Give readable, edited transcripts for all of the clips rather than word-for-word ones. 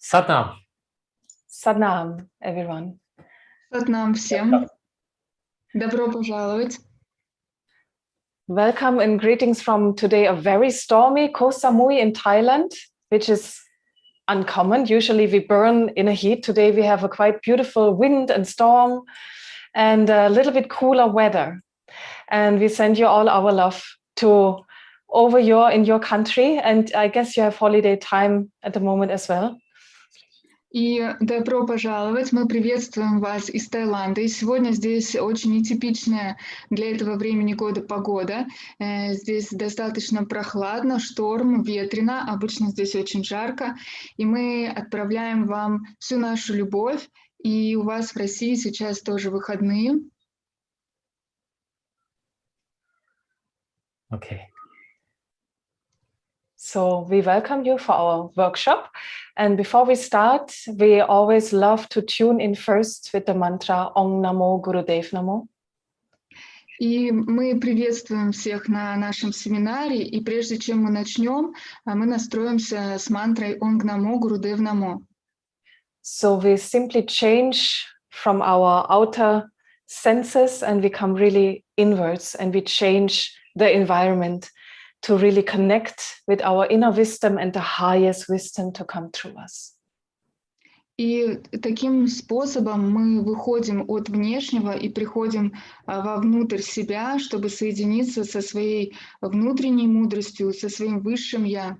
Satnam. Sadnam, everyone. Сатнам всем. Добро пожаловать. Welcome and greetings from today, a very stormy Koh Samui in Thailand, which is uncommon. Usually we burn in a heat. Today we have a quite beautiful wind and storm and a little bit cooler weather. And we send you all our love to in your country. And I guess you have holiday time at the moment as well. И добро пожаловать. Мы приветствуем вас из Таиланда. И сегодня здесь очень нетипичная для этого времени года погода. Здесь достаточно прохладно, шторм, ветрено. Обычно здесь очень жарко. И мы отправляем вам всю нашу любовь. И у вас в России сейчас тоже выходные. Okay. So we welcome you for our workshop. And before we start, we always love to tune in first with the mantra Om Namo Gurudev Namo. И мы приветствуем всех на нашем семинаре. И прежде чем мы начнем, мы настроимся с мантрой Om Namo Gurudev Namo. So we simply change from our outer senses and we come really inwards and we change the environment to really connect with our inner wisdom and the highest wisdom to come through us. И таким способом мы выходим от внешнего и приходим вовнутрь себя, чтобы соединиться со своей внутренней мудростью, со своим высшим Я.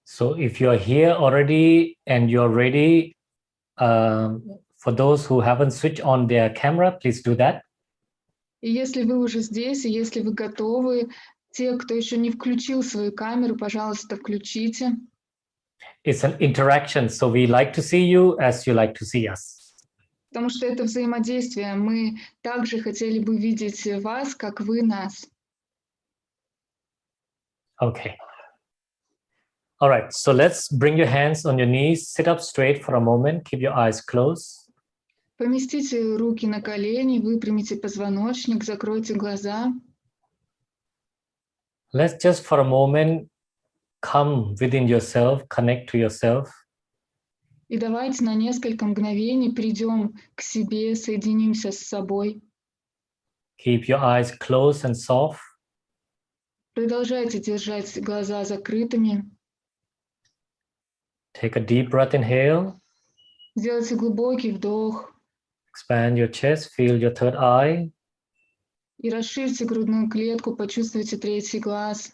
So if you're here already and you're ready, for those who haven't switched on their camera, please do that. И если вы уже здесь, и если вы готовы, те, кто еще не включил свою камеру, пожалуйста, включите. It's an interaction, so we like to see you as you like to see us. Потому что это взаимодействие. Мы также хотели бы видеть вас, как вы нас. Okay. All right, so let's bring your hands on your knees, sit up straight for a moment, keep your eyes closed. Поместите руки на колени, выпрямите позвоночник, закройте глаза. Let's just for a moment come within yourself, connect to yourself. И давайте на несколько мгновений придем к себе, соединимся с собой. Keep your eyes closed and soft. Продолжайте держать глаза закрытыми. Take a deep breath, inhale. Сделайте глубокий вдох Expand your chest, feel your third eye. и расширьте грудную клетку, почувствуйте третий глаз.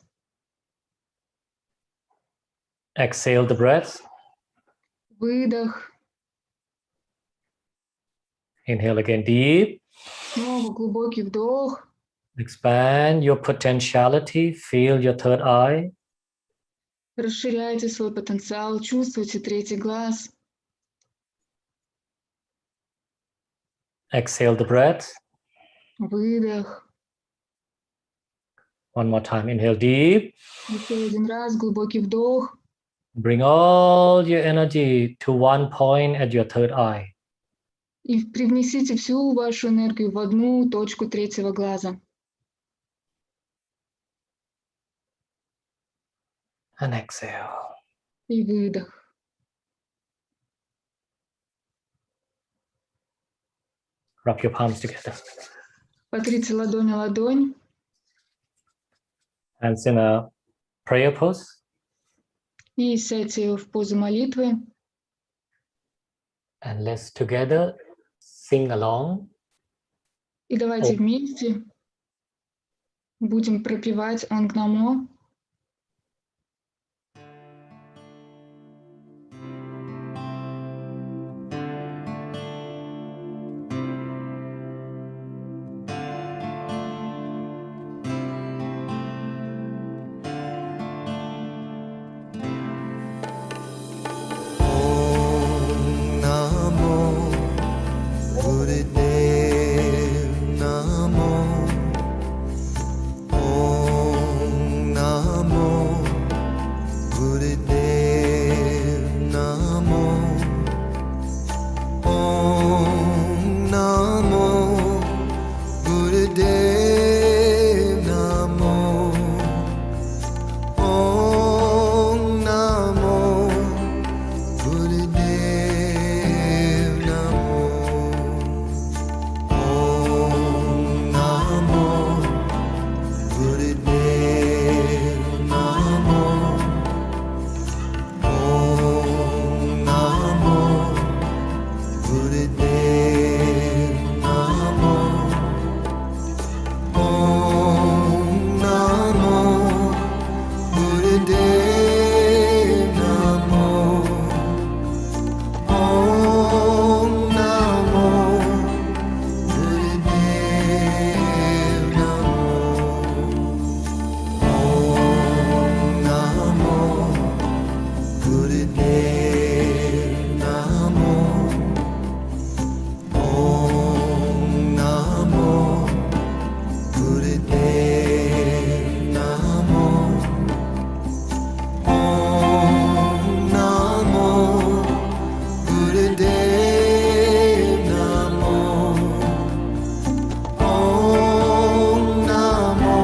Exhale the breath. Выдох. Inhale again deep. Снова глубокий вдох. Expand your potentiality, feel your third eye. Расширяйте свой потенциал, чувствуйте третий глаз. Exhale the breath. Выдох. One more time, inhale deep. Еще один раз глубокий вдох. Bring all your energy to one point at your third eye. И привнесите всю вашу энергию в одну точку третьего глаза. And exhale. И выдох. Rub your palms together. Потрите ладонь о ладонь. Hands in a prayer pose. И сядьте в позу молитвы. And let's together sing along. И давайте вместе будем пропевать Онг Намо. Gurudev Namo. Om Gurudev Namo Om Namo Gurudev Namo Om Namo Gurudev Namo Om Namo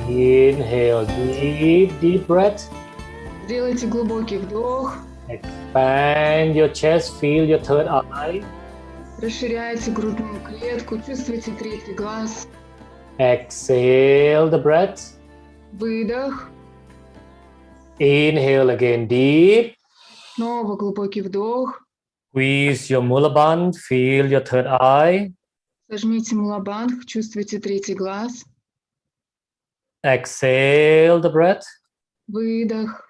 Inhale, deep breath. Сделайте глубокий вдох, Expand your chest, feel your third eye. расширяйте грудную клетку, чувствуйте третий глаз. Exhale the breath. Выдох, Inhale again deep. снова глубокий вдох. Squeeze your mulaband, feel your third eye. Сожмите мулабандх, чувствуйте третий глаз. Exhale the breath. Выдох,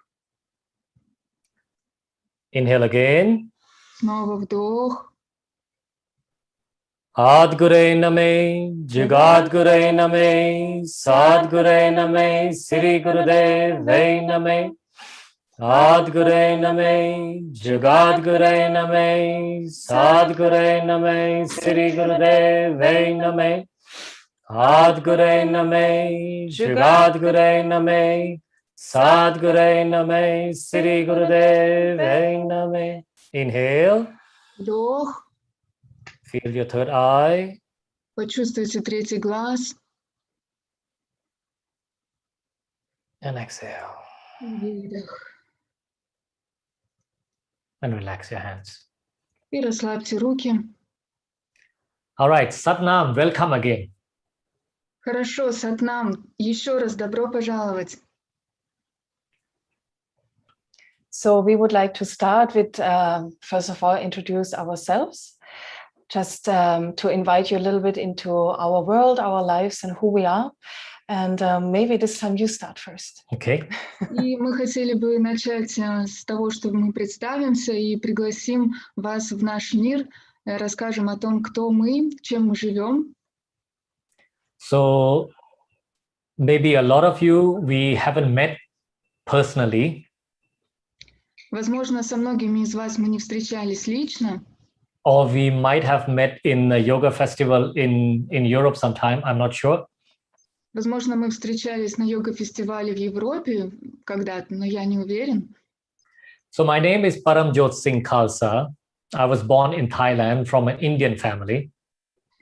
Inhale again. снова вдох. Adgure Name, Jagadgure Name, Sadgure Name, Sri Gurudev Name. Adgure Name, Jagadgure Name, Sadgure Name, Sri Gurudev Name. Adgure Name, Jagadgure Name, Sadgure Name, Sri Gurudev Name. Inhale, Вдох, feel your third eye. почувствуйте третий глаз. And exhale. Выдох. And relax your hands. И расслабьте руки. All right, Satnam, welcome again. Хорошо, Сатнам, еще раз добро пожаловать. So we would like to start with, first of all, introduce ourselves, just to invite you a little bit into our world, our lives, and who we are. And maybe this time you start first. Okay. И мы хотели бы начать с того, что мы представимся и пригласим вас в наш мир, расскажем о том, кто мы, чем мы живем. So maybe a lot of you we haven't met personally, Возможно, со многими из вас мы не встречались лично, or we might have met in a yoga festival in Europe sometime, I'm not sure. возможно, мы встречались на йога-фестивале в Европе когда-то, но я не уверен. So my name is Paramjot Singh Khalsa. I was born in Thailand from an Indian family.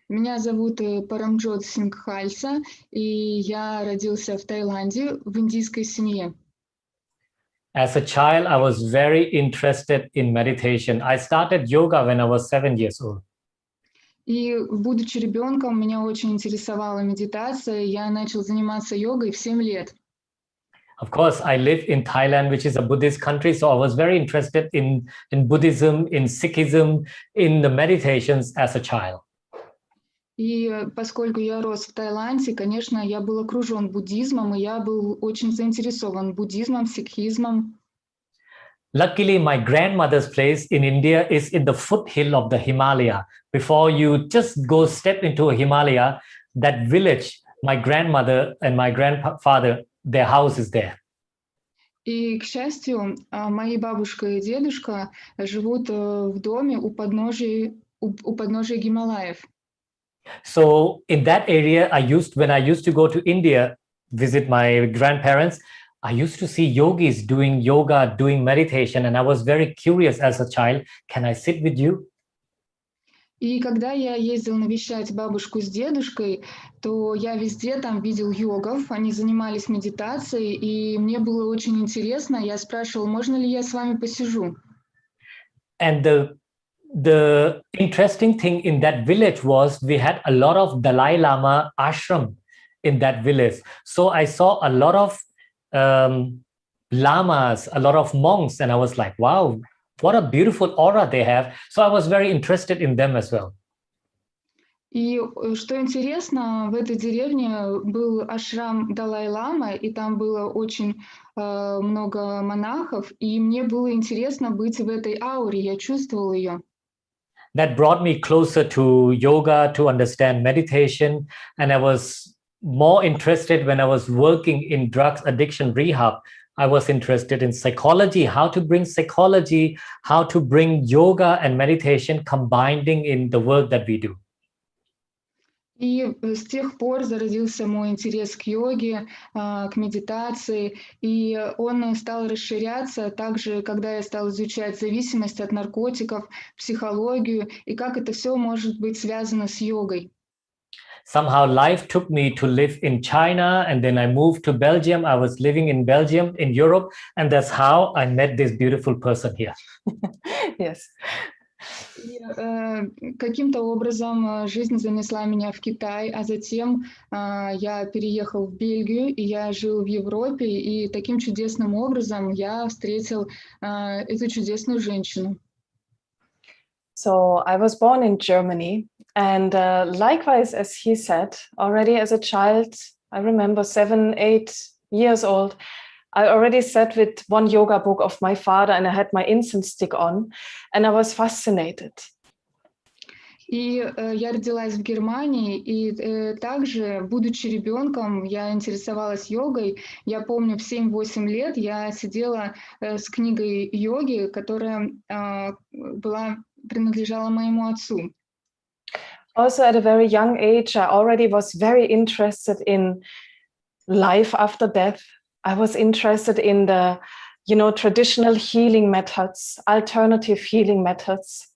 Меня зовут Парамджот Сингх Хальса, и я родился в Таиланде в индийской семье. As a child, I was very interested in meditation. I started yoga when I was 7 years old. И, будучи ребенком, меня очень интересовала медитация. Я начал заниматься йогой в 7 лет. Of course, I live in Thailand, which is a Buddhist country. So I was very interested in Buddhism, in Sikhism, in the meditations as a child. И поскольку я рос в Таиланде, конечно, я был окружен буддизмом, и я был очень заинтересован буддизмом, сикхизмом. Luckily, my grandmother's place in India is in the foothill of the Himalaya. Before you just go step into a Himalaya, that village, my grandmother and my grandfather, their house is there. И, к счастью, мои бабушка и дедушка живут в доме у подножия Гималаев. So in that area, when I used to go to India, visit my grandparents, I used to see yogis doing yoga, doing meditation, and I was very curious as a child. Can I sit with you? И когда я ездил навещать бабушку с дедушкой, то я везде там видел йогов, они занимались медитацией, и мне было очень интересно. Я спрашивала, можно ли я с вами посижу? And the interesting thing in that village was we had a lot of Dalai Lama ashram in that village. So I saw a lot of lamas, a lot of monks, and I was like, wow, what a beautiful aura they have. So I was very interested in them as well. И что интересно, в этой деревне был ашрам Далай-лама, и там было очень много монахов, и мне было интересно быть в этой ауре, я чувствовала ее. That brought me closer to yoga, to understand meditation, and I was more interested when I was working in drugs addiction rehab. I was interested in psychology, how to bring psychology, how to bring yoga and meditation combining in the work that we do. И с тех пор зародился мой интерес к йоге, к медитации, и он стал расширяться также, когда я стала изучать зависимость от наркотиков, психологию, и как это все может быть связано с йогой. Somehow life took me to live in China, and then I moved to Belgium. I was living in Belgium, in Europe, and that's how I met this beautiful person here. Yes. И, каким-то образом жизнь занесла меня в Китай, а затем я переехал в Бельгию, и я жил в Европе, и таким чудесным образом я встретил эту чудесную женщину. So I was born in Germany, and likewise, as he said, already as a child, I remember 7, 8 years old, I already sat with one yoga book of my father, and I had my incense stick on, and I was fascinated. И я родилась в Германии, и также, будучи ребенком, я интересовалась йогой. Я помню, в 7-8 лет я сидела с книгой йоги, которая принадлежала моему отцу. Also, at a very young age, I already was very interested in life after death. I was interested in the, traditional healing methods, alternative healing methods,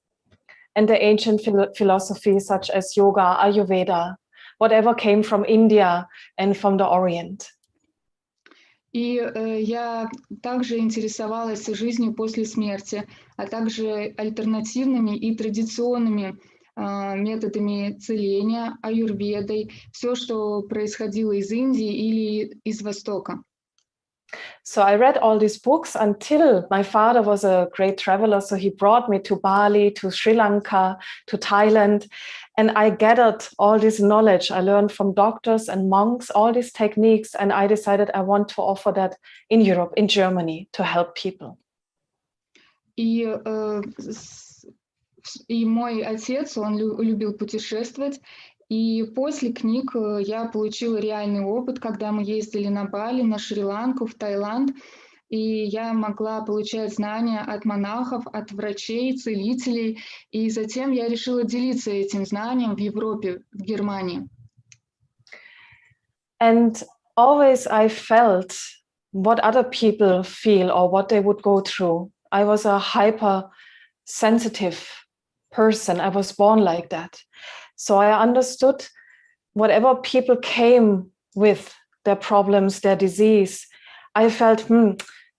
and the ancient philosophies such as yoga, Ayurveda, whatever came from India and from the Orient. И я также интересовалась жизнью после смерти, а также альтернативными и традиционными методами целения, аюрведой, все, что происходило из Индии или из Востока. So I read all these books until my father was a great traveler. So he brought me to Bali, to Sri Lanka, to Thailand, and I gathered all this knowledge. I learned from doctors and monks, all these techniques, and I decided I want to offer that in Europe, in Germany, to help people. И мой отец, он любил путешествовать. И после книг я получила реальный опыт, когда мы ездили на Бали, на Шри-Ланку, в Таиланд, и я могла получать знания от монахов, от врачей, целителей, и затем я решила делиться этим знанием в Европе, в Германии. And always I felt what other people feel or what they would go through. I was a hypersensitive person. I was born like that. So I understood whatever people came with, their problems, their disease, I felt,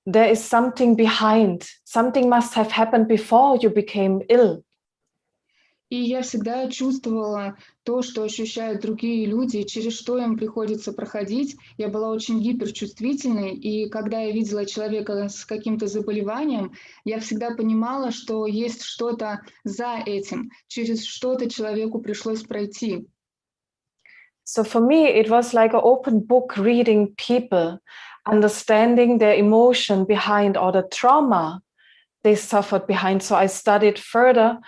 there is something behind. Something must have happened before you became ill. И я всегда чувствовала то, что ощущают другие люди, через что им приходится проходить. Я была очень гиперчувствительной, и когда я видела человека с каким-то заболеванием, я всегда понимала, что есть что-то за этим, через что-то человеку пришлось пройти. So for me, it was like an open book reading people, understanding their emotion behind or the trauma they suffered behind. So I studied further,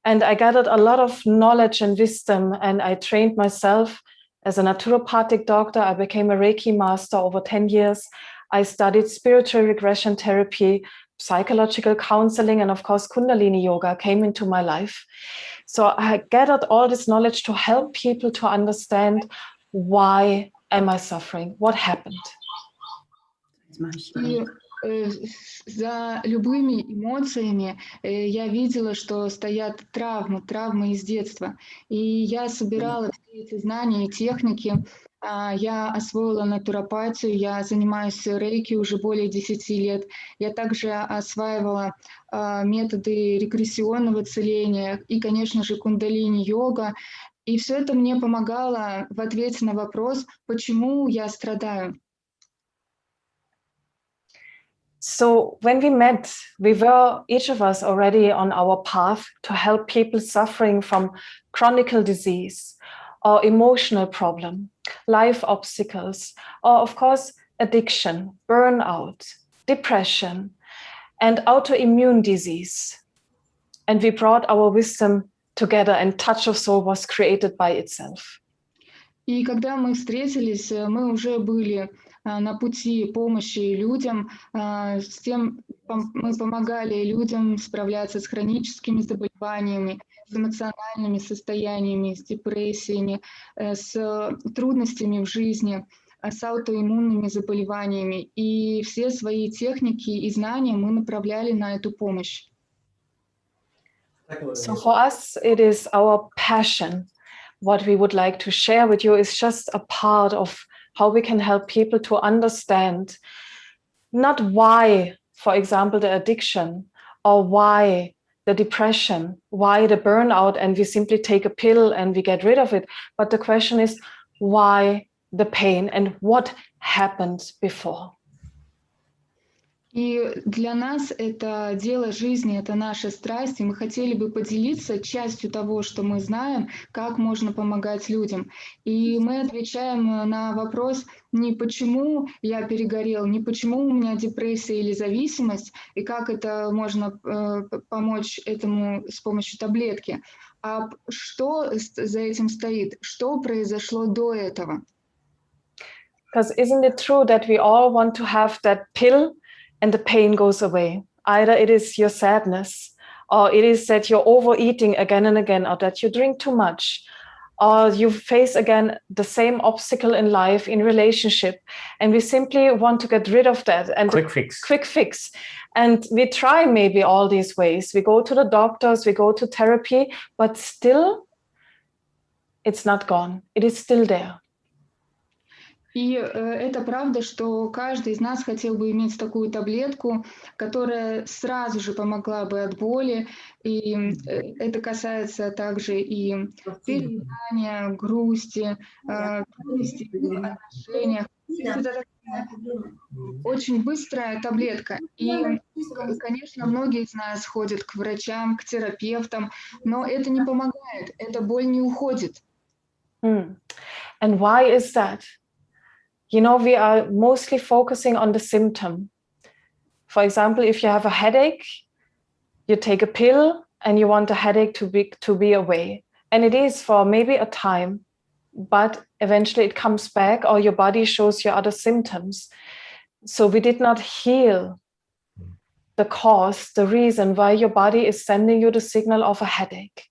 and I gathered a lot of knowledge and wisdom, and I trained myself as a naturopathic doctor. I became a Reiki master over 10 years. I studied spiritual regression therapy, psychological counseling, and of course, Kundalini yoga came into my life. So I gathered all this knowledge to help people to understand, why am I suffering? What happened? И за любыми эмоциями я видела, что стоят травмы из детства. И я собирала все эти знания и техники. Я освоила натуропатию, я занимаюсь рейки уже более 10 лет. Я также осваивала методы регрессионного целения и, конечно же, кундалини-йога. И все это мне помогало в ответе на вопрос, почему я страдаю. So when we met, we were each of us already on our path to help people suffering from chronic disease or emotional problem, life obstacles, or of course, addiction, burnout, depression, and autoimmune disease. And we brought our wisdom together, and Touch of Soul was created by itself. И когда мы встретились, мы уже были на пути помощи людям, мы помогали людям справляться с хроническими заболеваниями, с эмоциональными состояниями, с депрессиями, с трудностями в жизни, с аутоиммунными заболеваниями. И все свои техники и знания мы направляли на эту помощь. So for us, it is our passion. What we would like to share with you is just a part of how we can help people to understand not why, for example, the addiction or why the depression, why the burnout, and we simply take a pill and we get rid of it. But the question is, why the pain and what happened before? И для нас это дело жизни, это наша страсть, и мы хотели бы поделиться частью того, что мы знаем, как можно помогать людям. И мы отвечаем на вопрос не почему я перегорел, не почему у меня депрессия или зависимость, и как это можно помочь этому с помощью таблетки, а что за этим стоит, что произошло до этого. Because isn't it true that we all want to have that pill and the pain goes away? Either it is your sadness, or it is that you're overeating again and again, or that you drink too much, or you face again the same obstacle in life, in relationship, and we simply want to get rid of that. And Quick fix. And we try maybe all these ways. We go to the doctors, we go to therapy, but still it's not gone. It is still there. И это правда, что каждый из нас хотел бы иметь такую таблетку, которая сразу же помогла бы от боли. И это касается также и переедания, грусти, трудностей в отношениях. Это такая очень быстрая таблетка. И, конечно, многие из нас ходят к врачам, к терапевтам, но это не помогает, эта боль не уходит. And why is that? You know, we are mostly focusing on the symptom. For example, if you have a headache, you take a pill and you want the headache to be away. And it is for maybe a time, but eventually it comes back or your body shows you other symptoms. So we did not heal the cause, the reason why your body is sending you the signal of a headache.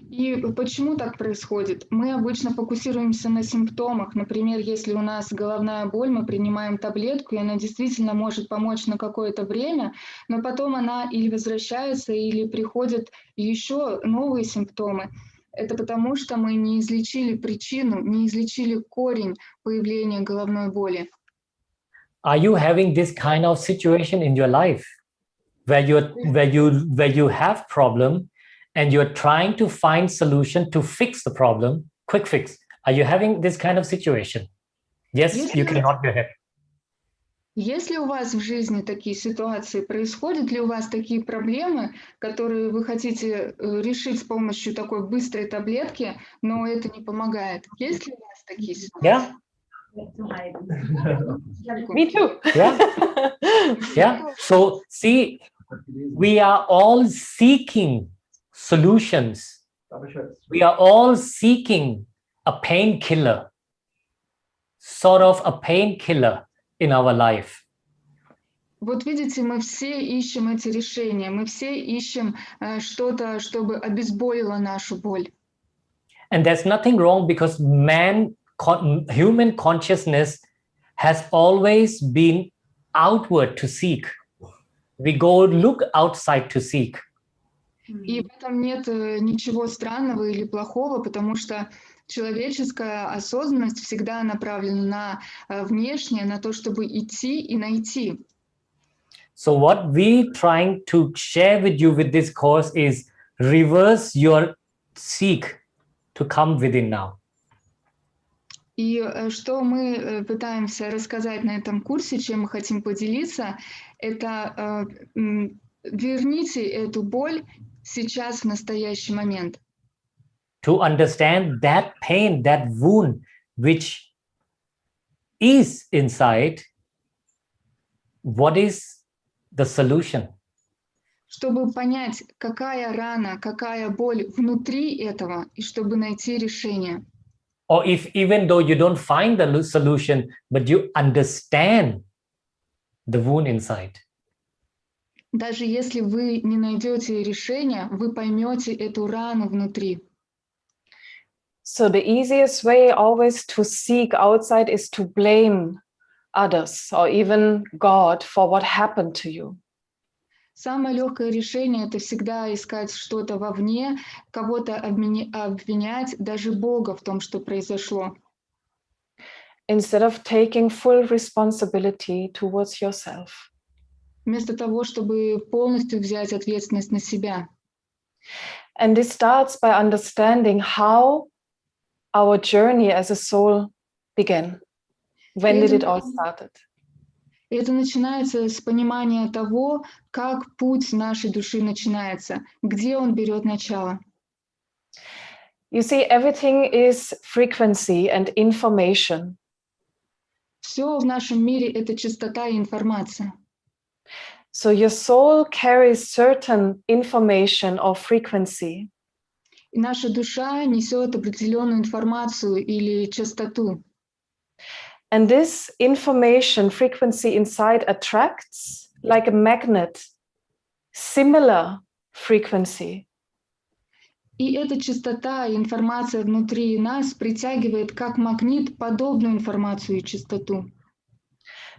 И почему так происходит? Мы обычно фокусируемся на симптомах. Например, если у нас головная боль, мы принимаем таблетку, и она действительно может помочь на какое-то время, но потом она или возвращается, или приходят еще новые симптомы. Это потому, что мы не излечили причину, не излечили корень появления головной боли. Are you having this kind of situation in your life where you have problem and you're trying to find solution to fix the problem, quick fix? Are you having this kind of situation? Yes, you can nod your head. Если у вас в жизни такие ситуации, происходят ли у вас такие проблемы, которые вы хотите решить с помощью такой быстрой таблетки, но это не помогает? Есть ли у вас такие ситуации? Yeah. Me too. Yeah. So see, we are all seeking solutions. We are all seeking a painkiller, sort of a painkiller in our life. Вот видите, мы все ищем эти решения, мы все ищем что-то, чтобы обезболило нашу боль. And there's nothing wrong because human consciousness has always been outward to seek. We go look outside to seek. И в этом нет ничего странного или плохого, потому что человеческая осознанность всегда направлена на внешнее, на то, чтобы идти и найти. So what we trying to share with you with this course is reverse your seek to come within now. И что мы пытаемся рассказать на этом курсе, чем мы хотим поделиться, это верните эту боль сейчас, в настоящий момент. To understand that pain, that wound, which is inside, what is the solution? Чтобы понять, какая рана, какая боль внутри этого, и чтобы найти решение. Or if even though you don't find the solution, but you understand the wound inside. Даже если вы не найдете решения, вы поймете эту рану внутри. So the easiest way always to seek outside is to blame others or even God for what happened to you. Самое легкое решение — это всегда искать что-то вовне, кого-то обвинять, даже Бога в том, что произошло. Instead of taking full responsibility towards yourself. Вместо того, чтобы полностью взять ответственность на себя. And this starts by understanding how our journey as a soul began. When did it all started? И это начинается с понимания того, как путь нашей души начинается, где он берет начало. You see, everything is frequency and information. Все в нашем мире — это частота и информация. So your soul carries certain information or frequency. И наша душа несет определенную информацию или частоту. And this information frequency inside attracts, like a magnet, similar frequency. И эта частота и информация внутри нас притягивает как магнит подобную информацию и частоту.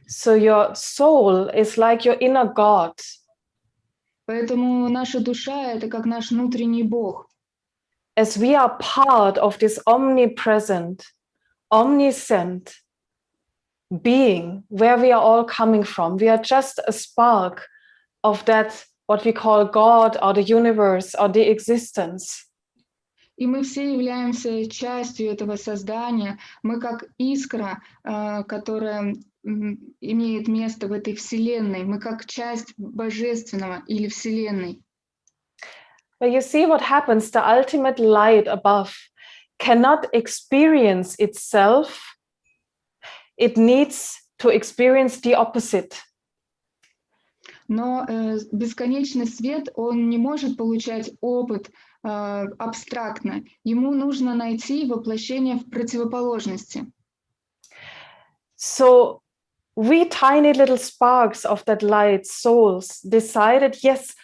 So your soul is like your inner God. Поэтому наша душа — это как наш внутренний Бог. As we are part of this omnipresent, omniscient being, where we are all coming from, we are just a spark of that, what we call God or the universe or the existence. И мы все являемся частью этого создания. Мы как искра, которая имеет место в этой Вселенной. Мы как часть Божественного или Вселенной. But you see what happens, the ultimate light above cannot experience itself. It needs to experience the opposite. Но бесконечный свет, он не может получать опыт абстрактно. Ему нужно найти воплощение в противоположности. So we tiny little sparks of that light souls decided, yes,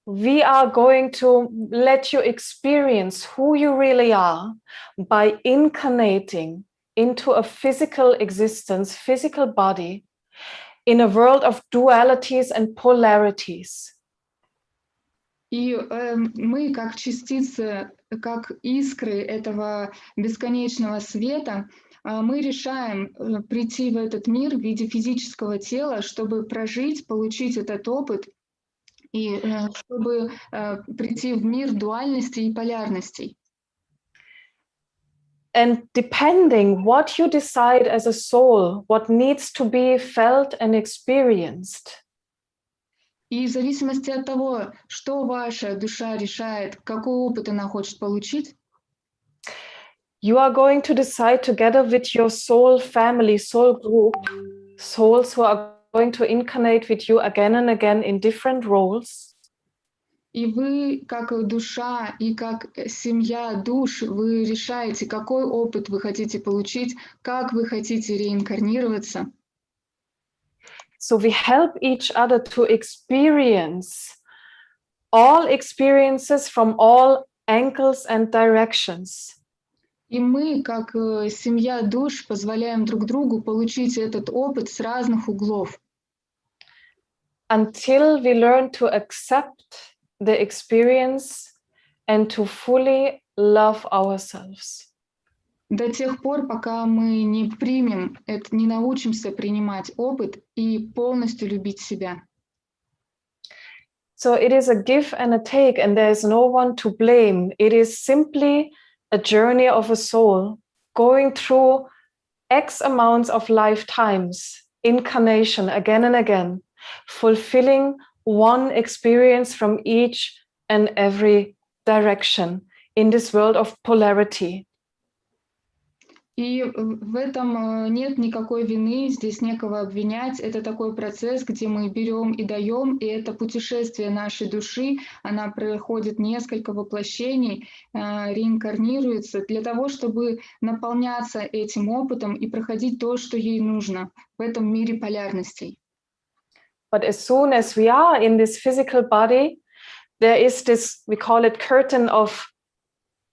we are going to let you experience who you really are by incarnating into a physical existence, physical body, in a world of dualities and polarities. И мы, как частицы, как искры этого бесконечного света, мы решаем прийти в этот мир в виде физического тела, чтобы прожить, получить этот опыт, и чтобы прийти в мир дуальности и полярностей. And depending what you decide as a soul, what needs to be felt and experienced, И в зависимости от того, что ваша душа решает, какой опыт она хочет получить, you are going to decide together with your soul family, soul group, souls who are going to incarnate with you again and again in different roles. и вы, как душа и как семья душ, вы решаете, какой опыт вы хотите получить, как вы хотите реинкарнироваться. So we help each other to experience all experiences from all angles and directions. И мы, как семья душ, позволяем друг другу получить этот опыт с разных углов. until we learn to accept the experience and to fully love ourselves. До тех пор, пока мы не примем это, не научимся принимать опыт и полностью любить себя. So it is a give and a take, and there is no one to blame. It is simply a journey of a soul going through X amounts of lifetimes, incarnation again and again, fulfilling one experience from each and every direction in this world of polarity. И в этом нет никакой вины, здесь некого обвинять. Это такой процесс, где мы берем и даем, и это путешествие нашей души, она проходит несколько воплощений, реинкарнируется для того, чтобы наполняться этим опытом и проходить то, что ей нужно в этом мире полярностей. But as soon as we are in this physical body, there is this, we call it curtain of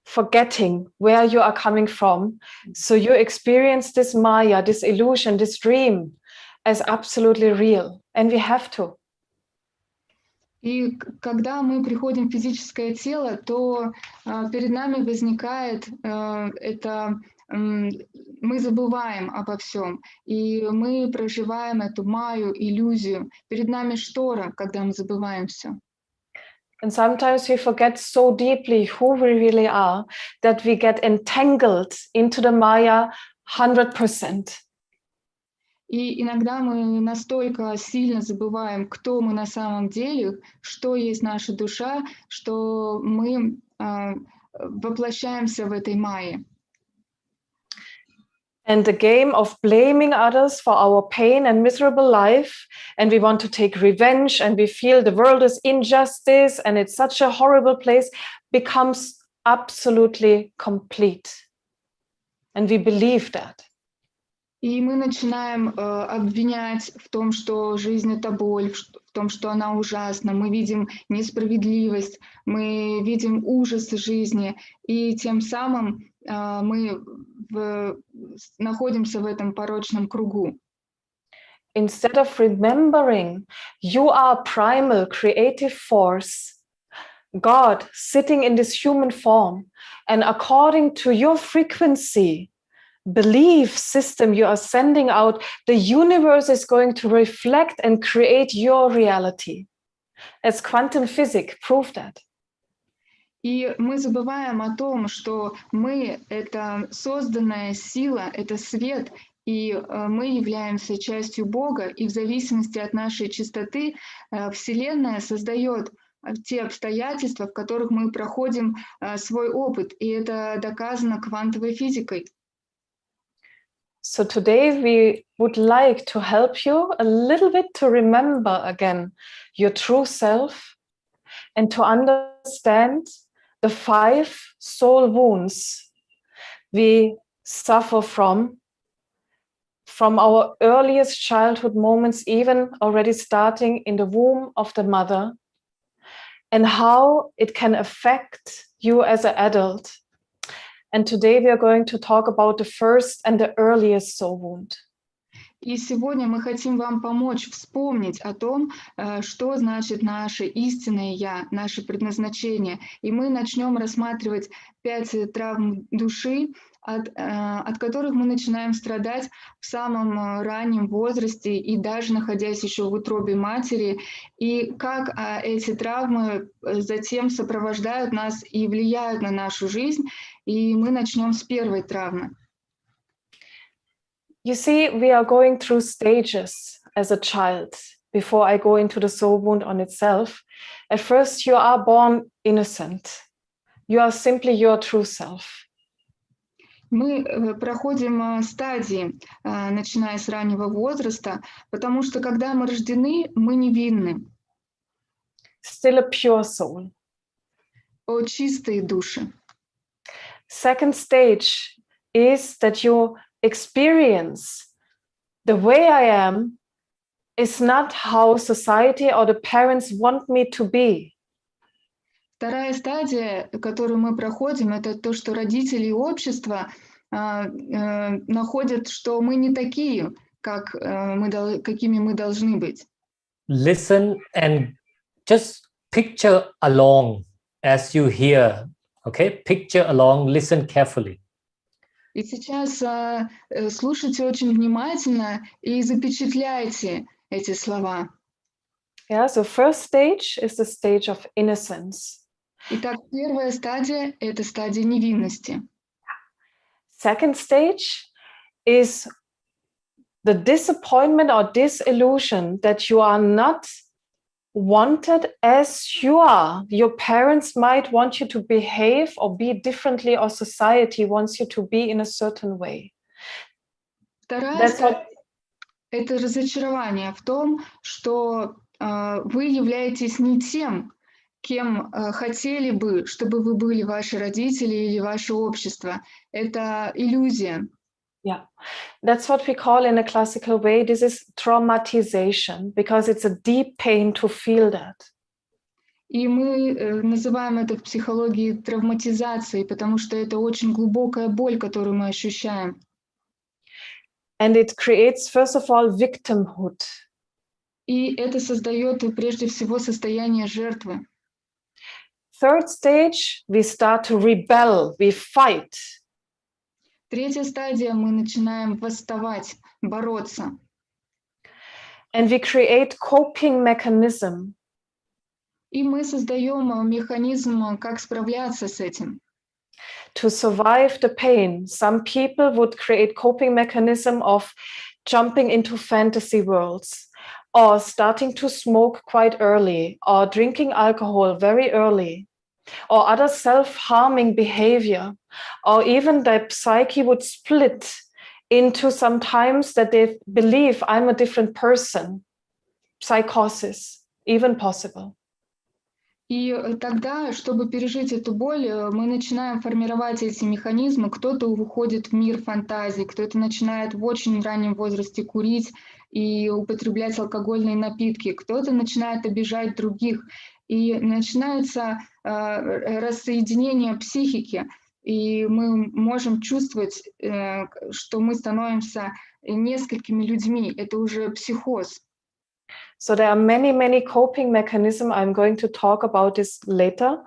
forgetting where you are coming from. So you experience this Maya, this illusion, this dream as absolutely real. And we have to. И когда мы приходим в физическое тело, то перед нами возникает мы забываем обо всем, и мы проживаем эту майю, иллюзию. Перед нами штора, когда мы забываем все. And sometimes we forget so deeply who we really are that we get entangled into the Maya 100%. И иногда мы настолько сильно забываем, кто мы на самом деле, что есть наша душа, что мы воплощаемся в этой майе. And the game of blaming others for our pain and miserable life, and we want to take revenge, and we feel the world is injustice and it's such a horrible place, becomes absolutely complete. And we believe that. И мы начинаем обвинять в том, что жизнь — это боль, в том, что она ужасна. Мы видим несправедливость, мы видим ужасы жизни, и тем самым мы находимся в этом порочном кругу. Instead of remembering you are primal creative force, God sitting in this human form, and according to your frequency, belief system you are sending out, the universe is going to reflect and create your reality. As quantum physics prove that. И мы забываем о том, что мы — это созданная сила, это свет, и мы являемся частью Бога, и в зависимости от нашей чистоты Вселенная создает те обстоятельства, в которых мы проходим свой опыт, и это доказано квантовой физикой. So today we would like to help you a little bit to remember again your true self and to understand the 5 soul wounds we suffer from our earliest childhood moments, even already starting in the womb of the mother, and how it can affect you as an adult. And today we are going to talk about the first and the earliest soul wound. И сегодня мы хотим вам помочь вспомнить о том, что значит наше истинное «Я», наше предназначение. И мы начнем рассматривать 5 травм души, от которых мы начинаем страдать в самом раннем возрасте и даже находясь еще в утробе матери, и как эти травмы затем сопровождают нас и влияют на нашу жизнь. И мы начнем с первой травмы. You see, we are going through stages as a child before I go into the soul wound on itself. At first, you are born innocent. You are simply your true self. Мы проходим стадии, начиная с раннего возраста, потому что когда мы рождены, мы невинны. Still a pure soul. О чистые души. Second stage is that you experience the way I am is not how society or the parents want me to be. Вторая стадия, которую мы проходим, это то, что родители и общество находят, что мы не такие, какими мы должны быть. listen and just picture along as you hear. Okay, picture along, listen carefully. И сейчас слушайте очень внимательно и запечатляйте эти слова. Yeah, so first stage is the stage of innocence. Итак, первая стадия – это стадия невинности. Second stage is the disappointment or disillusion that you are not wanted as you are. Your parents might want you to behave or be differently, or society wants you to be in a certain way. Вторая That's стадия what, – это разочарование в том, что вы являетесь не тем, кем хотели бы, чтобы вы были ваши родители или ваше общество. Это иллюзия. yeah, that's what we call in a classical way, this is traumatization, because it's a deep pain to feel that. И мы называем это в психологии травматизацией, потому что это очень глубокая боль, которую мы ощущаем. And it creates, first of all, victimhood. И это создает прежде всего состояние жертвы. Third stage, we start to rebel, we fight. Третья стадия, мы начинаем восставать, бороться. And we create coping mechanism. И мы создаем механизм, как справляться с этим. To survive the pain, some people would create coping mechanism of jumping into fantasy worlds, or starting to smoke quite early, or drinking alcohol very early, or other self-harming behavior, or even their psyche would split into sometimes that they believe I'm a different person, psychosis, even possible. И тогда, чтобы пережить эту боль, мы начинаем формировать эти механизмы. Кто-то уходит в мир фантазий, кто-то начинает в очень раннем возрасте курить и употреблять алкогольные напитки, кто-то начинает обижать других. И начинается рассоединение психики, и мы можем чувствовать, что мы становимся несколькими людьми. Это уже психоз. So there are many, many coping mechanisms. I'm going to talk about this later.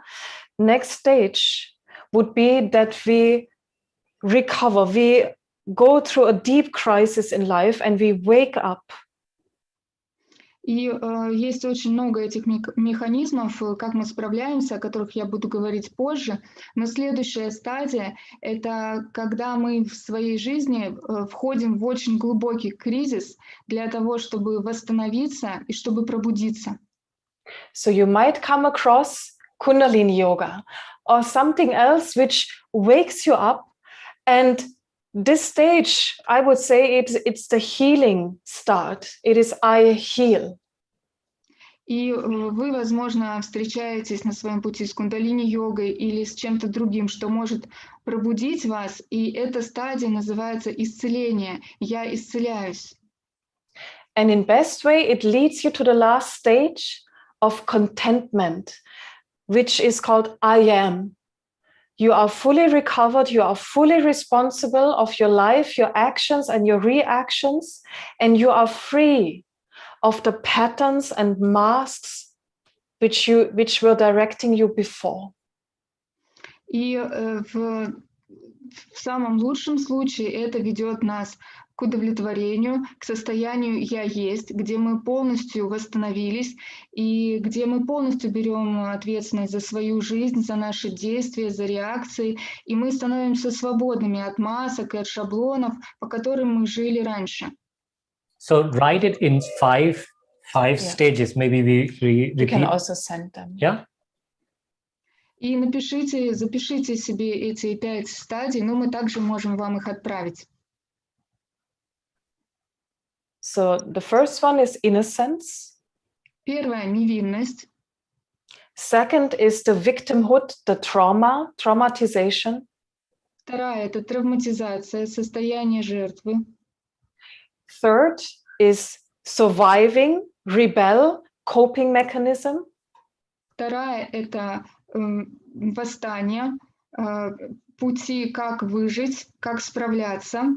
Next stage would be that we recover. We go through a deep crisis in life and we wake up. И есть очень много этих механизмов, как мы справляемся, о которых я буду говорить позже. Но следующая стадия – это когда мы в своей жизни входим в очень глубокий кризис для того, чтобы восстановиться и чтобы пробудиться. So you might come across Kundalini Yoga or something else which wakes you up. And this stage, I would say it's the healing start. It is I heal. И вы, возможно, встречаетесь на своем пути с кундалини-йогой или с чем-то другим, что может пробудить вас, и эта стадия называется исцеление. Я исцеляюсь. And in best way, it leads you to the last stage of contentment, which is called I am. You are fully recovered, you are fully responsible of your life, your actions and your reactions, and you are free of the patterns and masks which were directing you before. И в самом лучшем случае это ведет нас к удовлетворению, к состоянию «я есть», где мы полностью восстановились и где мы полностью берем ответственность за свою жизнь, за наши действия, за реакции, и мы становимся свободными от масок и от шаблонов, по которым мы жили раньше. So write it in five stages. Maybe we repeat. You can also send them. Yeah. И запишите себе эти 5 стадий, но мы также можем вам их отправить. So the first one is innocence. Первое – невинность. Second is the victimhood, the trauma, traumatization. Вторая – это травматизация, состояние жертвы. Third is surviving, rebel, coping mechanism. Вторая – это восстание, пути, как выжить, как справляться.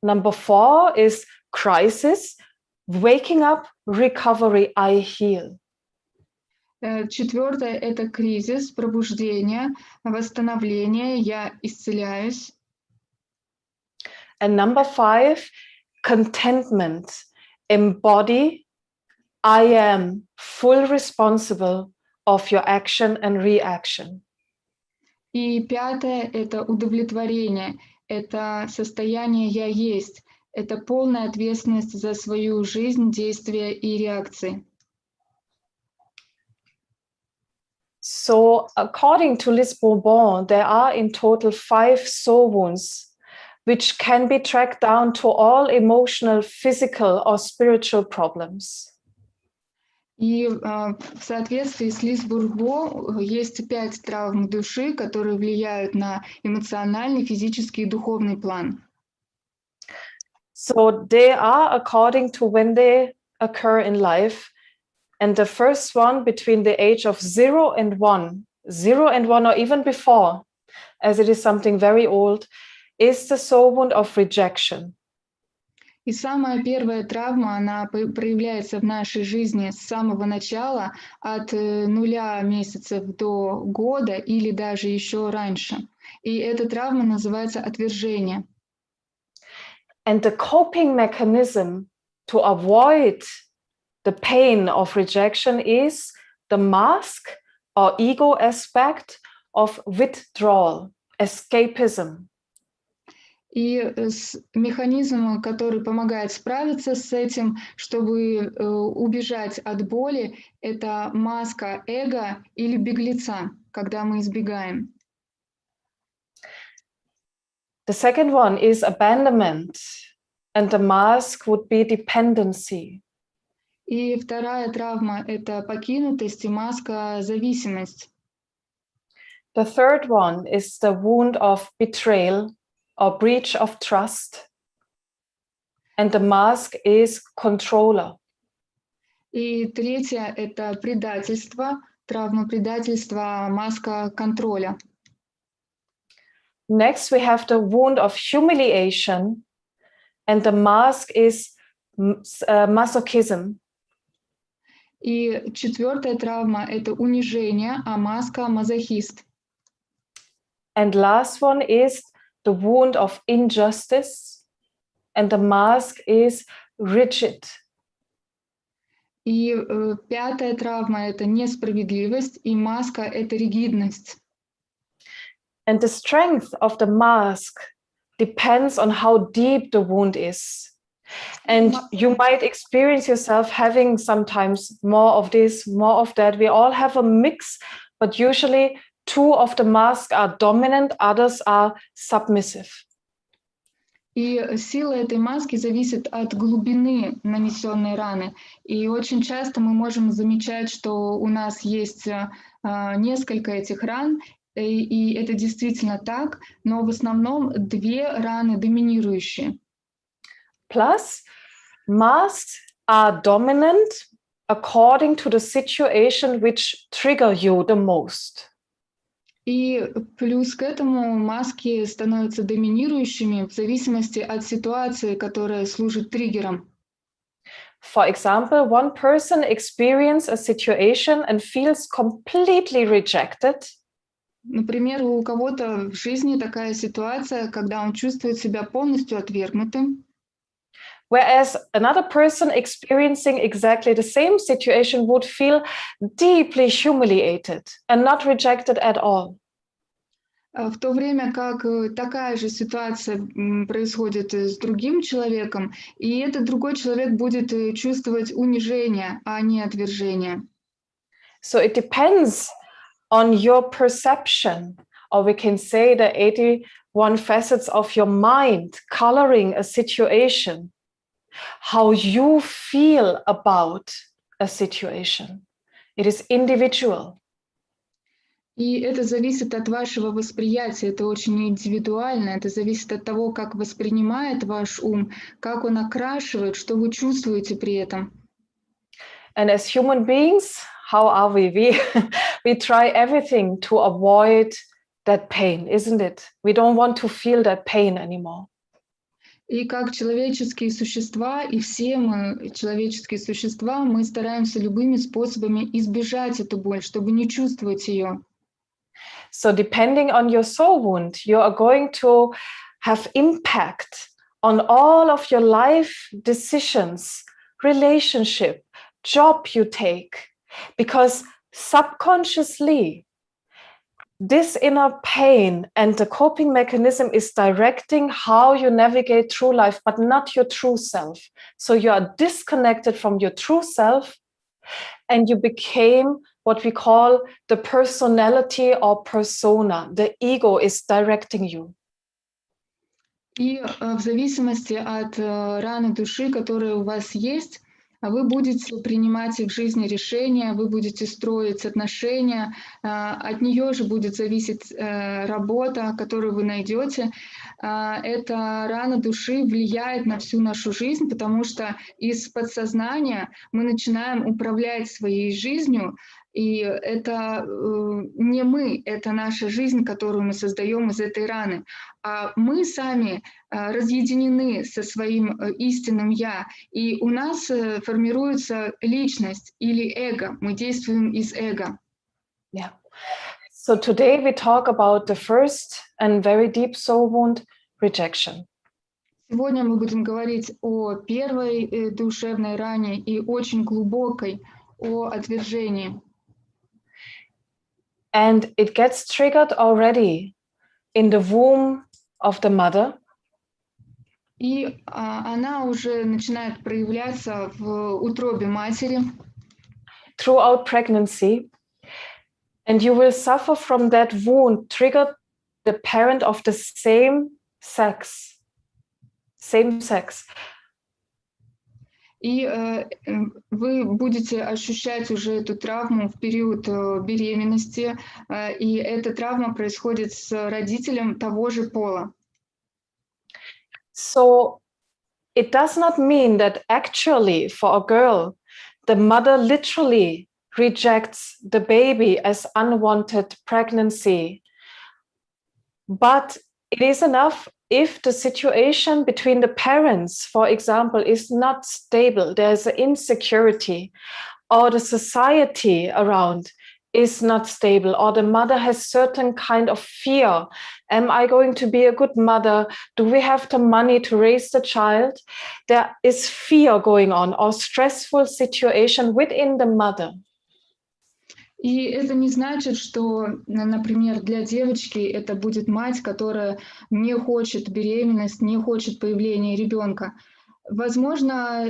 Number 4 is crisis, waking up, recovery, I heal. Четвертое – это кризис, пробуждение, восстановление, я исцеляюсь. And number 5, contentment. Embody, I am full responsible of your action and reaction. И пятое – это удовлетворение, это состояние «я есть», это полная ответственность за свою жизнь, действия и реакции. So according to Liz Bourbon, there are in total 5 soul wounds, which can be tracked down to all emotional, physical or spiritual problems. И в соответствии с Лиз Бурбо есть 5 травм души, которые влияют на эмоциональный, физический и духовный план. So they are according to when they occur in life. And the first one between the age of 0 and 1 or even before, as it is something very old, is the soul wound of rejection. И самая первая травма, она проявляется в нашей жизни с самого начала, от 0 месяцев до года или даже еще раньше. И эта травма называется отвержение. And the coping mechanism to avoid the pain of rejection is the mask or ego aspect of withdrawal, escapism. И механизм, который помогает справиться с этим, чтобы убежать от боли, это маска эго или беглеца, когда мы избегаем. The second one is abandonment, and the mask would be dependency. И вторая травма – это покинутость и маска зависимость. The third one is the wound of betrayal or breach of trust. And the mask is controller. И третья – это предательство, травма предательства, маска контроля. Next, we have the wound of humiliation, and the mask is masochism. И четвертая травма – это унижение, а маска мазохист. And last one is the wound of injustice, and the mask is rigid. И пятая травма – это несправедливость, и маска – это ригидность. And the strength of the mask depends on how deep the wound is. And you might experience yourself having sometimes more of this, more of that. We all have a mix, but usually 2 of the masks are dominant, others are submissive. И сила этой маски зависит от глубины нанесенной раны. И очень часто мы можем замечать, что у нас есть несколько этих ран, и это действительно так, но в основном 2 раны доминирующие. Plus, masks are dominant according to the situation which trigger you the most. И плюс к этому маски становятся доминирующими в зависимости от ситуации, которая служит триггером. For example, one person experiences a situation and feels completely rejected. Например, у кого-то в жизни такая ситуация, когда он чувствует себя полностью отвергнутым. Whereas another person experiencing exactly the same situation would feel deeply humiliated and not rejected at all. В то время как такая же ситуация происходит с другим человеком, и этот другой человек будет чувствовать унижение, а не отвержение. So it depends on your perception, or we can say the 81 facets of your mind coloring a situation, how you feel about a situation. It is individual. И это зависит от вашего восприятия, это очень индивидуально, это зависит от того, как воспринимает ваш ум, как он окрашивает, что вы чувствуете при этом. And as human beings, how are we? We try everything to avoid that pain, isn't it? We don't want to feel that pain anymore. И как человеческие существа, и все мы, человеческие существа, мы стараемся любыми способами избежать эту боль, чтобы не чувствовать ее. So depending on your soul wound, you are going to have impact on all of your life decisions, relationship, job you take, because subconsciously, this inner pain and the coping mechanism is directing how you navigate through life, but not your true self. So you are disconnected from your true self, and you became what we call the personality or persona. The ego is directing you. И в зависимости от раны души, которая у вас есть, вы будете принимать в жизни решения, вы будете строить отношения, от нее же будет зависеть работа, которую вы найдете. Эта рана души влияет на всю нашу жизнь, потому что из подсознания мы начинаем управлять своей жизнью, и это не мы, это наша жизнь, которую мы создаем из этой раны. А мы сами разъединены со своим истинным «я», и у нас формируется личность или эго, мы действуем из эго. Yeah. So today we talk about the first and very deep soul wound, rejection. Сегодня мы будем говорить о первой душевной ране и очень глубокой, о отвержении. And it gets triggered already in the womb of the mother. И она уже начинает проявляться в утробе матери. Throughout pregnancy. And you will suffer from that wound triggered the parent of the same sex. Same sex. И вы будете ощущать уже эту травму в период беременности, и эта травма происходит с родителем того же пола. So it does not mean that actually for a girl, the mother literally rejects the baby as unwanted pregnancy. But it is enough if the situation between the parents, for example, is not stable, there's an insecurity, or the society around is not stable, or the mother has certain kind of fear. Am I going to be a good mother? Do we have the money to raise the child? There is fear going on, or stressful situation within the mother. И это не значит, что, например, для девочки это будет мать, которая не хочет беременность, не хочет появления ребенка. Возможно,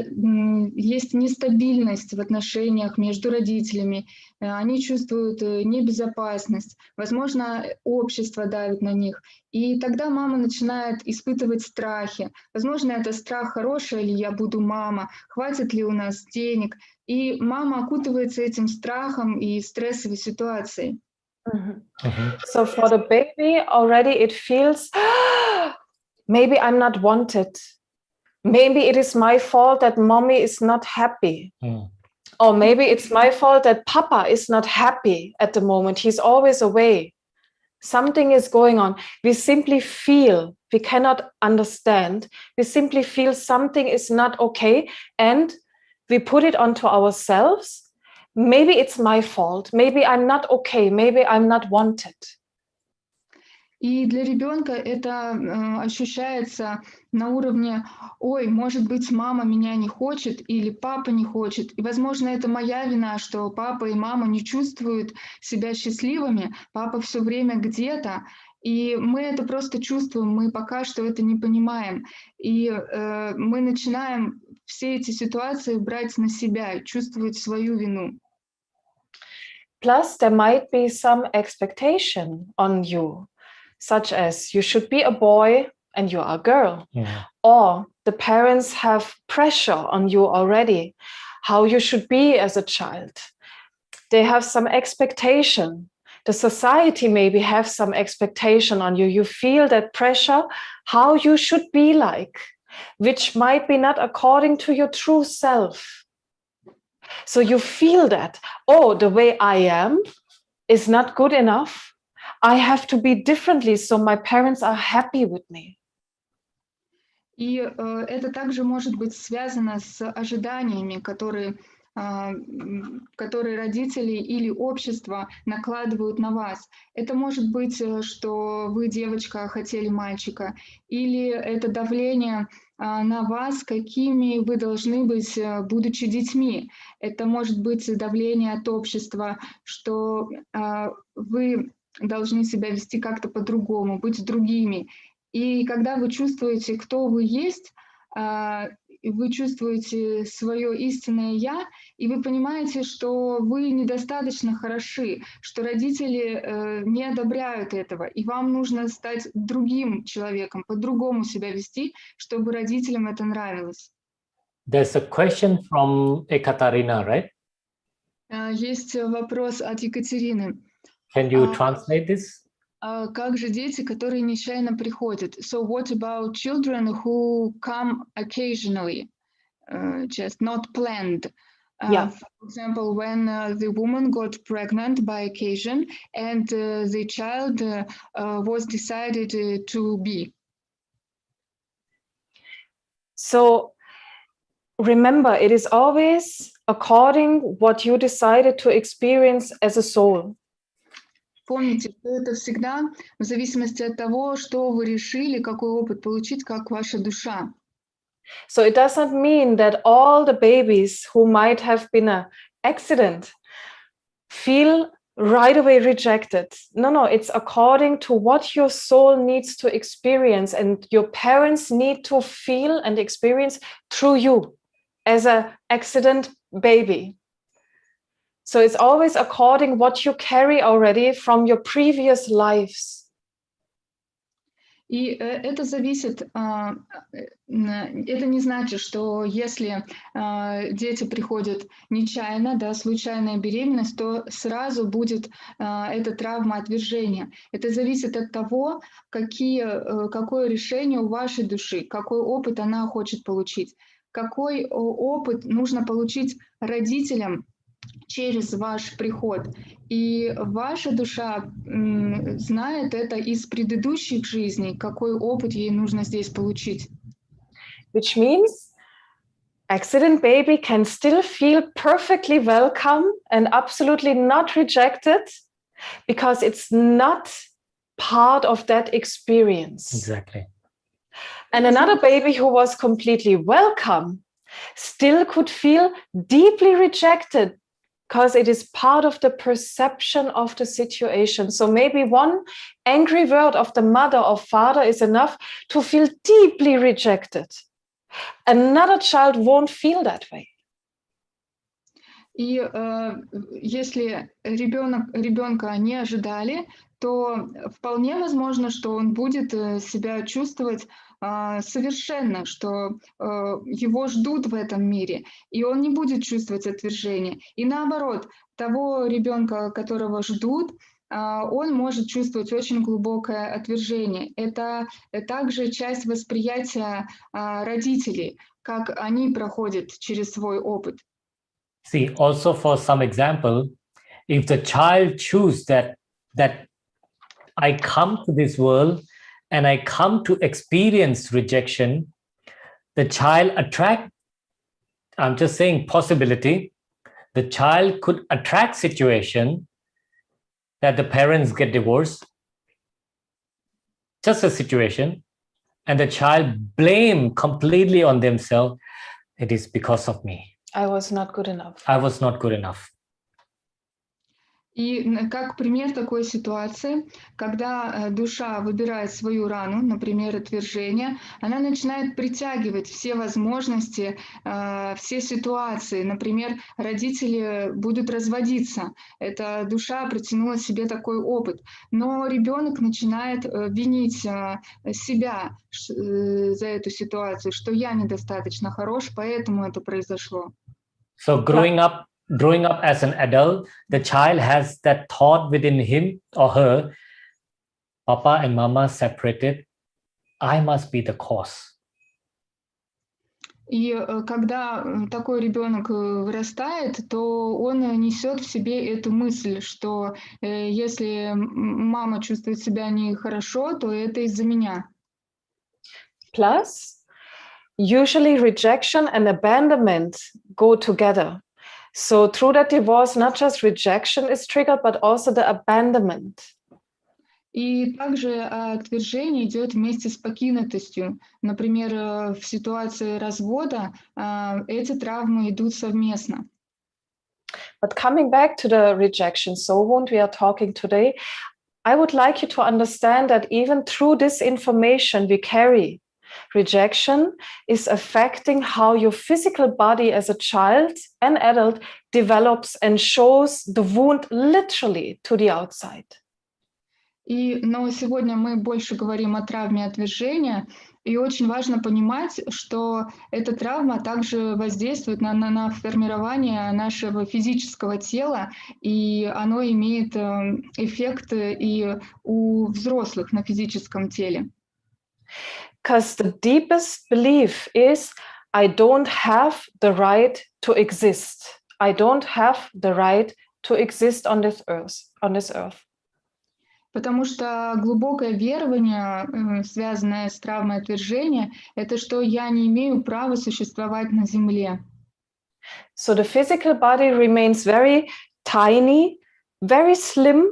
есть нестабильность в отношениях между родителями, они чувствуют небезопасность, возможно, общество давит на них, и тогда мама начинает испытывать страхи. Возможно, это страх, хорошая ли я буду мама, хватит ли у нас денег, и мама окутывается этим страхом и стрессовой ситуацией. So for the baby, already it feels, maybe I'm not wanted. Maybe it is my fault that mommy is not happy. Or maybe it's my fault that papa is not happy at the moment. He's always away. Something is going on. We simply feel, we cannot understand. We simply feel something is not okay. And we put it onto ourselves. Maybe it's my fault. Maybe I'm not okay. Maybe I'm not wanted. И для ребенка это ощущается на уровне: ой, может быть, мама меня не хочет или папа не хочет. И, возможно, это моя вина, что папа и мама не чувствуют себя счастливыми, папа все время где-то. И мы это просто чувствуем, мы пока что это не понимаем. И мы начинаем все эти ситуации брать на себя, чувствовать свою вину. Plus, there might be some expectation on you. Such as you should be a boy and you are a girl. Yeah. Or the parents have pressure on you already, how you should be as a child. They have some expectation. The society maybe have some expectation on you. You feel that pressure, how you should be like, which might be not according to your true self. So you feel that, oh, the way I am is not good enough. I have to be differently, so my parents are happy with me. И это также может быть связано с ожиданиями, которые родители или общество накладывают на вас. Это может быть, что вы, девочка, хотели мальчика, или это давление на вас, какими вы должны быть, будучи детьми. Это может быть давление от общества, что вы должны себя вести как-то по-другому, быть другими. И когда вы чувствуете, кто вы есть, вы чувствуете свое истинное «я», и вы понимаете, что вы недостаточно хороши, что родители не одобряют этого, и вам нужно стать другим человеком, по-другому себя вести, чтобы родителям это нравилось. There's a question from Ekaterina, right? Есть вопрос от Екатерины. Can you translate this? Как же дети, которые нечаянно приходят? So what about children who come occasionally, just not planned? Yeah. For example, when the woman got pregnant by occasion and the child was decided to be. So remember, it is always according what you decided to experience as a soul. Помните, что это всегда в зависимости от того, что вы решили, какой опыт получить, как ваша душа. So it does not mean that all the babies who might have been an accident feel right away rejected. No, it's according to what your soul needs to experience, and your parents need to feel and experience through you as an accident baby. So it's always according what you carry already from your previous lives. И это зависит, это не значит, что если дети приходят нечаянно, да, случайная беременность, то сразу будет эта травма отвержения. Это зависит от того, какое решение у вашей души, какой опыт она хочет получить, какой опыт нужно получить родителям через ваш приход. И ваша душа знает это из предыдущих жизней, какой опыт ей нужно здесь получить. Which means accident baby can still feel perfectly welcome and absolutely not rejected because it's not part of that experience. Exactly. And another baby who was completely welcome still could feel deeply rejected because it is part of the perception of the situation. So maybe one angry word of the mother or father is enough to feel deeply rejected. Another child won't feel that way. И если ребенка не ожидали, то вполне возможно, что он будет себя чувствовать совершенно, что его ждут в этом мире, и он не будет чувствовать отвержения. И наоборот, того ребенка, которого ждут, он может чувствовать очень глубокое отвержение. Это также часть восприятия родителей, как они проходят через свой опыт. See, also for some example, if the child chooses that I come to this world and I come to experience rejection, the child I'm just saying possibility, the child could attract situation that the parents get divorced, just a situation, and the child blame completely on themselves. It is because of me. I was not good enough. I was not good enough. И как пример такой ситуации, когда душа выбирает свою рану, например, отвержение, она начинает притягивать все возможности, все ситуации. Например, родители будут разводиться. Эта душа протянула себе такой опыт. Но ребенок начинает винить себя за эту ситуацию, что я недостаточно хорош, поэтому это произошло. So growing up as an adult, the child has that thought within him or her, Papa and Mama separated, I must be the cause. И когда такой ребенок вырастает, то он несет в себе эту мысль, что если мама чувствует себя нехорошо, то это из-за меня. Plus, usually rejection and abandonment go together. So through that divorce, not just rejection is triggered, but also the abandonment. И также отвержение идет вместе с покинутостью. Например, в ситуации развода эти травмы идут совместно. But coming back to the rejection soul wound we are talking today, I would like you to understand that even through this information we carry, rejection is affecting how your physical body as a child and adult develops and shows the wound literally to the outside. Но сегодня мы больше говорим о травме отвержения, и очень важно понимать, что эта травма также воздействует на формирование нашего физического тела, и оно имеет эффект и у взрослых на физическом теле. Because the deepest belief is, I don't have the right to exist. I don't have the right to exist on this earth. Потому что глубокое верование, связанное с травмой отвержения, это что я не имею права существовать на Земле. So the physical body remains very tiny, very slim,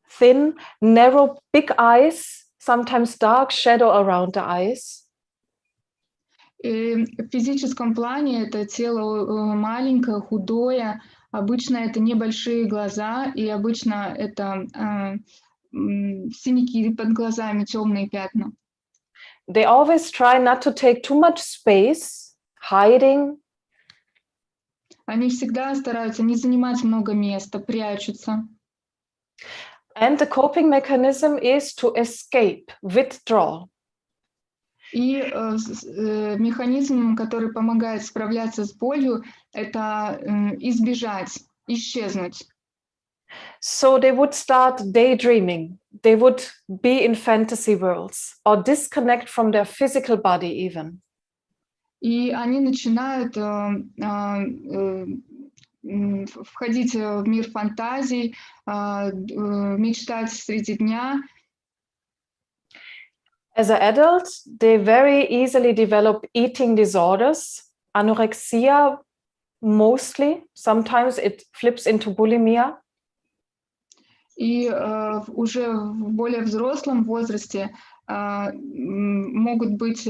thin, narrow, big eyes, sometimes dark shadow around the eyes. И в физическом плане это тело маленькое, худое, обычно это небольшие глаза, и обычно это синяки под глазами, темные пятна. They always try not to take too much space, hiding. Они всегда стараются не занимать много места, прячутся. And the coping mechanism is to escape, withdraw. И механизм, который помогает справляться с болью, это избежать, исчезнуть. So they would start daydreaming. They would be in fantasy worlds or disconnect from their physical body even. И они начинают входить в мир фантазий, мечтать среди дня. As an adult, they very easily develop eating disorders, anorexia mostly. Sometimes it flips into bulimia. И уже в более взрослом возрасте могут быть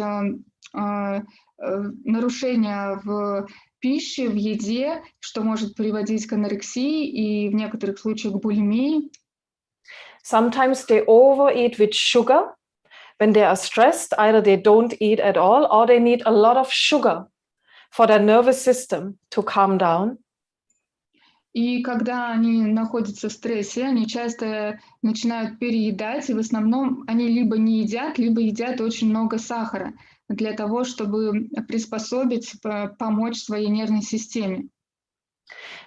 нарушения в пище, в еде, что может приводить к анорексии и в некоторых случаях к булимии. Sometimes they overeat with sugar. When they are stressed, either they don't eat at all or they need a lot of sugar for their nervous system to calm down. И когда они находятся в стрессе, они часто начинают переедать, и в основном они либо не едят, либо едят очень много сахара для того, чтобы приспособить, помочь своей нервной системе.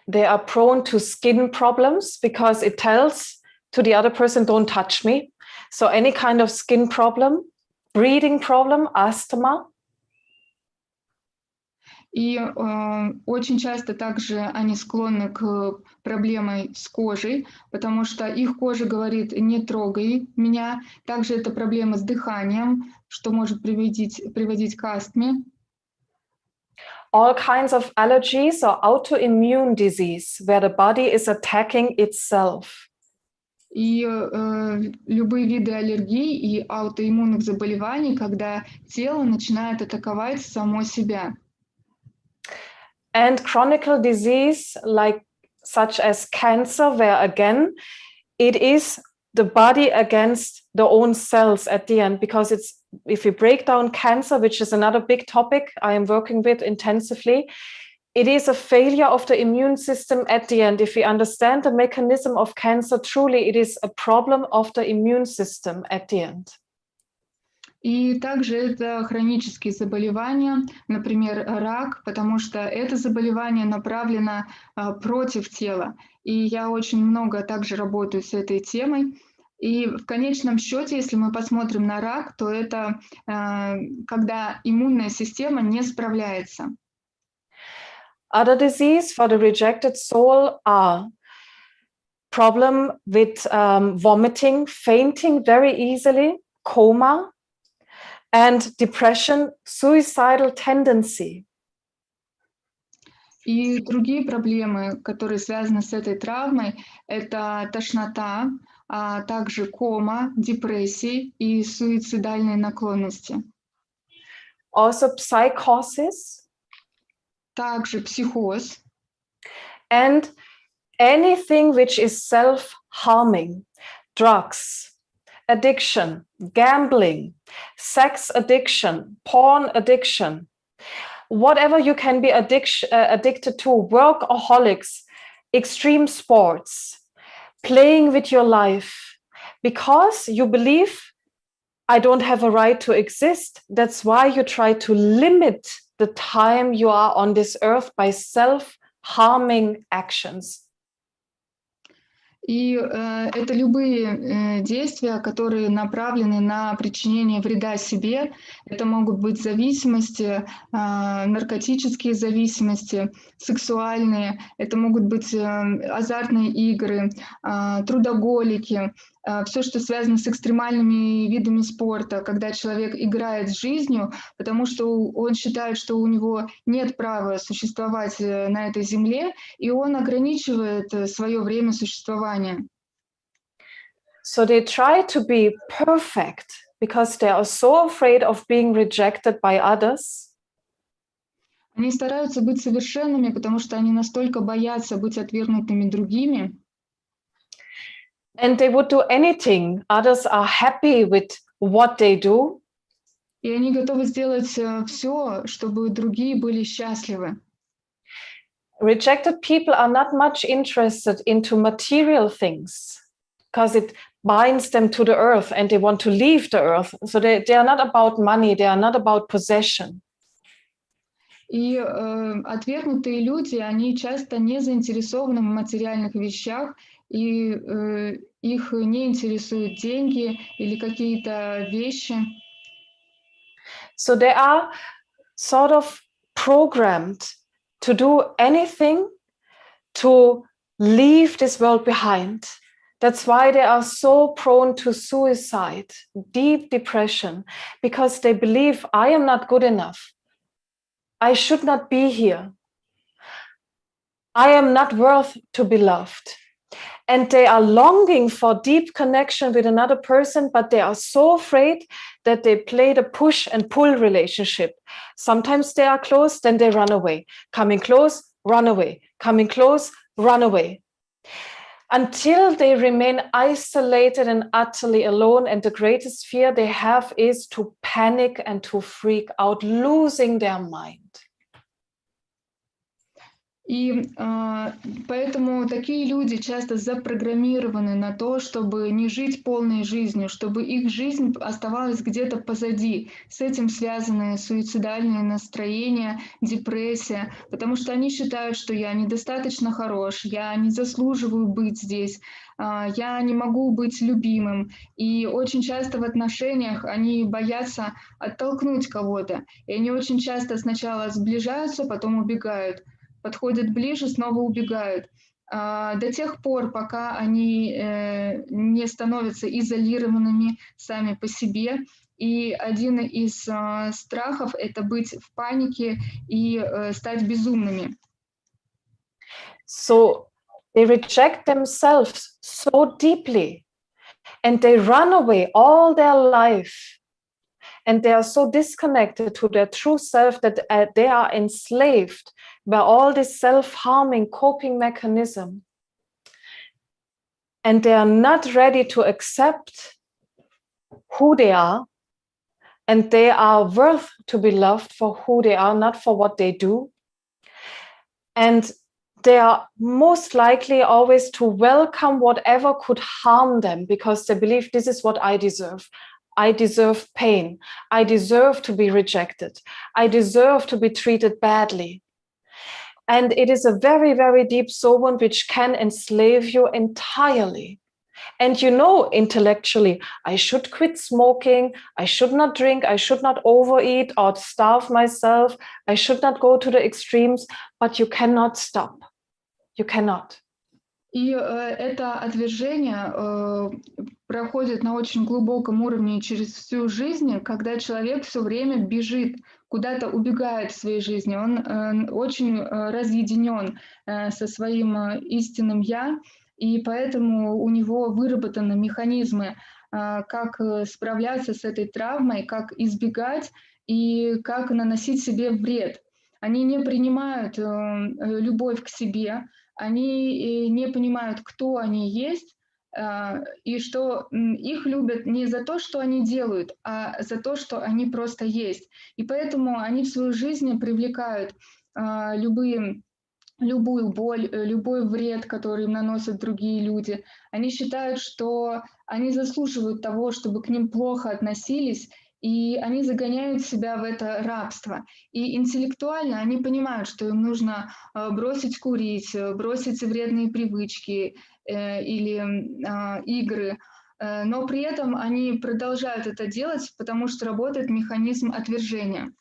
They are prone to skin problems because it tells to the other person, don't touch me. So any kind of skin problem, breathing problem, asthma. И очень часто также они склонны к проблемам с кожей, потому что их кожа говорит «не трогай меня». Также это проблема с дыханием, что может приводить к астме. All kinds of allergies or autoimmune disease where the body is attacking itself. И любые виды аллергий и аутоиммунных заболеваний, когда тело начинает атаковать само себя. And chronic disease like such as cancer, where again, it is the body against the own cells at the end, because it's, if we break down cancer, which is another big topic I am working with intensively, it is a failure of the immune system at the end. If we understand the mechanism of cancer, truly it is a problem of the immune system at the end. И также это хронические заболевания, например, рак, потому что это заболевание направлено против тела. И я очень много также работаю с этой темой. И в конечном счете, если мы посмотрим на рак, то это когда иммунная система не справляется. Other disease for the rejected soul are problem with vomiting, fainting very easily, coma, and depression, suicidal tendency. И другие проблемы, которые связаны с этой травмой, это тошнота, а также кома, депрессии и суицидальные наклонности. Also psychosis Также психоз and anything which is self-harming, drugs, addiction, gambling, sex addiction, porn addiction, whatever you can be addicted to, workaholics, extreme sports, playing with your life, because you believe I don't have a right to exist. That's why you try to limit the time you are on this earth by self-harming actions. И это любые действия, которые направлены на причинение вреда себе. Это могут быть зависимости, наркотические зависимости, сексуальные. Это могут быть азартные игры, трудоголики. Все, что связано с экстремальными видами спорта, когда человек играет с жизнью, потому что он считает, что у него нет права существовать на этой земле, и он ограничивает свое время существования. So they try to be perfect because they are so afraid of being rejected by others. Они стараются быть совершенными, потому что они настолько боятся быть отвергнутыми другими. And they would do anything. Others are happy with what they do. И они готовы сделать все, чтобы другие были счастливы. Rejected people are not much interested into material things because it binds them to the earth and they want to leave the earth. So they are not about money, they are not about possession. И отвергнутые люди, они часто не заинтересованы в материальных вещах, и их не интересуют деньги или какие-то вещи. So they are sort of programmed to do anything to leave this world behind. That's why they are so prone to suicide, deep depression, because they believe I am not good enough. I should not be here. I am not worth to be loved. And they are longing for deep connection with another person, but they are so afraid that they play the push and pull relationship. Sometimes they are close, then they run away. Coming close, run away. Coming close, run away. Until they remain isolated and utterly alone. And the greatest fear they have is to panic and to freak out, losing their mind. И поэтому такие люди часто запрограммированы на то, чтобы не жить полной жизнью, чтобы их жизнь оставалась где-то позади. С этим связаны суицидальные настроения, депрессия, потому что они считают, что я недостаточно хорош, я не заслуживаю быть здесь, я не могу быть любимым. И очень часто в отношениях они боятся оттолкнуть кого-то. И они очень часто сначала сближаются, потом убегают. Подходят ближе, снова убегают. До тех пор, пока они не становятся изолированными сами по себе. И один из страхов — это быть в панике и стать безумными. So they reject themselves so deeply and they run away all their life. And they are so disconnected to their true self that they are enslaved by all this self-harming coping mechanism. And they are not ready to accept who they are. And they are worth to be loved for who they are, not for what they do. And they are most likely always to welcome whatever could harm them because they believe this is what I deserve. I deserve pain. I deserve to be rejected. I deserve to be treated badly. And it is a very, very deep soul wound which can enslave you entirely. And you know intellectually, I should quit smoking, I should not drink, I should not overeat or starve myself, I should not go to the extremes, but you cannot stop. You cannot. И это отвержение проходит на очень глубоком уровне через всю жизнь, когда человек все время бежит, куда-то убегает в своей жизни. Он очень разъединен со своим истинным «я», и поэтому у него выработаны механизмы, как справляться с этой травмой, как избегать и как наносить себе вред. Они не принимают любовь к себе, они не понимают, кто они есть, и что их любят не за то, что они делают, а за то, что они просто есть. И поэтому они в свою жизнь привлекают любую боль, любой вред, который им наносят другие люди. Они считают, что они заслуживают того, чтобы к ним плохо относились, и они загоняют себя в это рабство. И интеллектуально они понимают, что им нужно бросить курить, бросить вредные привычки или игры, но при этом они продолжают это делать, потому что работает механизм отвержения.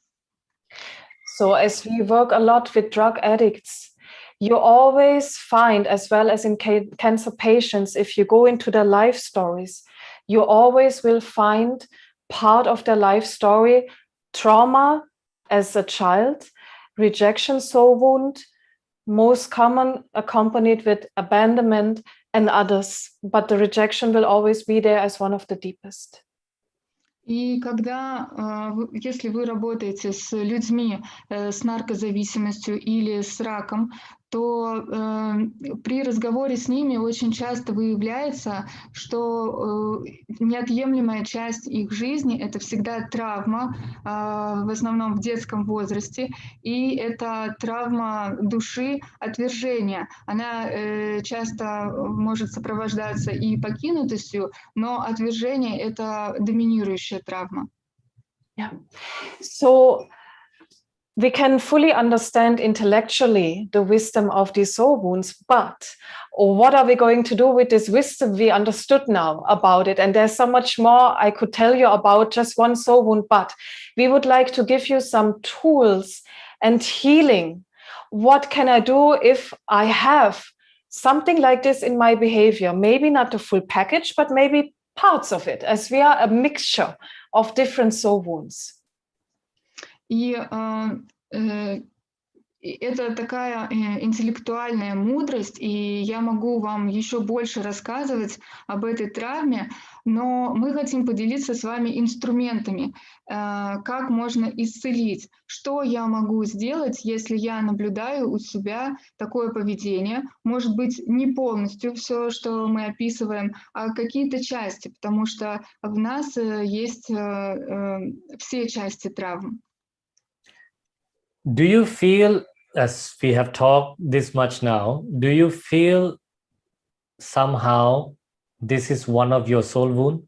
So as we work a lot with drug addicts, you always find, as well as in cancer patients, if you go into their life stories, you always will find part of their life story, trauma as a child, rejection, soul wound, most common accompanied with abandonment and others, but the rejection will always be there as one of the deepest. И когда, если вы работаете с людьми с наркозависимостью или с раком, то при разговоре с ними очень часто выявляется, что неотъемлемая часть их жизни — это всегда травма, в основном в детском возрасте, и это травма души, отвержения. Она часто может сопровождаться и покинутостью, но отвержение — это доминирующая травма. Yeah. So we can fully understand intellectually the wisdom of these soul wounds, but what are we going to do with this wisdom we understood now about it? And there's so much more I could tell you about just one soul wound, but we would like to give you some tools and healing. What can I do if I have something like this in my behavior? Maybe not the full package, but maybe parts of it, as we are a mixture of different soul wounds. И это такая интеллектуальная мудрость, и я могу вам еще больше рассказывать об этой травме, но мы хотим поделиться с вами инструментами, как можно исцелить, что я могу сделать, если я наблюдаю у себя такое поведение, может быть, не полностью все, что мы описываем, а какие-то части, потому что в нас есть все части травм. Do you feel, as we have talked this much now, do you feel somehow this is one of your soul wounds?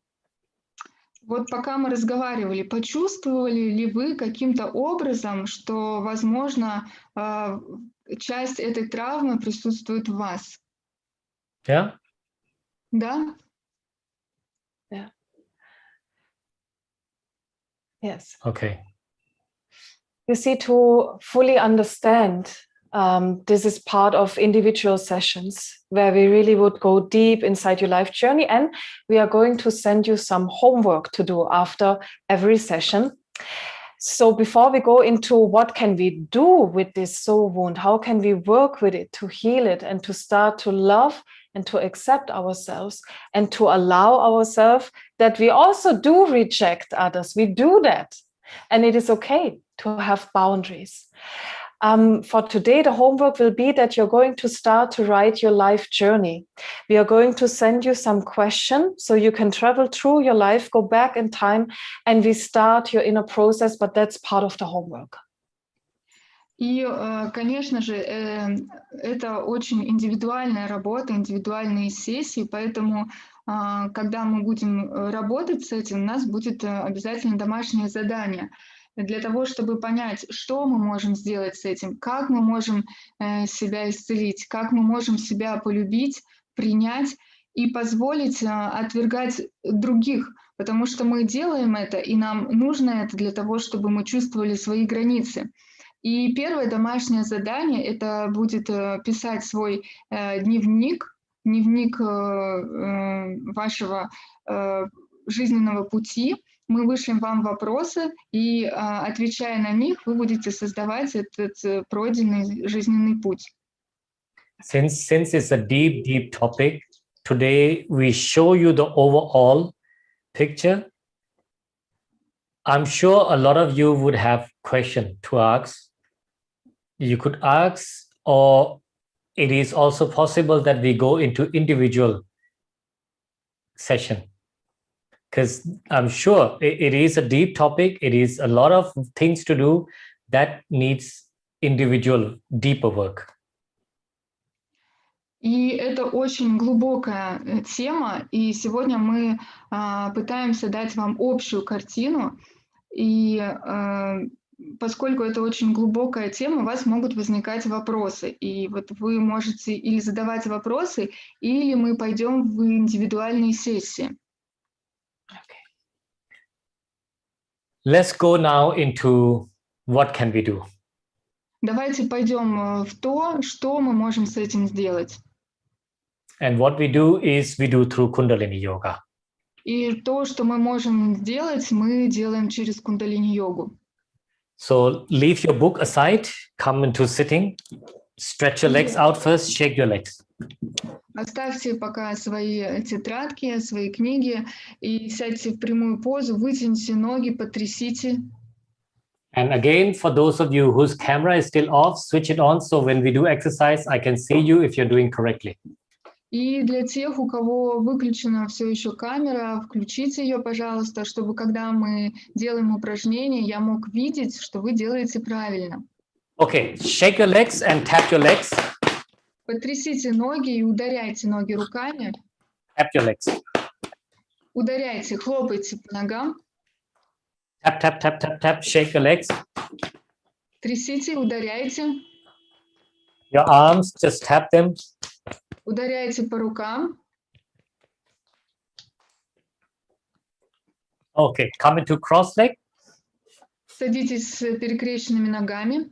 Вот пока мы разговаривали, почувствовали ли вы каким-то образом, что, возможно, часть этой травмы присутствует в вас? Yeah? Да? Yeah. Yes. Okay. You see, to fully understand, this is part of individual sessions where we really would go deep inside your life journey, and we are going to send you some homework to do after every session. So before we go into what can we do with this soul wound, how can we work with it to heal it and to start to love and to accept ourselves and to allow ourselves that we also do reject others. We do that. And it is okay to have boundaries. For today, the homework will be that you're going to start to write your life journey. We are going to send you some questions so you can travel through your life, go back in time, and we start your inner process, but that's part of the homework. И, конечно же, это очень индивидуальная работа, индивидуальные сессии, поэтому, когда мы будем работать с этим, у нас будет обязательно домашнее задание для того, чтобы понять, что мы можем сделать с этим, как мы можем себя исцелить, как мы можем себя полюбить, принять и позволить отвергать других, потому что мы делаем это, и нам нужно это для того, чтобы мы чувствовали свои границы. И первое домашнее задание — это будет писать свой дневник дневник вашего жизненного пути. Мы вышлем вам вопросы, и, отвечая на них, вы будете создавать этот пройденный жизненный путь. Since it's a deep topic, today we show you the overall picture. I'm sure a lot of you would have questions to ask. You could ask, or it is also possible that we go into individual session. Because I'm sure it is a deep topic. It is a lot of things to do that needs individual, deeper work. И это очень глубокая тема, и сегодня мы пытаемся дать вам общую картину, и поскольку это очень глубокая тема, у вас могут возникать вопросы, и вот вы можете или задавать вопросы, или мы пойдем в индивидуальные сессии. Let's go now into what can we do. Давайте пойдем в то, что мы можем с этим сделать. And what we do is we do through Kundalini Yoga. И то, что мы можем сделать, мы делаем через кундалини-йогу. So leave your book aside, come into sitting, stretch your legs out first, shake your legs. Оставьте пока свои тетрадки, свои книги и сядьте в прямую позу, вытяните ноги, потрясите. And again, for those of you whose camera is still off, switch it on so when we do exercise, I can see you if you're doing correctly. И для тех, у кого выключена все еще камера, включите ее, пожалуйста, чтобы когда мы делаем упражнения, я мог видеть, что вы делаете правильно. Okay, shake your legs and tap your legs. Потрясите ноги и ударяйте ноги руками. Tap your legs. Ударяйте, хлопайте по ногам. Tap, tap, tap, tap, tap, shake your legs. Трясите, ударяйте. Your arms, just tap them. Ударяйте по рукам. Okay, come into cross leg. Садитесь с перекрещенными ногами.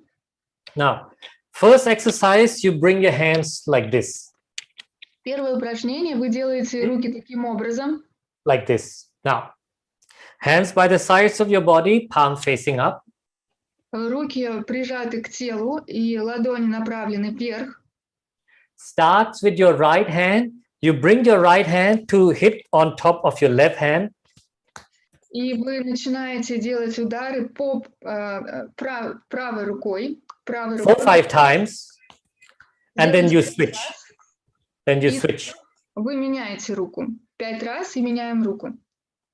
Now, first exercise, you bring your hands like this. Первое упражнение. Вы делаете руки таким образом. Like this. Now, hands by the sides of your body, palm facing up. Руки прижаты к телу и ладони направлены вверх. Starts with your right hand. You bring your right hand to hit on top of your left hand. И вы начинаете делать удары по правой рукой. 4-5 times. And then you switch. Then you switch. Вы меняете руку. 5 раз и меняем руку.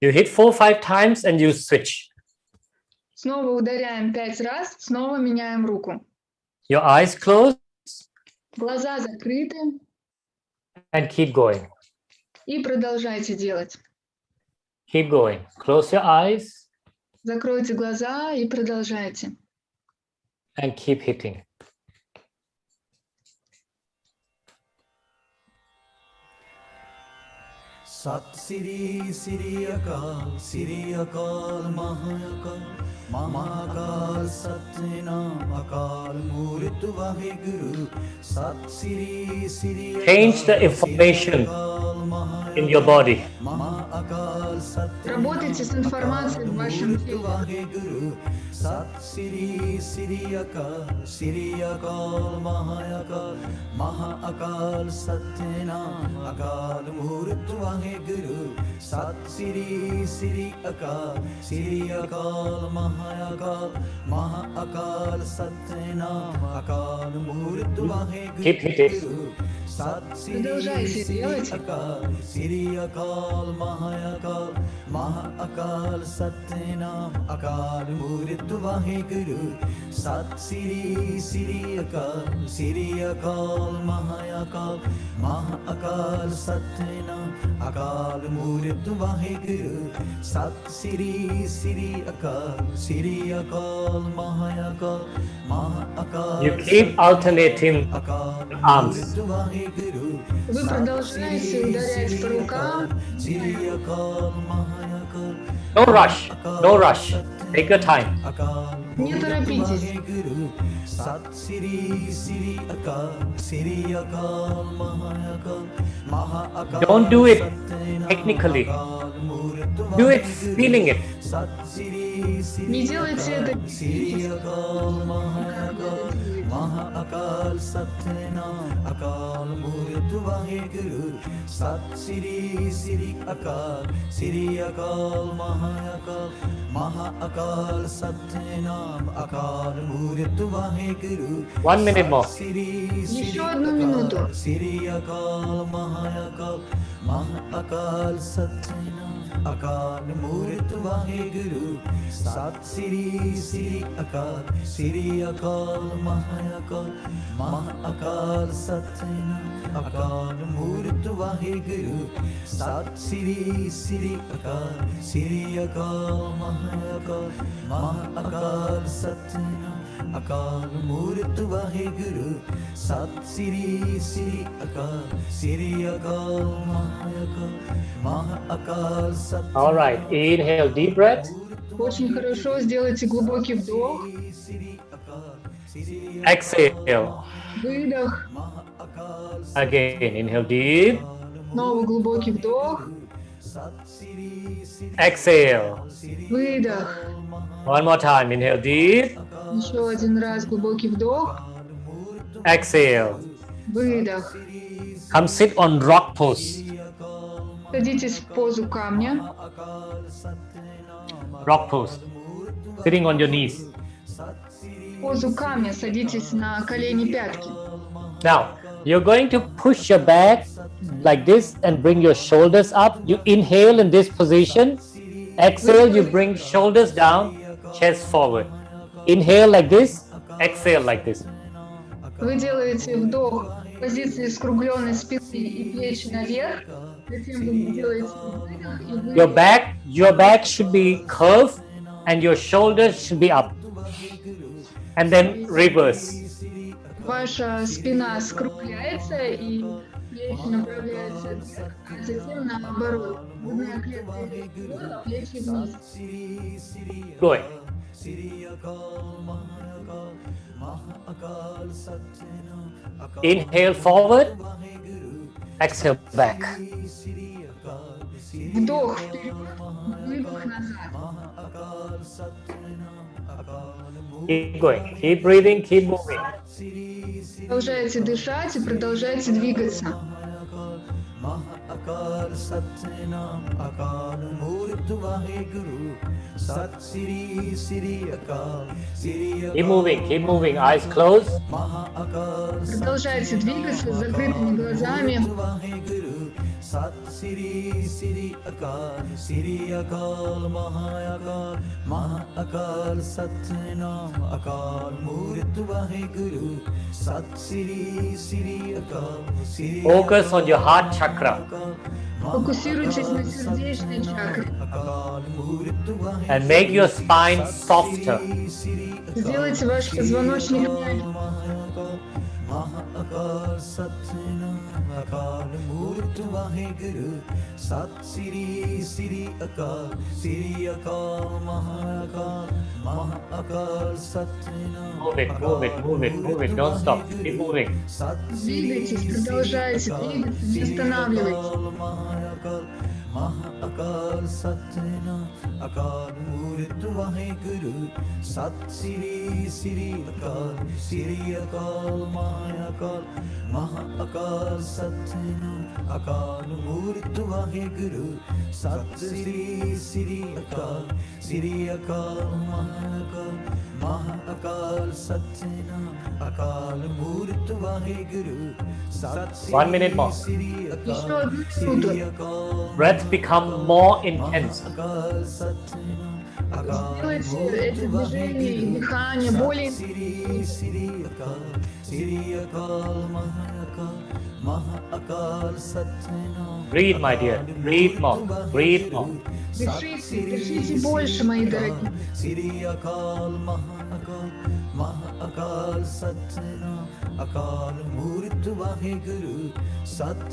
You hit 4-5 times and you switch. Снова ударяем 5 раз, снова меняем руку. Your eyes closed. Глаза закрыты. And keep going. И продолжайте делать. Keep going. Close your eyes. Закройте глаза и продолжайте. And keep hitting. Sat Siri Siri Akal Siri Akal Mahakal Mahakal Satnam Akal Murtu Vaheguru Sat Siri Siri Akal Change the information in your body. Работайте с информацией в вашем теле. Sat Siri Siri Akal Siri Akal Mahakal Mahakal Satnam Akal Murtu Vaheguru Sat Siri Siri Akal Siri Akal Mahakal Mahakal Satnam Akal Murtu Vaheguru. Keep hitting. Sat Продолжайте делать. Siri Akal Mahakal Mahakal Satnam Akal Murtu Vaheguru Sat Siri Siri Akal Siri Akal Mahakal Mahakal Satnam Akal Murtu Vaheguru Sat Siri Siri Akal Siri Akal Mahakal Mahakal. You keep alternating arms. Вы продолжаете ударять по рукам. No rush. No rush. Take your time. Не торопитесь. Waheguru Sat Sri Sri Akal Sri Akal ਮਹਾਅਕਾਲ ਮਹਾਅਕਾਲ Don't do it technically. Do it feeling it. Sat Sri ਸ੍ਰੀ Не делайте это. ਸ੍ਰੀ ਅਕਾਲ ਮਹਾਅਕਾਲ ਮਹਾਅਕਾਲ ਸਤਿਨਾਮ ਅਕਾਲ ਮੂਰਤ ਵਾਹਿਗੁਰੂ ਸਤਿ ਸ੍ਰੀ ਸ੍ਰੀ ਅਕਾਲ ਸ੍ਰੀ ਅਕਾਲ ਮਹਾਅਕਾਲ ਮਹਾਅਕਾਲ ਸਤਿਨਾਮ ਅਕਾਲ ਮੂਰਤ Waheguru 1 minute more. Еще 1 минуту. ਸ੍ਰੀ ਅਕਾਲ ਮਹਾਅਕਾਲ ਮਹਾਅਕਾਲ ਸਤਿਨਾਮ ਅਕਾਲ ਮੂਰਤ ਵਾਹਿਗੁਰੂ ਸਤਿ ਸ੍ਰੀ ਸ੍ਰੀ ਅਕਾਲ ਸ੍ਰੀ ਅਕਾਲ ਮਹਾਅਕਾਲ ਮਹਾਅਕਾਲ ਸਤਿਨਾਮ ਅਕਾਲ ਮੂਰਤ ਵਾਹਿਗੁਰੂ ਸਤਿ ਸ੍ਰੀ ਸ੍ਰੀ ਅਕਾਲ ਸ੍ਰੀ ਅਕਾਲ ਮਹਾਅਕਾਲ ਮਹਾਅਕਾਲ ਸਤਿਨਾਮ ਅਕਾਲ ਮੂਰਤ ਵਾਹਿਗੁਰੂ ਸਤਿ ਸ੍ਰੀ ਸ੍ਰੀ ਅਕਾਲ ਸ੍ਰੀ ਅਕਾਲ ਮਹਾਅਕਾਲ ਮਹਾਅਕਾਲ All right. Inhale, deep breath. Очень хорошо. Сделайте глубокий вдох, Exhale. выдох, Again, inhale deep. снова глубокий вдох, Exhale. выдох. One more time. Inhale deep. Еще 1 раз глубокий вдох, Exhale. выдох. Come sit on rock pose. Садитесь в позу камня. Rock pose. Sitting on your knees. В позу камня садитесь на колени пятки. Now, you're going to push your back like this and bring your shoulders up. You inhale in this position. Exhale, you bring shoulders down, chest forward. Inhale like this. Exhale like this. Вы делаете вдох в позиции скругленной спины и плечи наверх. Затем вы делаете выдох и выдох. Your back should be curved and your shoulders should be up. And then reverse. Ваша спина скругляется и плечи направляются вверх, а затем наоборот. Грудная клетка вверх, а плечи вниз. Good. Inhale forward. Exhale back. Вдох вперед, выдох назад. Keep going. Keep breathing. Keep moving. Продолжайте дышать и продолжайте двигаться. ਅਕਾਲ ਸਤਿਨਾਮ ਅਕਾਲ ਮੂਰਤ ਵਾਹਿਗੁਰੂ ਸਤਿ ਸ੍ਰੀ ਸ੍ਰੀ ਅਕਾਲ ਸ੍ਰੀ Keep moving. Keep moving. Eyes closed. ਮਹਾਅਕਾਲ Продолжайте двигаться с закрытыми глазами. Waheguru Sat Sri ਸ੍ਰੀ ਅਕਾਲ ਸ੍ਰੀ ਅਕਾਲ ਮਹਾਅਕਾਲ ਮਹਾਅਕਾਲ ਸਤਿਨਾਮ ਅਕਾਲ ਮੂਰਤ ਵਾਹਿਗੁਰੂ ਸਤਿ ਸ੍ਰੀ ਸ੍ਰੀ ਅਕਾਲ ਸ੍ਰੀ Focus on your heart chakra Фокусируйтесь на сердечной чакре. ਅਕਾਲ ਮੂਰਤ Waheguru and make your spine softer. Сделайте ваш позвоночник мягким. ਮਹਾਅਕਾਲ Satnam ਅਕਾਲ ਮੂਰਤ ਵਾਹਿਗੁਰੂ ਸਤਿ ਸ੍ਰੀ ਸ੍ਰੀ ਅਕਾਲ ਸ੍ਰੀ ਅਕਾਲ ਮਹਾਅਕਾਲ ਮਹਾਅਕਾਲ Satnam Move it, move it, move it, move it. Don't stop. Keep moving. Двигайтесь, продолжайте двигаться, не останавливайтесь. ਮਹਾਅਕਾਲ ਮਹਾਅਕਾਲ Satnam ਅਕਾਲ ਮੂਰਤ ਵਾਹਿਗੁਰੂ ਸਤਿ ਸ੍ਰੀ ਸ੍ਰੀ ਅਕਾਲ ਸ੍ਰੀ ਅਕਾਲ ਮਹਾਅਕਾਲ ਮਹਾਅਕਾਲ ਸਤਿਨਾਮ ਅਕਾਲ ਮੂਰਤ ਵਾਹਿਗੁਰੂ ਸਤਿ ਸ੍ਰੀ ਸ੍ਰੀ ਅਕਾਲ ਸ੍ਰੀ ਅਕਾਲ ਮਹਾਅਕਾਲ ਮਹਾਅਕਾਲ ਸਤਿਨਾਮ ਅਕਾਲ ਮੂਰਤ ਵਾਹਿਗੁਰੂ ਸਤਿ 1 minute more. Sri Еще Akal 1 Sri минуту. Akal Breath become more intense. Akal Satnam Сделайте эти движения и дыхание более Sri Sri Akal Sri Akal ਮਹਾਅਕਾਲ ਮਹਾਅਕਾਲ Satnam Breathe, my dear. Breathe more. Breathe more. дышите, дышите больше, мои дорогие. ਸ੍ਰੀ ਅਕਾਲ ਮਹਾਅਕਾਲ ਮਹਾ ਅਕਾਲ ਸਤਿਨਾਮ ਅਕਾਲ ਮੂਰਤ ਵਾਹਿਗੁਰੂ ਸਤਿ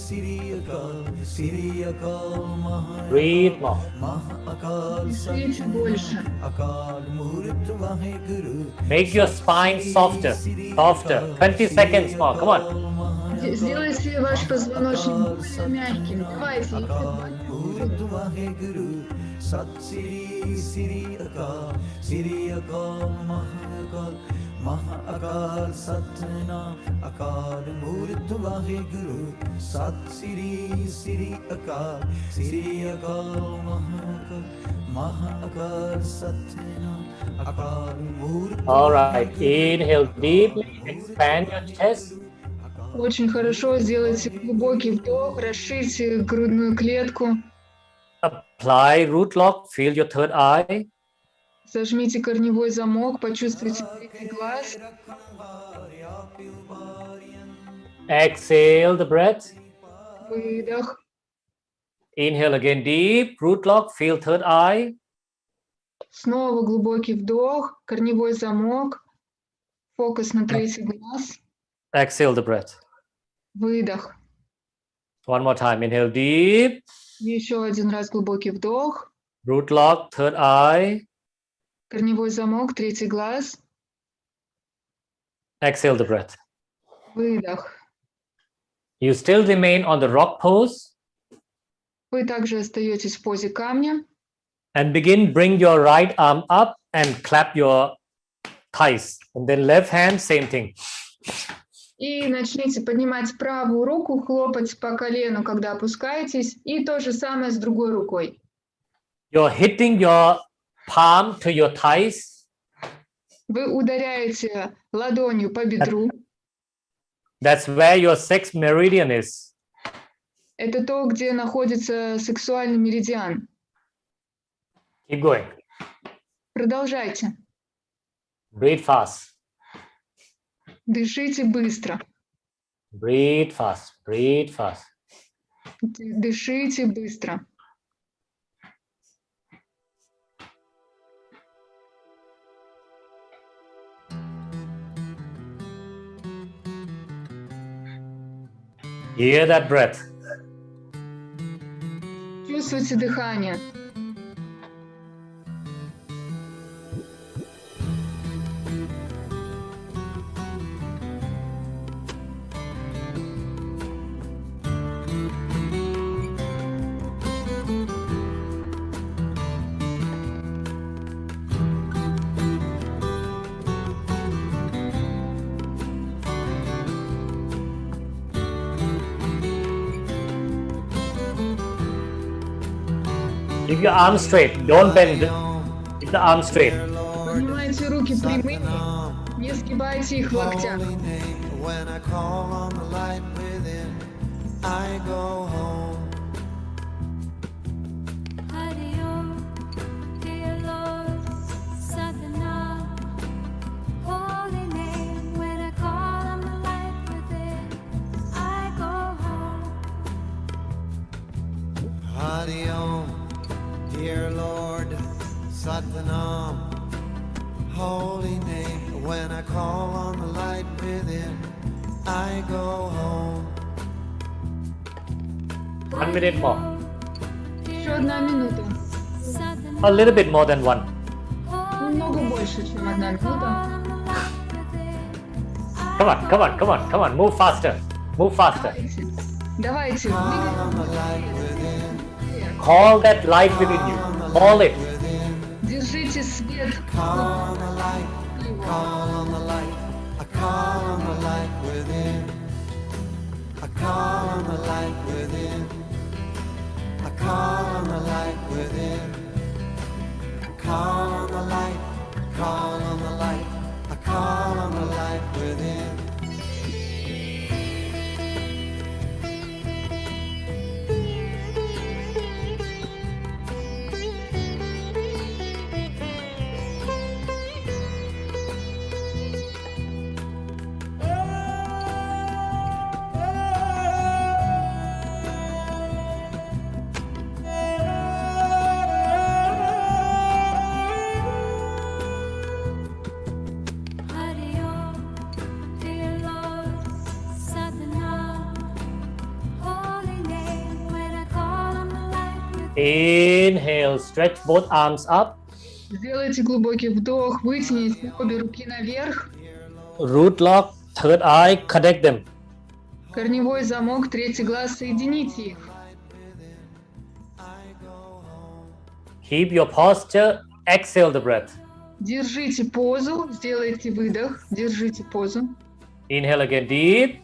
ਸ੍ਰੀ ਅਕਾਲ ਮਹਾ Breathe more. ਮਹਾ ਅਕਾਲ Дышите больше. ਅਕਾਲ ਮੂਰਤ Waheguru Make your spine softer, softer. 20 seconds more. Come on. Сделайте ваш позвоночник более мягким. Давайте. ਅਕਾਲ ਮੂਰਤ ਵਾਹਿਗੁਰੂ ਸਤਿ ਸ੍ਰੀ ਅਕਾਲ ਮਹਾ ਅਕਾਲ ਸਤਿਨਾਮ ਅਕਾਲ ਮੂਰਤ ਵਾਹਿਗੁਰੂ ਸਤਿ ਸ੍ਰੀ ਅਕਾਲ ਮਹਾ ਅਕਾਲ ਸਤਿਨਾਮ ਅਕਾਲ ਮੂਰਤ All right. Inhale deeply. Expand your chest. Очень хорошо. Сделайте глубокий вдох, расширьте грудную клетку. Apply root lock. Feel your third eye. Зажмите корневой замок, почувствуйте третий глаз. Exhale the breath. Выдох. Inhale again deep. Root lock. Feel third eye. Снова глубокий вдох, корневой замок, фокус на третий глаз. Exhale the breath. Выдох. One more time. Inhale deep. Еще один раз глубокий вдох, Root lock. Third eye. корневой замок, третий глаз. Exhale the breath. Выдох. You still remain on the rock pose Вы также остаетесь в позе камня. and begin bring your right arm up and clap your thighs. And then left hand, same thing. И начните поднимать правую руку, хлопать по колену, когда опускаетесь. И то же самое с другой рукой. You're hitting your palm to your thighs. Вы ударяете ладонью по бедру. That's where your sex meridian is. Это то, где находится сексуальный меридиан. Keep going. Продолжайте. Breathe fast. Дышите быстро. Breathe fast. Breathe fast. Дышите быстро. Hear that breath. Чувствуйте дыхание. Keep your arms straight. Don't bend. Keep the arms straight. Поднимайте руки прямыми, не сгибайте их в локтях. When I call on the light within, I go home. Hari Om, dear Lord, Satnam, holy name. When I call on the light within, I go home. Hari Om, dear Lord, Satnam, holy name. When I call on the light within, I go home. 1 minute more. Еще одна минута. A little bit more than one. Немного больше, чем одна минута. Come on, come on, come on, come on. Move faster. Move faster. Давайте, On the двигайтесь. light within, Call that light within you. Call it. Держите свет. call on the light, call on the light. I call on the light within. I call on the light within. I call on the light within. Call on the light, call on the light. I call on the light within. Inhale, stretch both arms up. Сделайте глубокий вдох, вытяните обе руки наверх. Root lock, third eye, connect them. Корневой замок, третий глаз, соедините их. Keep your posture, exhale the breath. Держите позу, сделайте выдох, держите позу. Inhale again deep.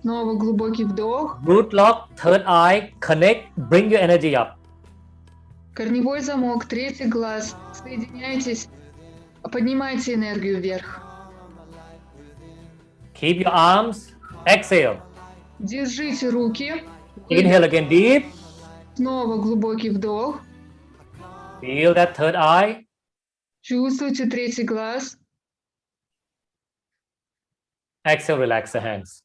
Снова глубокий вдох. Root lock, third eye, connect, bring your energy up. Корневой замок, третий глаз. Соединяйтесь, поднимайте энергию вверх. Keep your arms, exhale. Держите руки. Inhale again deep. Снова глубокий вдох. Feel that third eye. Чувствуйте третий глаз. Exhale, relax the hands.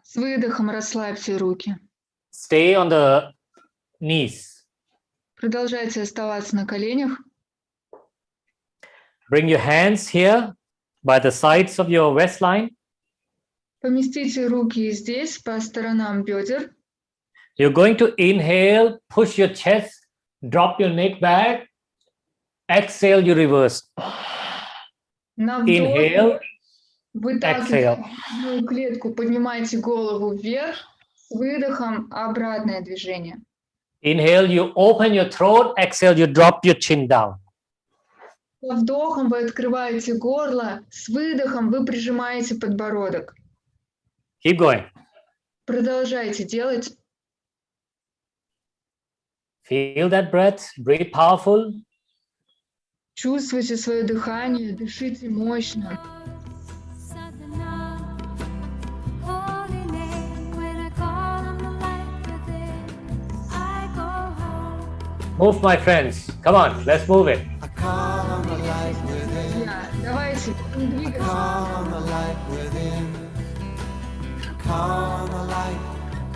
С выдохом расслабьте руки. Stay on the knees. Продолжайте оставаться на коленях. Bring your hands here by the sides of your waistline. Поместите руки здесь, по сторонам бедер. You're going to inhale, push your chest, drop your neck back. Exhale, you reverse. На вдох Inhale, выталкивайте грудную клетку, поднимайте голову вверх. С выдохом обратное движение. inhale, you open your throat. Exhale, you drop your chin down. Со вдохом вы открываете горло, с выдохом вы прижимаете подбородок. Keep going. Продолжайте делать. Feel that breath. Breathe powerful. Чувствуйте свое дыхание, дышите мощно. Sadhana, holy name. When I call on the light within, I go home. Move, my friends. Come on, let's move it. I call on the light within. Давайте будем двигаться. Call on the light within. Call on the light.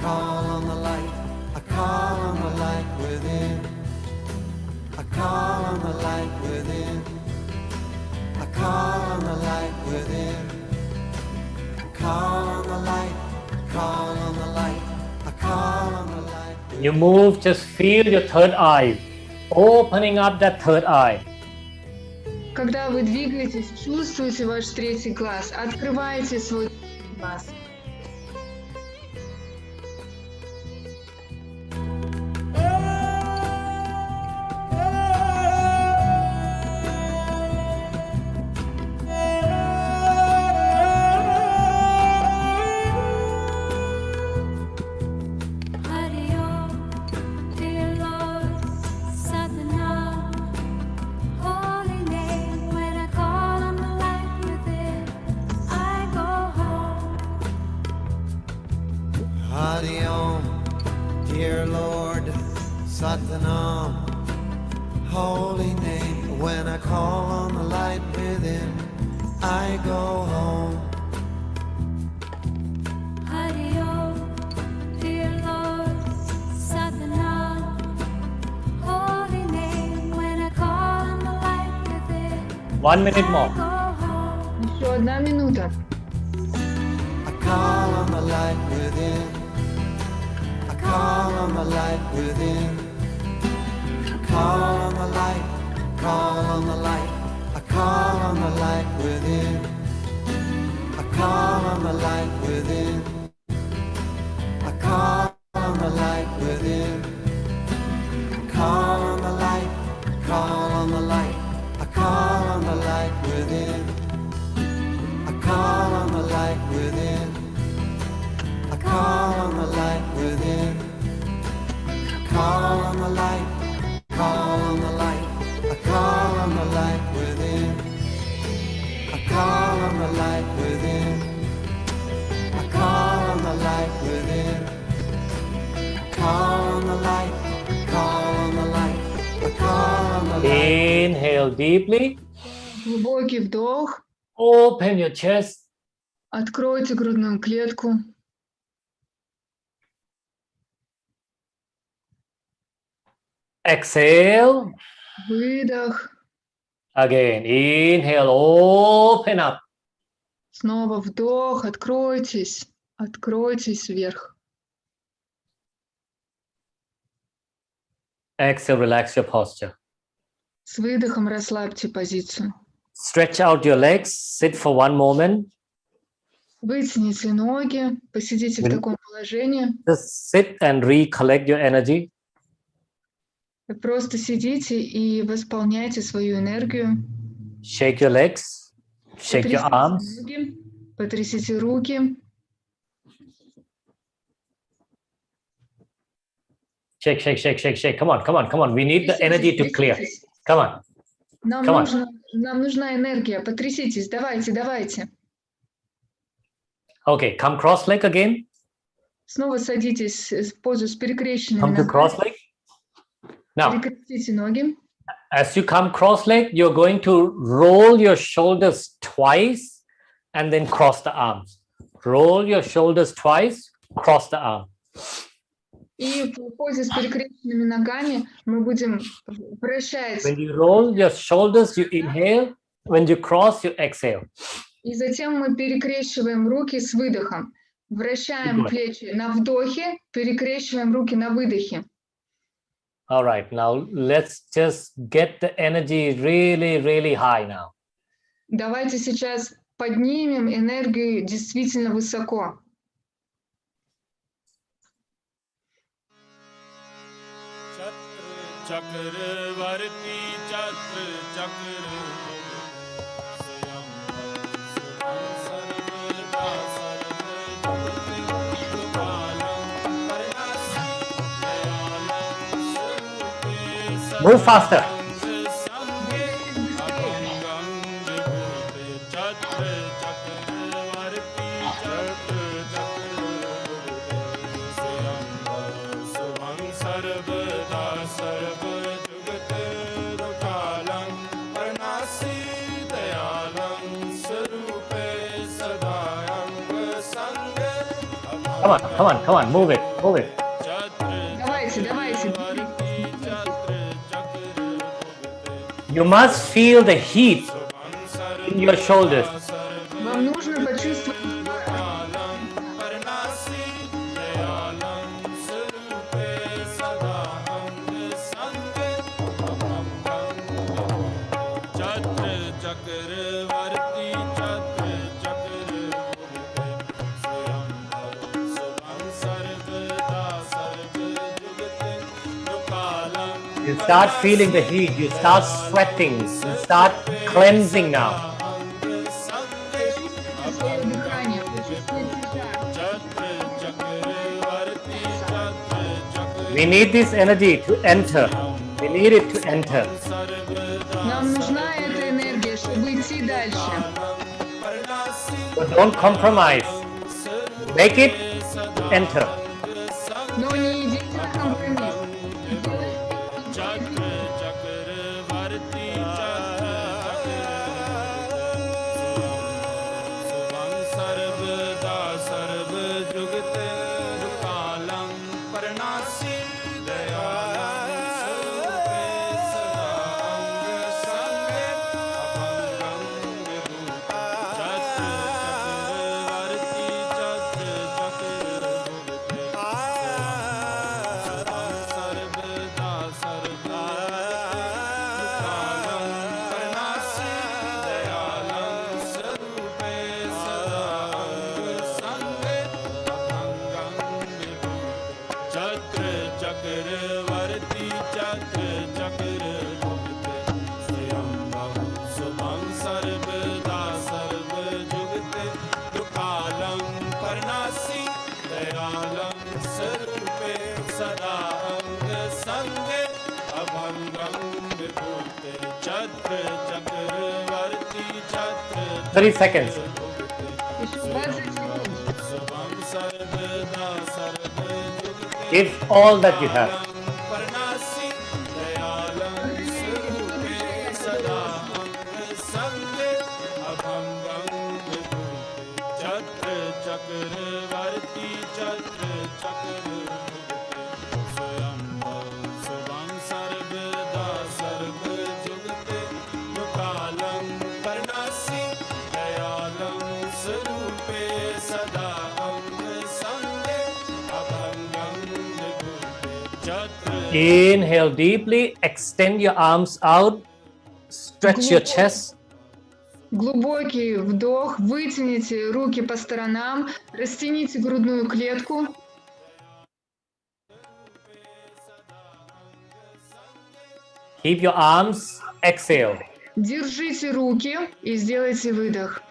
Call on the light. I call on the light within. I call on the light within. I call on the light within. Call on the light. Call on the light. I call on the light. You move, just feel your third eye. Opening up that third eye. Когда вы двигаетесь, чувствуете ваш третий глаз, открывайте свой глаз. Hari Om, dear Lord, Sadhana, holy name. When I call on the light within, I go home. Hari Om, dear Lord, Satanam, holy name. When I call on the light within, I go home. Hari Om, dear Lord, Sadhana, holy name. When I call on the light within, 1 minute more. I go home. Еще 1 минута. I call on the light within. I call on the light within. Call on the light. Call on the light. I call on the light within. I call on the light within. I call on the light within. Call on the light. Call on the light. I call on the light within. I call on the light within. I call on the light within. Call on the light. Call on the light. I call on the light within. I call on the light within. I call on the light within. Call on the light. Call on the light. I call on the light. Inhale deeply. Глубокий вдох. Open your chest. Откройте грудную клетку. Exhale. Выдох. Again. Inhale. Open up. Снова вдох. Откройтесь. Откройтесь вверх. Exhale, relax your posture. С выдохом расслабьте позицию. Stretch out your legs, sit for one moment. Вытяните ноги, посидите в таком положении. Just sit and recollect your energy. Просто сидите и восполняйте свою энергию. Shake your legs, shake your Потрясите arms. ноги, потрясите руки. Shake, shake, shake, shake, shake. Come on, come on, come on. We need the energy to clear. Потряситесь. Come on. Нам Come on. нужна энергия. Потряситесь. Давайте, давайте. Okay, come cross leg again. Снова садитесь в позу с перекрещенными Come to ногами. cross leg. Now, Перекрестите ноги. as you come cross leg, you're going to roll your shoulders twice and then cross the arms. Roll your shoulders twice, cross the arm. И в позе с перекрещенными ногами мы будем вращать. When you roll your shoulders, you inhale. When you cross, you exhale. И затем мы перекрещиваем руки с выдохом. Вращаем Good. плечи на вдохе, перекрещиваем руки на выдохе. All right, now let's just get the energy really, really high now. Давайте сейчас поднимем энергию действительно высоко. चक्रवर्ती चक्र चक्र Move faster. Come on, move it, move it. Давайте, давайте. You must feel the heat in your shoulders. Вам нужно почувствовать You start feeling the heat, you start sweating, you start cleansing now. свое дыхание, почувствуйте жар. We need this energy to enter. We need it to enter. Нам нужна эта энергия, чтобы идти дальше. But don't compromise. Make it enter. Но не идите на компромисс. Chakra, 30 seconds. Еще 20 секунд. Give all that you have. Chakra Inhale deeply, extend your arms out, stretch your chest. Глубокий вдох, вытяните руки по сторонам, растяните грудную клетку. Keep your arms, exhale. Держите руки и сделайте выдох.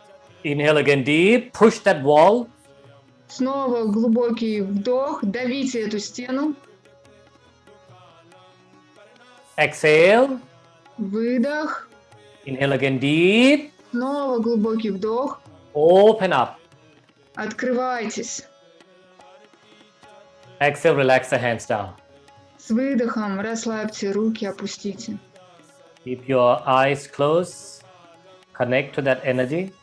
Inhale again deep, push that wall. Снова глубокий вдох, давите эту стену. Exhale. Выдох. Inhale again deep. Снова глубокий вдох. Open up. Открывайтесь. Exhale, relax the hands down. С выдохом расслабьте руки, опустите. Keep your eyes closed. Connect to that energy.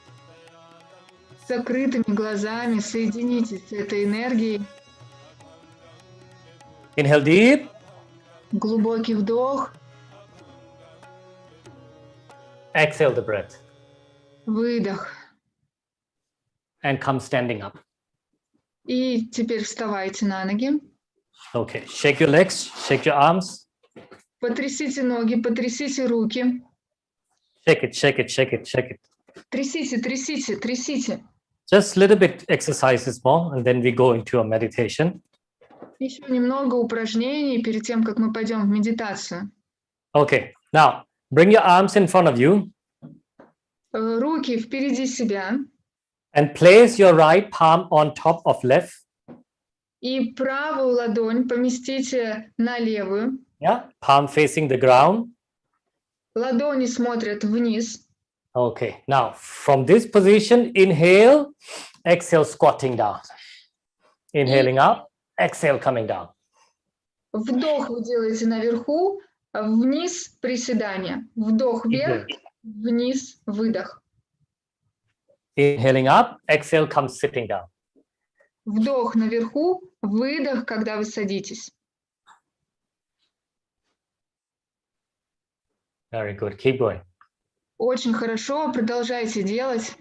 С закрытыми глазами соединитесь с этой энергией. Inhale deep. Глубокий вдох. Exhale the breath. Выдох. And come standing up. И теперь вставайте на ноги. Okay. Shake your legs, shake your arms. Потрясите ноги, потрясите руки. Shake it, shake it, shake it, shake it. Трясите, трясите, трясите. Just a little bit exercises more, and then we go into a meditation. Еще немного упражнений перед тем, как мы пойдем в медитацию. Okay. Now, bring your arms in front of you Руки впереди себя. and place your right palm on top of left. И правую ладонь поместите на левую. Yeah. Palm facing the ground. Ладони смотрят вниз. Okay. Now, from this position, inhale, exhale, squatting down. Inhaling up, exhale, coming down. Вдох вы делаете наверху, вниз приседание. Вдох вверх, вниз выдох. Inhaling up, exhale, come sitting down. Вдох наверху, выдох, когда вы садитесь. Very good. Keep going. Очень хорошо, продолжайте делать.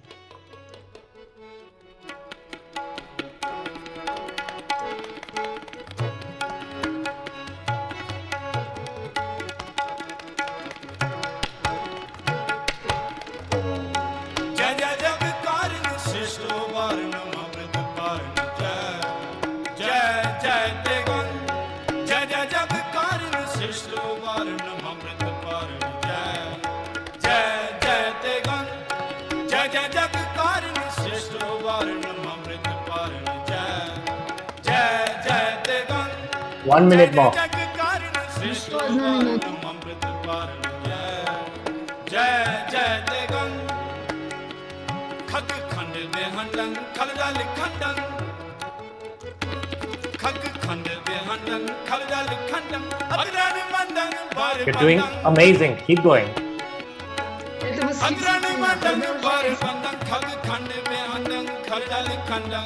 जय जय जगकारण श्रेष्ठ वारण अमृत पारण जय जय जय देगन जय जय जगकारण श्रेष्ठ वारण अमृत पारण जय जय जय देगन जय जय जगकारण श्रेष्ठ वारण अमृत पारण जय जय जय देगन 1 minute more. जगकारण श्रेष्ठ Одну минуту. वारण अमृत पारण जय जय जय देगन खग खंड दे हंडन खलदल खंडन खग खंड दे हंडन खलदल खंडन अग्रन मंडन बार You're doing amazing. Keep going. Это अग्रन मंडन восхитительно. बार Продолжайте. मंडन खग खंड दे हंडन खलदल खंडन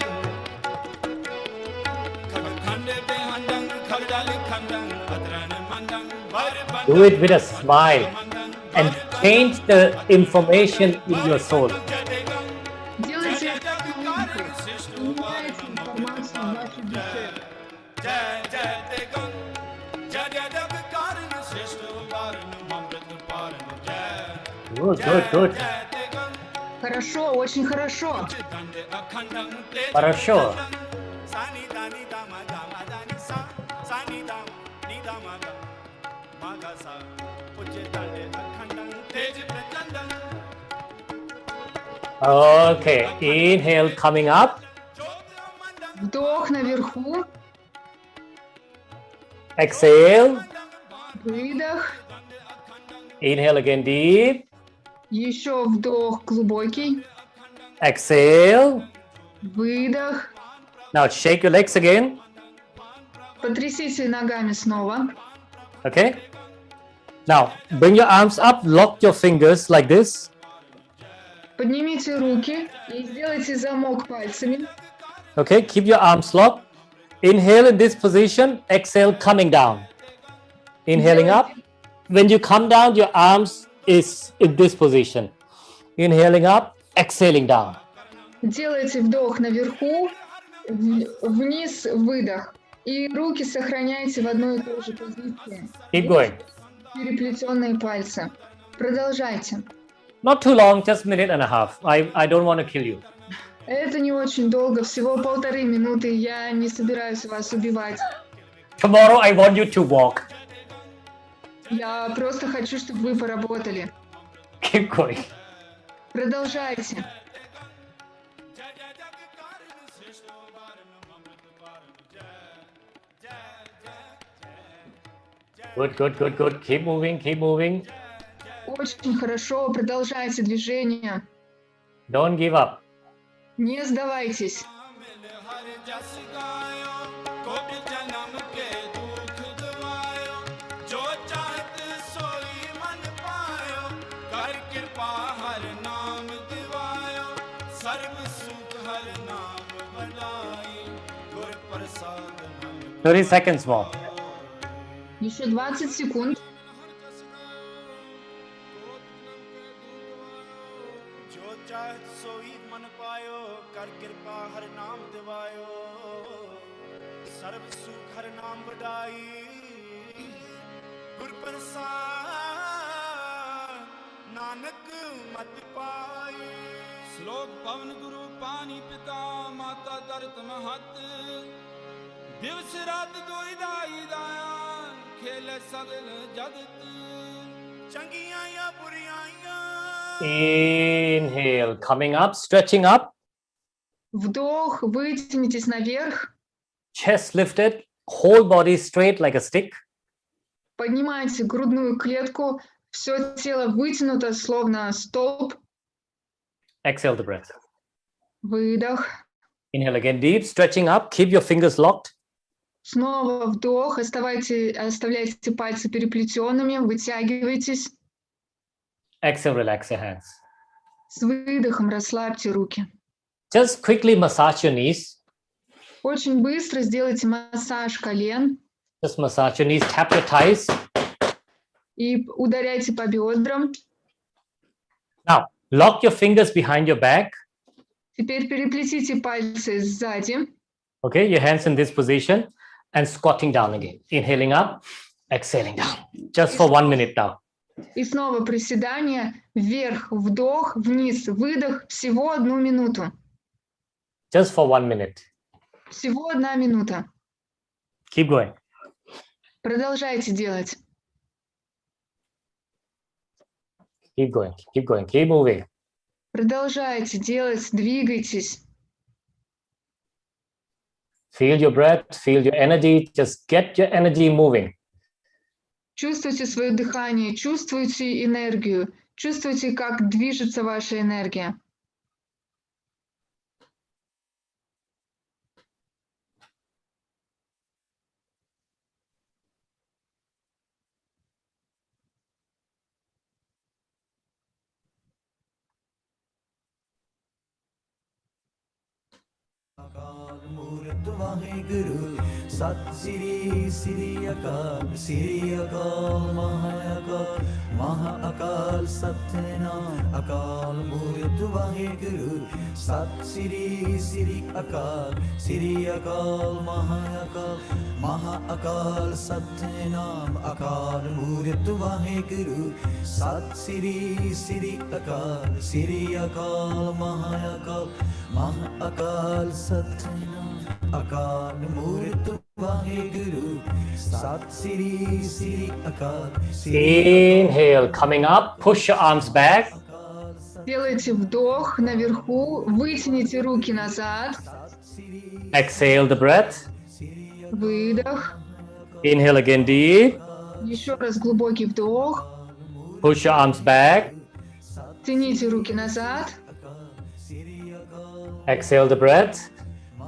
खग खंड दे हंडन खलदल खंडन अग्रन मंडन बार Do it with a smile and change the information in your soul. Делайте это с улыбкой. Меняйте информацию в вашей душе. जय जय देगन जय जय जगकारण श्रेष्ठ वारण अमृत पारण जय Good, good, good. जय देगन Хорошо, очень хорошо. दंड अखंडं तेज Хорошо. सानी दानी दामा दामा दानी सा सानी दाम नी दामा दा मागा सा उच्च दंड अखंडं तेज प्रचंडं Okay. Inhale, coming up. Вдох наверху, Exhale. выдох. Inhale again deep. Еще вдох глубокий, Exhale. выдох. Now shake your legs again. Потрясите ногами снова. Okay. Now bring your arms up, lock your fingers like this. Поднимите руки и сделайте замок пальцами. Okay. Keep your arms locked. Inhale in this position. Exhale, coming down. Inhaling up. When you come down, your arms is in this position. Inhaling up, exhaling down. Делайте вдох наверху, вниз выдох. И руки сохраняйте в одной и той же позиции. Keep going. Переплетенные пальцы. Продолжайте. Not too long, just a minute and a half. I don't want to kill you. Это не очень долго, всего 1,5 минуты. Я не собираюсь вас убивать. Tomorrow, I want you to walk. Я просто хочу, чтобы вы поработали. Keep going. Продолжайте. Good. Keep moving. Очень хорошо. Продолжайте движение. Don't give up. Не сдавайтесь. ਮਿਲ ਹਰ ਜਸ ਗਾਇਓ ਕੋਟ ਜਨਮ ਕੇ ਦੁਖ ਗਵਾਇਓ ਜੋ ਚਾਹਤ ਸੋਈ ਮਨ ਪਾਇਓ ਕਰ ਕਿਰਪਾ ਹਰ ਨਾਮ ਦਿਵਾਇਓ ਸਰਬ ਸੁਖ ਹਰ ਨਾਮ ਵਡਾਈ ਗੁਰ ਪ੍ਰਸਾਦ ਮਨ 30 seconds more. Еще 20 секунд. ਜੋ ਚਾਹਤ ਸੋਈ ਮਨ ਪਾਇਓ ਕਰ ਕਿਰਪਾ ਹਰ ਨਾਮ ਦਿਵਾਇਓ ਸਰਬ ਸੁਖ ਹਰ ਨਾਮ ਵਡਾਈ ਗੁਰ ਪ੍ਰਸਾਦ ਨਾਨਕ ਮਤ ਪਾਈ ਸ਼ਲੋਕ ਪਵਨ ਗੁਰੂ ਪਾਣੀ ਪਿਤਾ ਮਾਤਾ ਦਰਤ ਮਹਤ ਦਿਵਸ ਰਾਤ ਦੋਈ ਦਾਈ ਦਾਇਆ ਖੇਲੇ ਸਗਲ ਜਗਤ ਚੰਗੀਆਂ ਜਾਂ ਬੁਰੀਆਂ Inhale, coming up, stretching up, Вдох, вытянитесь наверх. chest lifted, whole body straight like a stick. Поднимайте грудную клетку. Все тело вытянуто, словно столб. Exhale the breath. Выдох. Inhale again, deep, stretching up, keep your fingers locked. Снова вдох. Оставляйте пальцы переплетенными. Вытягивайтесь. Exhale, relax your hands. С выдохом расслабьте руки. Just quickly massage your knees. Очень быстро сделайте массаж колен Just massage your knees, tap your thighs. и ударяйте по бедрам. Now, lock your fingers behind your back. Теперь переплетите пальцы сзади. Okay, your hands in this position and squatting down again. Inhaling up, exhaling down. Just for 1 minute now. И снова приседание. Вверх, вдох, вниз, выдох. Всего 1 минуту. Just for 1 minute. Всего 1 минута. Keep going. Продолжайте делать. Keep going, keep moving. Продолжайте делать, двигайтесь. Feel your breath, feel your energy. Just get your energy moving. Чувствуйте свое дыхание, чувствуйте энергию, чувствуйте, как движется ваша энергия. ਅਕਾਲ ਮੂਰਤ ਵਾਹਿਗੁਰੂ ਸਤਿ ਸ੍ਰੀ ਅਕਾਲ ਸ੍ਰੀ ਅਕਾਲ ਮਹਾ ਅਕਾਲ ਸਤਿਨਾਮ ਅਕਾਲ ਮੂਰਤ ਵਾਹਿਗੁਰੂ ਸਤਿ ਸ੍ਰੀ ਅਕਾਲ ਸ੍ਰੀ ਅਕਾਲ ਮਹਾ ਅਕਾਲ ਸਤਿਨਾਮ ਅਕਾਲ ਮੂਰਤ ਵਾਹਿਗੁਰੂ ਸਤਿ ਸ੍ਰੀ ਅਕਾਲ ਸ੍ਰੀ ਅਕਾਲ ਮਹਾ ਅਕਾਲ ਸਤਿਨਾਮ ਅਕਾਲ ਮੂਰਤ ਵਾਹਿਗੁਰੂ ਸਤਿ ਸ੍ਰੀ ਅਕਾਲ Inhale, coming up. Push your arms back. Делайте вдох наверху, вытяните руки назад, Exhale the breath. выдох. Inhale again deep. Еще раз глубокий вдох, Push your arms back. тяните руки назад, Exhale the breath.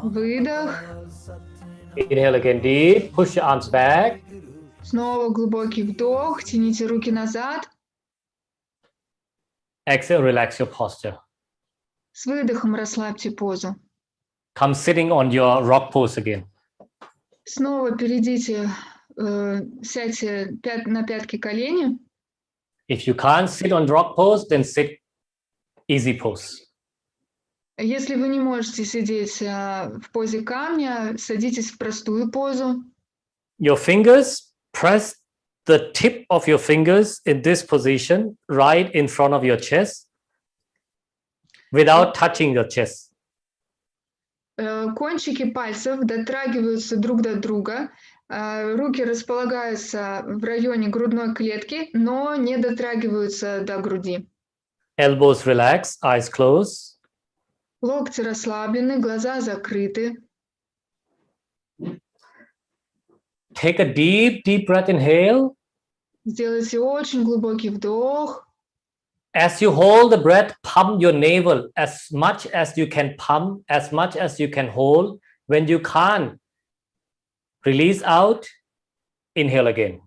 выдох. Inhale again deep. Push your arms back. Снова глубокий вдох, тяните руки назад. Exhale, relax your posture. С выдохом расслабьте позу. Come sitting on your rock pose again. Снова перейдите, сядьте на пятки колени. If you can't sit on rock pose, then sit easy pose. Если вы не можете сидеть в позе камня, садитесь в простую позу. Your fingers, press the tip of your fingers in this position right in front of your chest without touching your chest. Кончики пальцев дотрагиваются друг до друга, руки располагаются в районе грудной клетки, но не дотрагиваются до груди. Elbows relaxed, eyes closed. Локти расслаблены, глаза закрыты. Take a deep, deep breath, inhale. Сделайте очень глубокий вдох. As you hold the breath, pump your navel as much as you can pump, as much as you can hold. When you can't, release out, inhale again.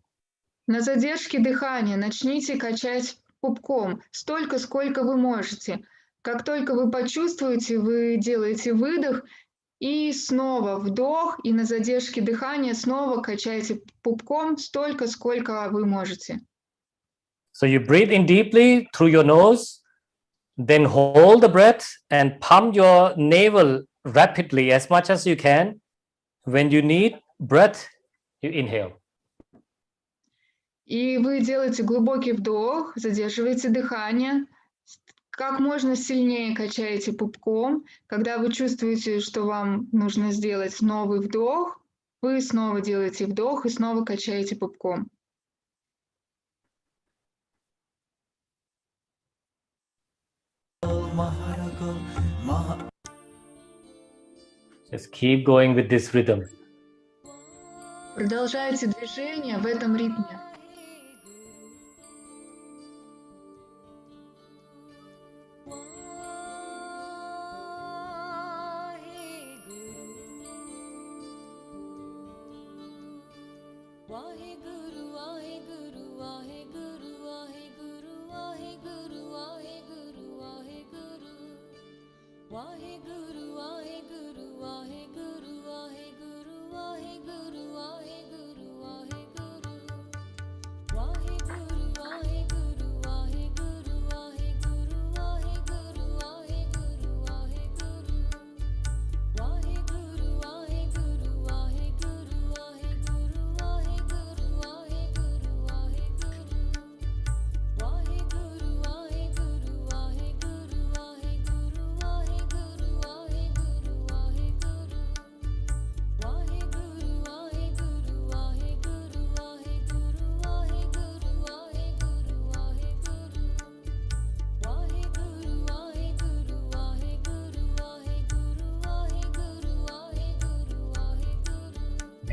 На задержке дыхания начните качать пупком столько, сколько вы можете. Как только вы почувствуете, вы делаете выдох и снова вдох, и на задержке дыхания снова качаете пупком столько, сколько вы можете. So you breathe in deeply through your nose, then hold the breath and pump your navel rapidly as much as you can. When you need breath, you inhale. И вы делаете глубокий вдох, задерживаете дыхание, как можно сильнее качаете пупком. Когда вы чувствуете, что вам нужно сделать новый вдох, вы снова делаете вдох и снова качаете пупком. Just keep going with this rhythm. Продолжайте движение в этом ритме.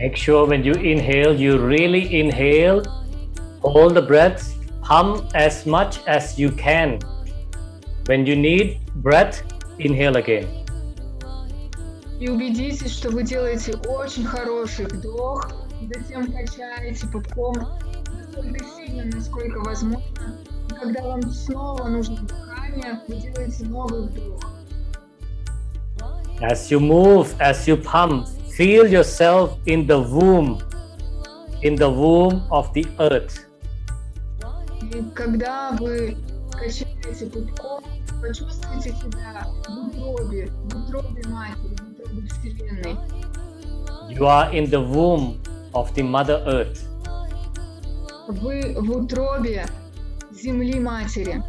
Make sure when you inhale, you really inhale, hold the breath, pump as much as you can. When you need breath, inhale again. И убедитесь, что вы делаете очень хороший вдох, затем качаете пупком настолько сильно, насколько возможно. И когда вам снова нужно дыхание, вы делаете новый вдох. As you move, as you pump, feel yourself in the womb of the earth. И когда вы качаете пупком, почувствуйте себя в утробе матери, в утробе Вселенной. You are in the womb of the Mother Earth. Вы в утробе Земли Матери.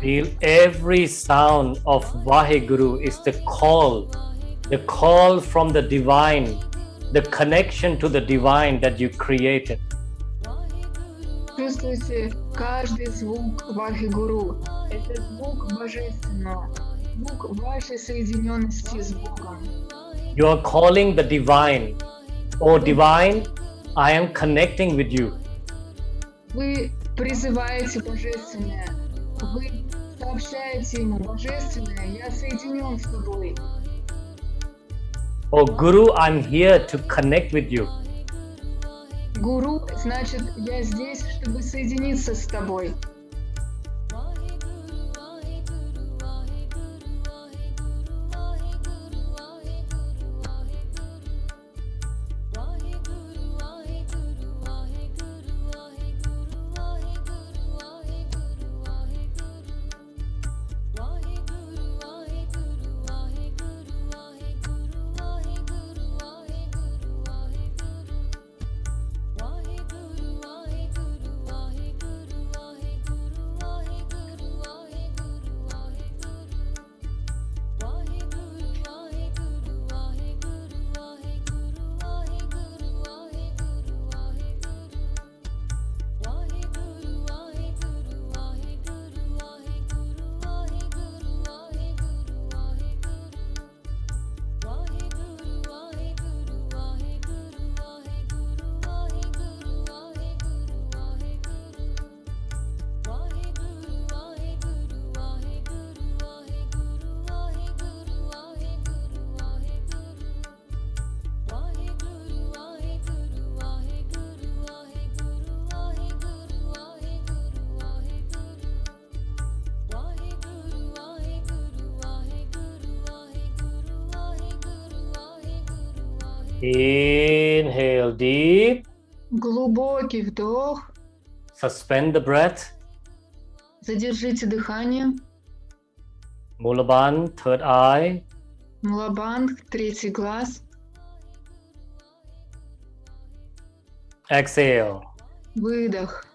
Feel every sound of Vaheguru is the call from the divine, the connection to the divine that you created. Чувствуйте каждый звук Вахи-гуру. Это звук божественного, звук вашей соединенности с Богом. You are calling the divine. Oh divine, I am connecting with you. Вы призываете Божественное. Вы сообщаете ему: Божественное, я соединен с тобой. Oh Guru, I'm here to connect with you. Гуру, значит, я здесь, чтобы соединиться с тобой. Inhale deep. Глубокий вдох. Suspend the breath. Задержите дыхание. Mulabandh, third eye. Мулабандх, третий глаз. Exhale. Выдох.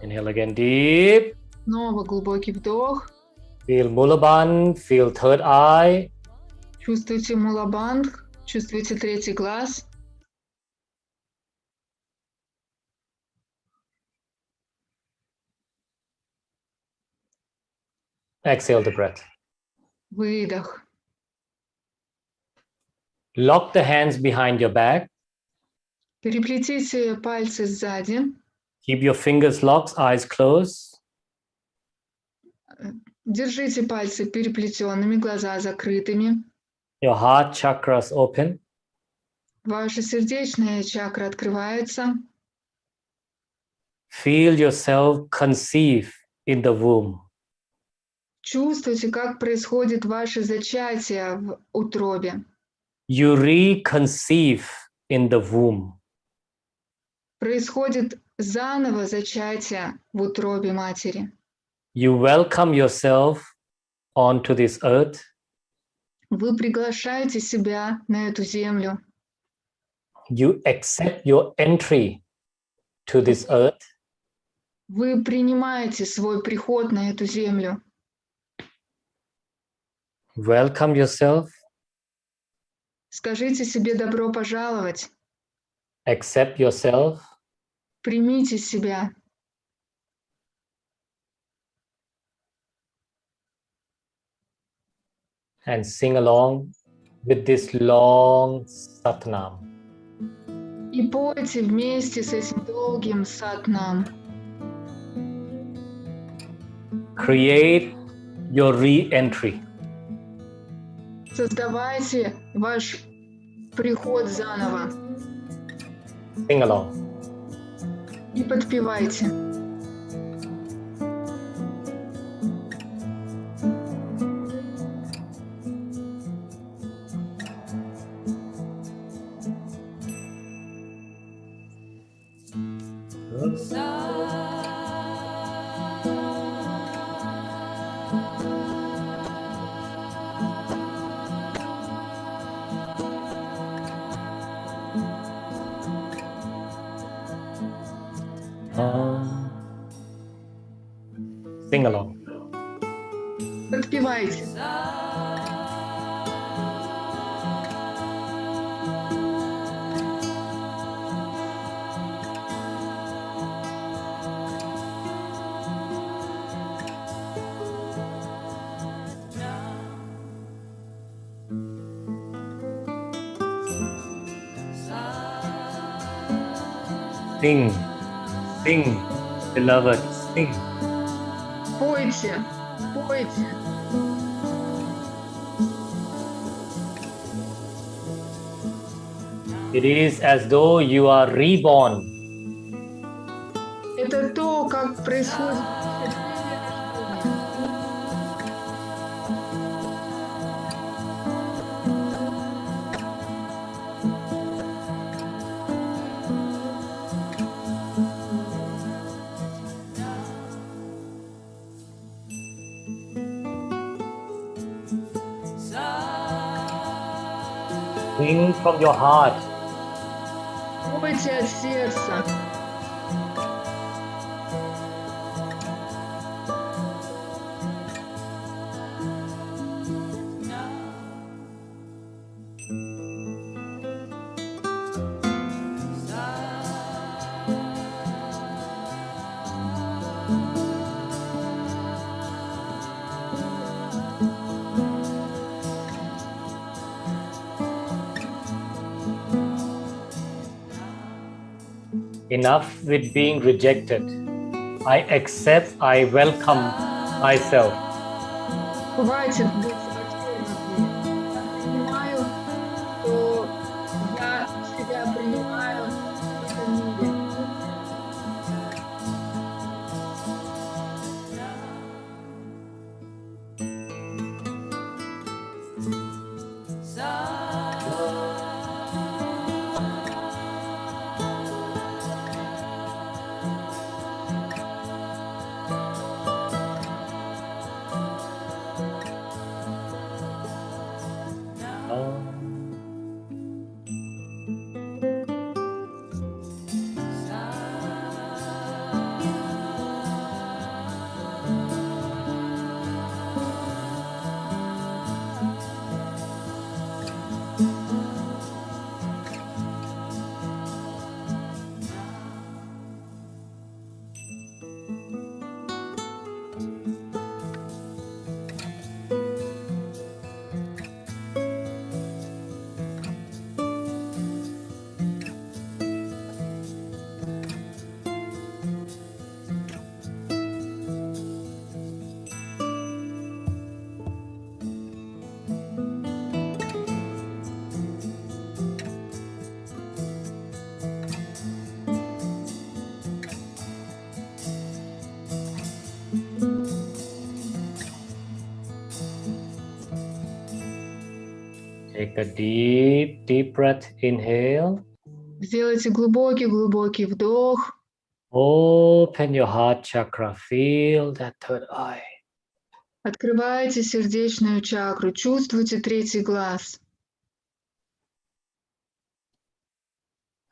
Inhale again deep. Снова глубокий вдох. Feel Mulabandh, feel third eye. Чувствуйте мулабандх. Чувствуйте третий глаз. Exhale the breath. Выдох. Lock the hands behind your back. Переплетите пальцы сзади. Keep your fingers locked, eyes closed. Держите пальцы переплетенными, глаза закрытыми. Your heart chakras open. Ваша сердечная чакра открывается. Feel yourself conceive in the womb. Чувствуйте, как происходит ваше зачатие в утробе. You reconceive in the womb. Происходит заново зачатие в утробе матери. You welcome yourself onto this earth. Вы приглашаете себя на эту землю. You accept your entry to this earth. Вы принимаете свой приход на эту землю. Welcome yourself. Скажите себе добро пожаловать. Accept yourself. Примите себя. And sing along with this long Satnam. И пойте вместе с этим долгим сатнам. Create your re-entry. Создавайте ваш приход заново. Sing along. И подпевайте. Sing along. Подпевайте. Sing, sing, beloved, sing. Пойте, пойте. It is as though you are reborn. Это то, как происходит. Sing from your heart. Пойте от сердца. Enough with being rejected. I accept, I welcome myself. Хватит быть отвергнутым. Я понимаю, что я себя принимаю в этом мире. Take a deep, deep breath. Inhale. Сделайте глубокий-глубокий вдох. Open your heart chakra. Feel that third eye. Открывайте сердечную чакру. Чувствуйте третий глаз.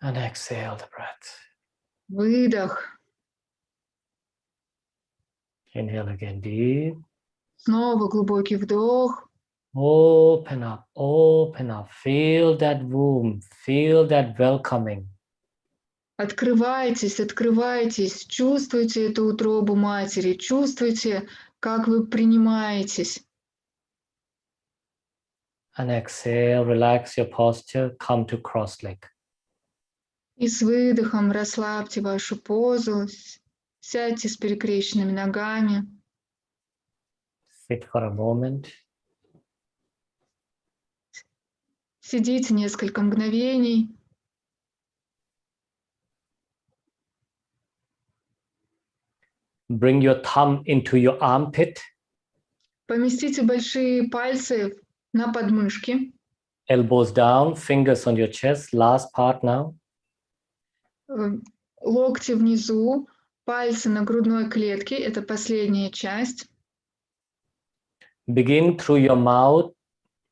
And exhale the breath. Выдох. Inhale again deep. Снова глубокий вдох. Open up, open up. Feel that womb. Feel that welcoming. Открывайтесь, открывайтесь. Чувствуйте эту утробу матери. Чувствуйте, как вы принимаетесь. And exhale, relax your posture. Come to cross leg. И с выдохом расслабьте вашу позу. Сядьте с перекрещенными ногами. Sit for a moment. Сидите несколько мгновений. Bring your thumb into your armpit. Поместите большие пальцы на подмышки. Elbows down, fingers on your chest. Last part now. Локти внизу, пальцы на грудной клетке. Это последняя часть. Begin through your mouth.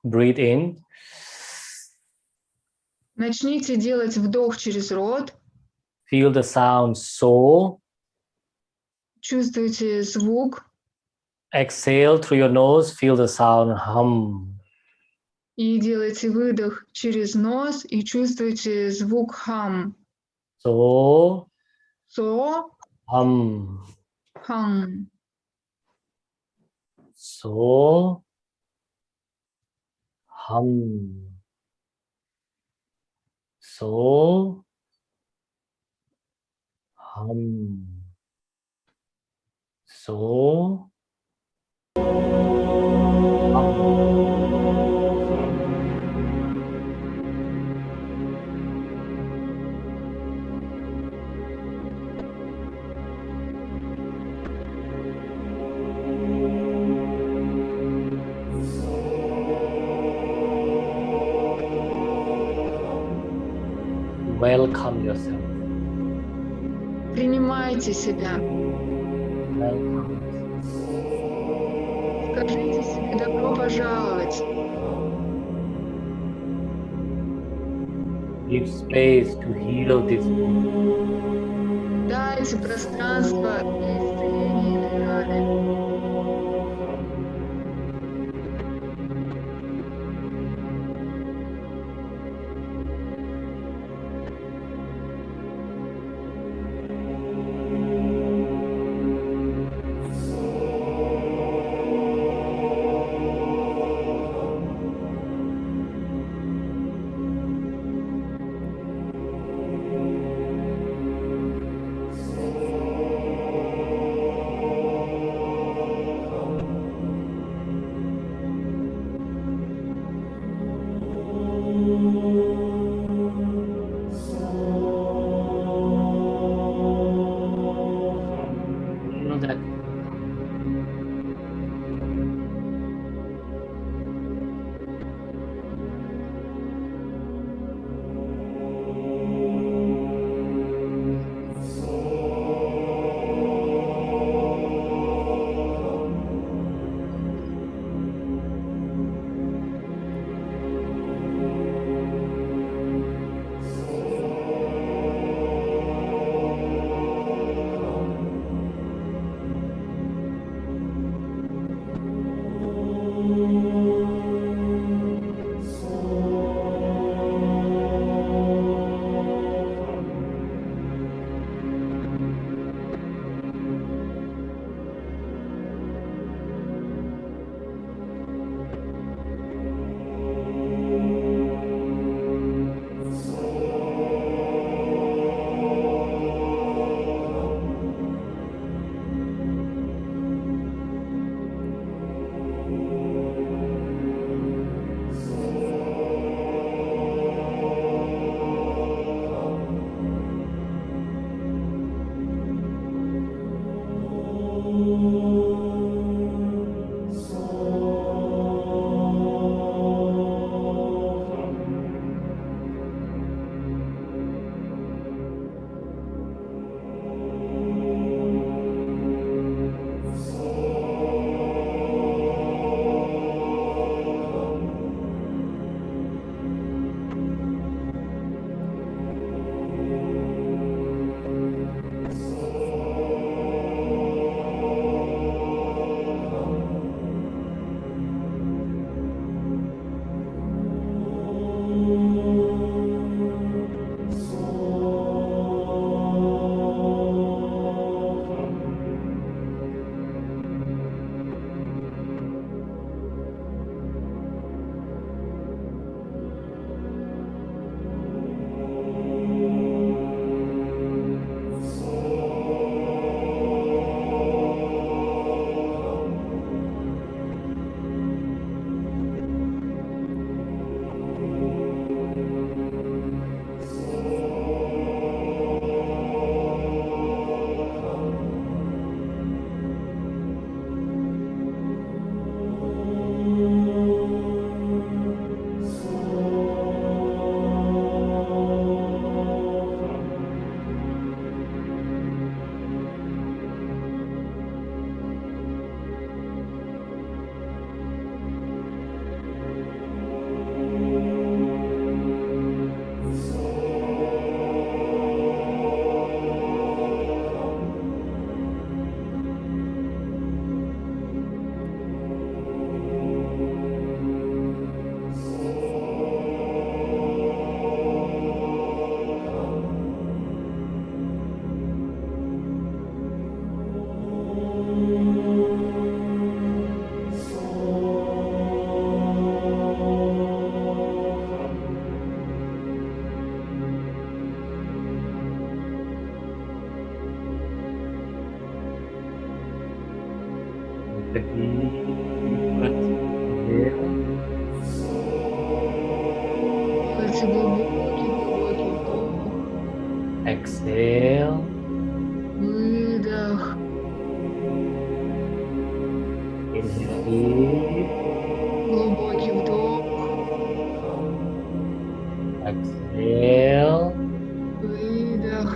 Breathe in. Начните делать вдох через рот. Feel the sound so. Чувствуйте звук. Exhale through your nose. Feel the sound hum. И делайте выдох через нос и чувствуйте звук хам. So, Со, hum. хам. So, hum. So, Come. So. Welcome yourself. Принимайте себя. Welcome. Скажите себе добро пожаловать. Give space to heal this wound. Дайте пространство для исцеления этой раны. The deep breath. Inhale. Делайте глубокий вдох, Exhale. выдох. Inhale deep. Глубокий вдох, Exhale. выдох.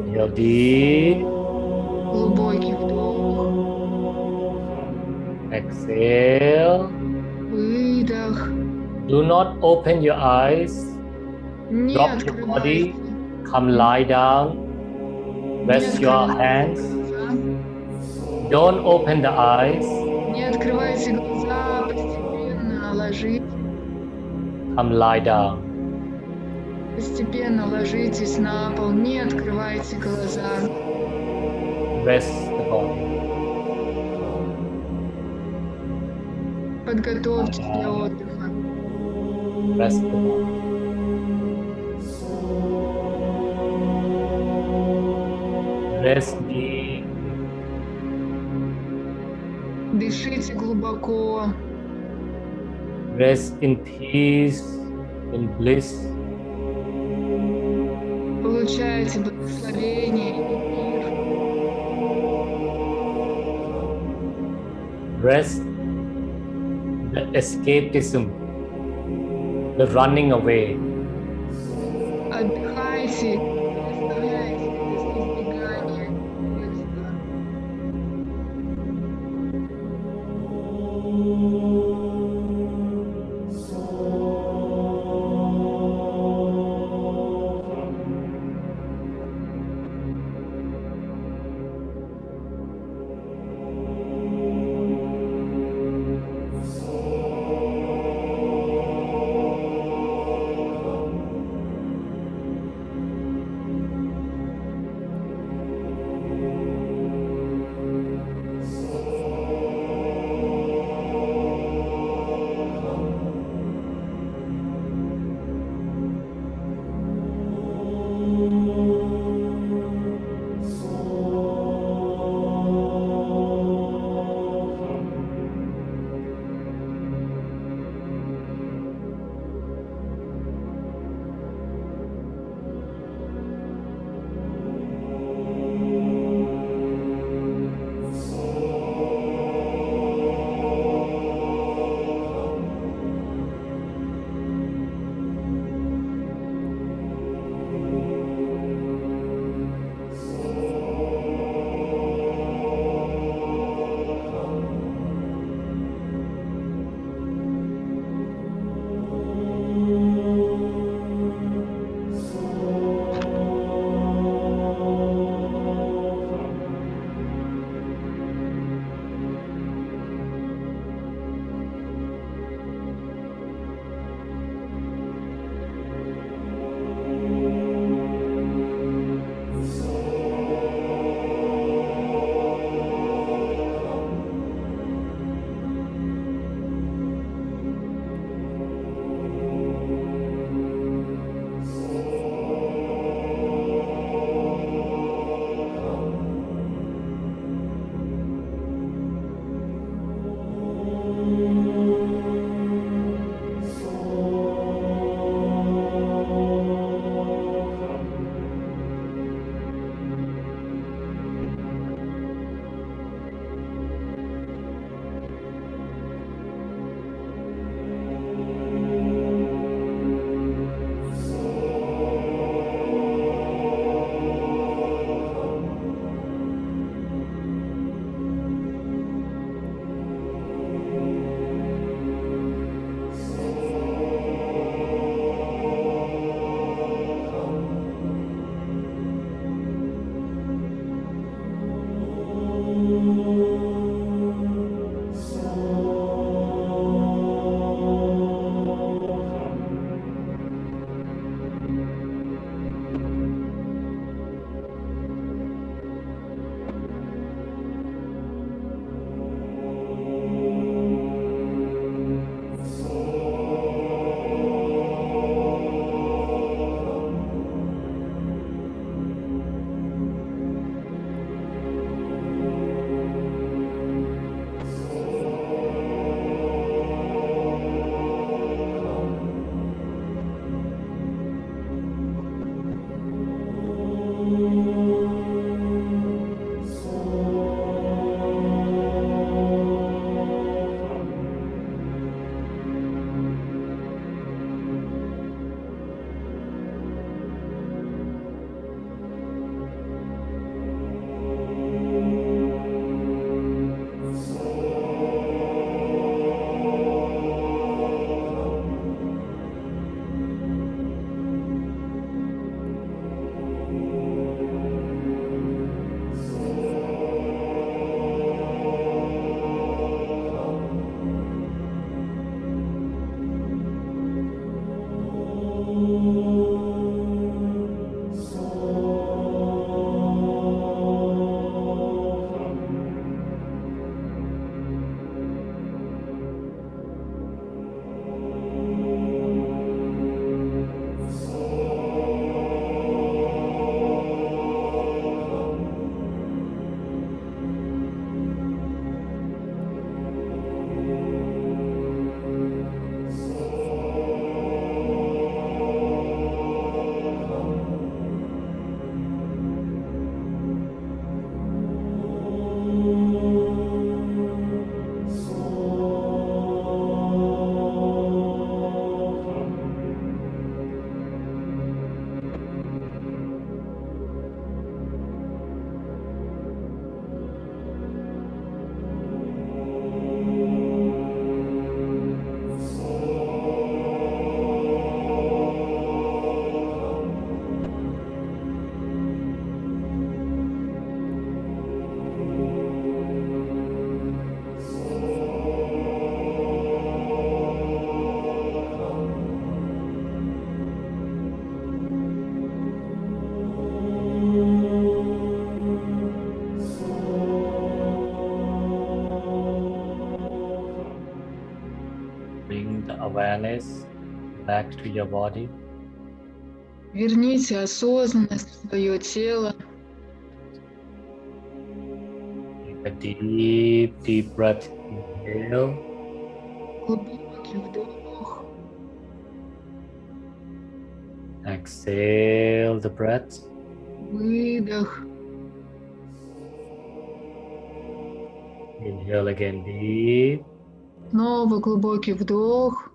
Inhale deep. Глубокий вдох, Exhale. выдох. Do not open your eyes. Не Drop your открывайте. body. Come lie down. Не Rest your открывайте hands. глаза. Don't open the eyes. Не открывайте глаза, постепенно ложитесь. Come lie down. Постепенно ложитесь на пол, не открывайте глаза. Rest the body. Подготовьтесь для отдыха. Rest the body. Rest deep. Дышите глубоко, Rest in peace, in bliss. получайте благословение и мир. Rest the escapism, the running away. Отдыхайте, оставляйте избегание бегства. awareness back to your body. Верните осознанность в свое тело. Take a deep, deep breath. Inhale. Глубокий вдох. Exhale the breath. Выдох. Inhale again deep. Снова глубокий вдох.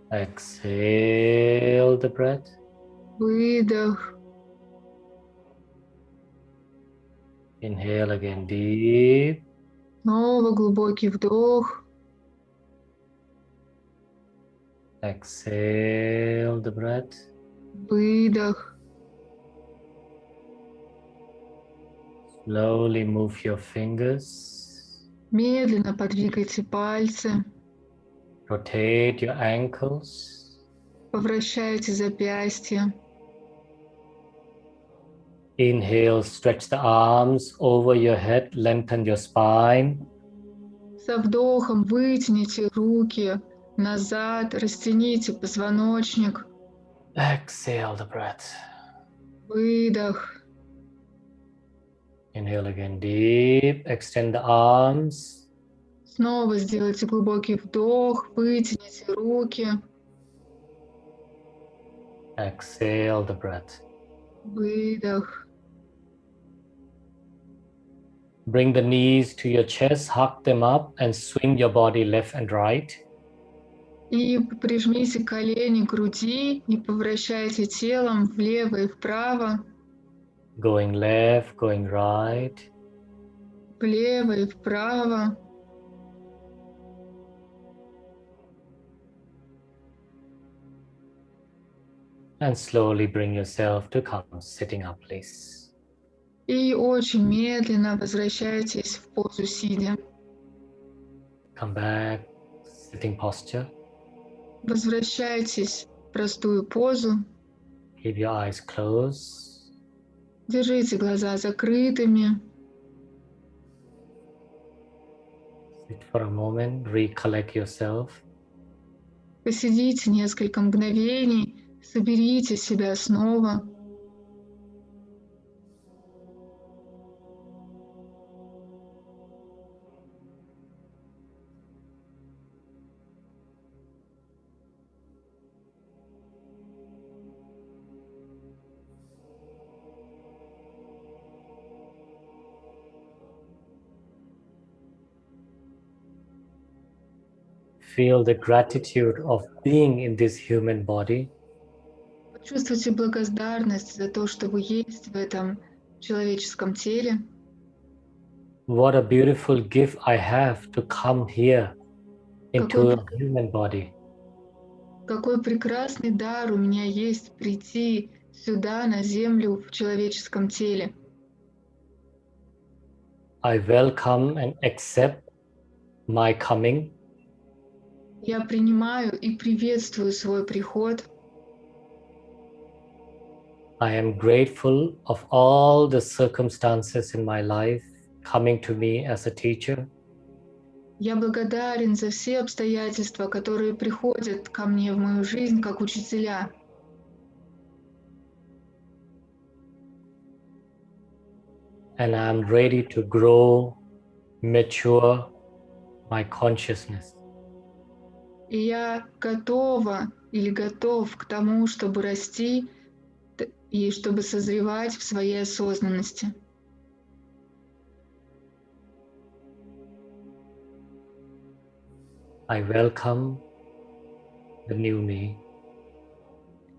Exhale the breath. Выдох. Inhale again deep. Снова глубокий вдох. Exhale the breath. Выдох. Slowly move your fingers. Медленно подвигайте пальцы. Rotate your ankles. Повращайте запястья. Inhale, stretch the arms over your head, lengthen your spine. Со вдохом вытяните руки назад, растяните позвоночник. Exhale the breath. Выдох. Inhale again deep. Extend the arms. Снова сделайте глубокий вдох, вытяните руки. Exhale the breath. Выдох. Bring the knees to your chest, hug them up, and swing your body left and right. И прижмите колени к груди и повращайте телом влево и вправо, Going left, going right. влево и вправо. And slowly bring yourself to come sitting up, please. И очень медленно возвращайтесь в позу сидя. Come back, sitting posture. Возвращайтесь в простую позу. Keep your eyes closed. Держите глаза закрытыми. Sit for a moment, recollect yourself. Посидите несколько мгновений, соберите себя снова. Feel the gratitude of being in this human body. Почувствуйте благодарность за то, что вы есть в этом человеческом теле. What a beautiful gift I have to come here into a human body. Какой прекрасный дар у меня есть прийти сюда, на землю, в человеческом теле. I welcome and accept my coming. Я принимаю и приветствую свой приход. I am grateful of all the circumstances in my life coming to me as a teacher. Я благодарен за все обстоятельства, которые приходят ко мне в мою жизнь как учителя. And I am ready to grow, mature my consciousness. И я готова или готов к тому, чтобы расти и чтобы созревать в своей осознанности. I welcome the new me.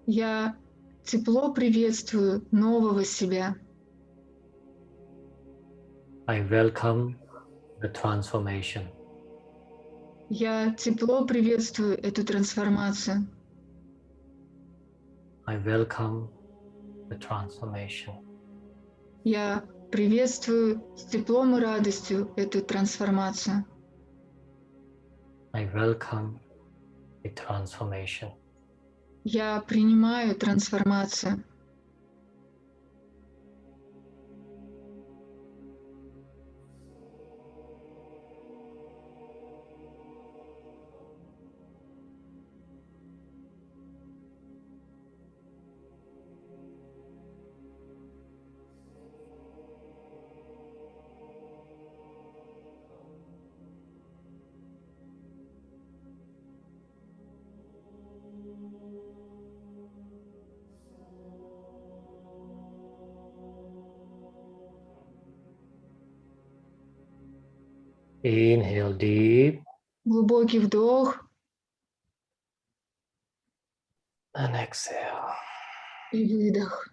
Я тепло приветствую нового себя. I welcome the transformation. Я тепло приветствую эту трансформацию. I welcome the transformation. Я приветствую с теплом и радостью эту трансформацию. I welcome the transformation. Я принимаю трансформацию. Inhale deep Глубокий вдох and exhale. и выдох.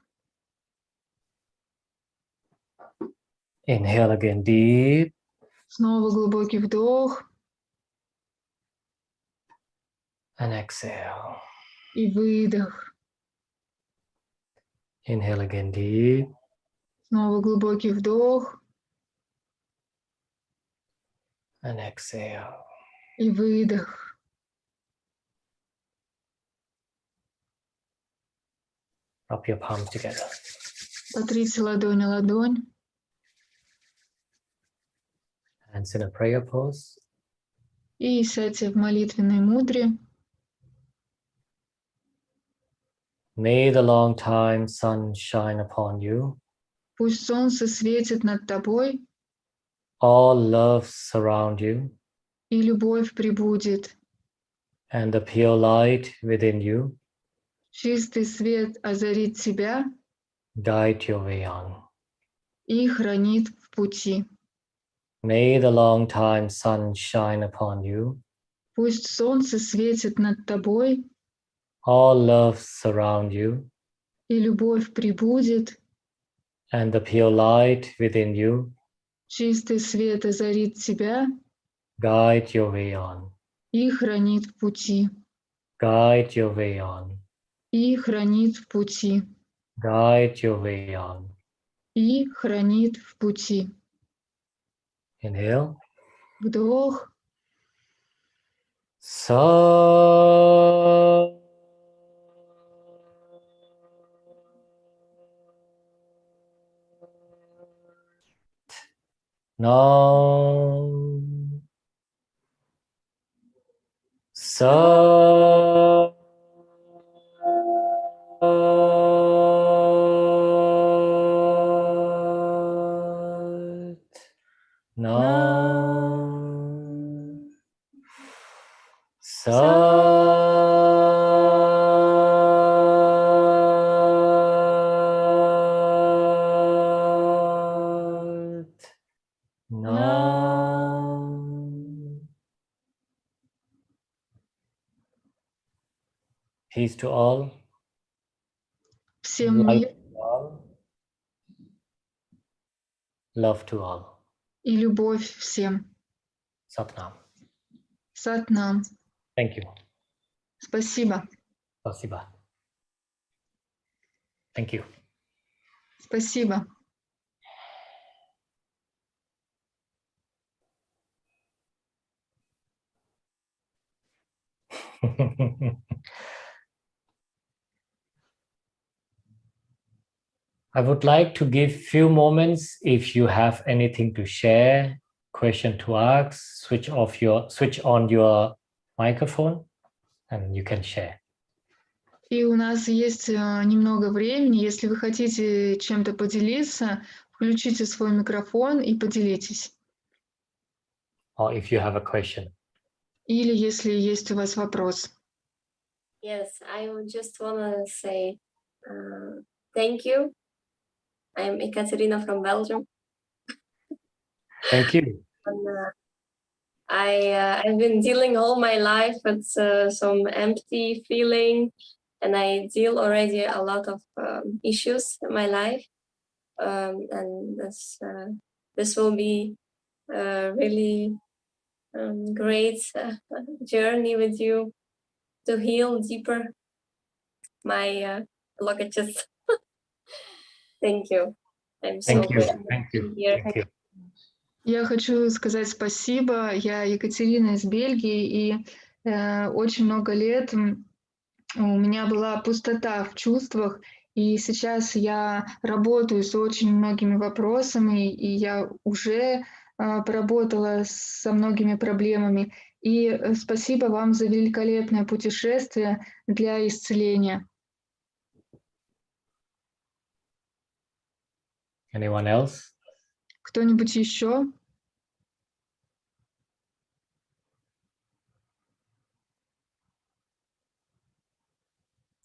Inhale again deep Снова глубокий вдох and exhale. и выдох. Inhale again deep Снова глубокий вдох and exhale. и выдох. Rub your palms together. Потрите ладонь о ладонь. Hands in a prayer pose. И сядьте в молитвенной мудре. May the long time sun shine upon you. Пусть солнце светит над тобой, All love surround you, и любовь прибудет. and the pure light within you Чистый свет озарит тебя guide your way on. и хранит в пути. May the long time sun shine upon you. Пусть солнце светит над тобой, All love surround you, и любовь прибудет. and the pure light within you Чистый свет озарит тебя guide your way on. и хранит в пути. Guide your way on. И хранит в пути. Guide your way on. И хранит в пути. Inhale. Вдох. Sa. Now. Sa. Now. Sat. Nam. Peace to all. Всем Light мир to all. Love to all. и любовь всем. Satnam. Сатнам. Thank you. Спасибо. Spasiba. Thank you. Спасибо. I would like to give few moments if you have anything to share, question to ask, switch on your microphone and you can share. И у нас есть немного времени. Если вы хотите чем-то поделиться, включите свой микрофон и поделитесь. Or if you have a question. Или если есть у вас вопрос. Yes, I would just want to say thank you. I'm Ekaterina from Belgium. Thank you. And, I've been dealing all my life with some empty feeling, and I deal already a lot of issues in my life. And this will be a really great journey with you to heal deeper my blockages. Thank you. I'm so Thank you. grateful Thank to you. be here. Thank you. Я хочу сказать спасибо. Я Екатерина из Бельгии, и очень много лет у меня была пустота в чувствах, и сейчас я работаю с очень многими вопросами, и я уже поработала со многими проблемами. И спасибо вам за великолепное путешествие для исцеления. Anyone else? Кто-нибудь еще?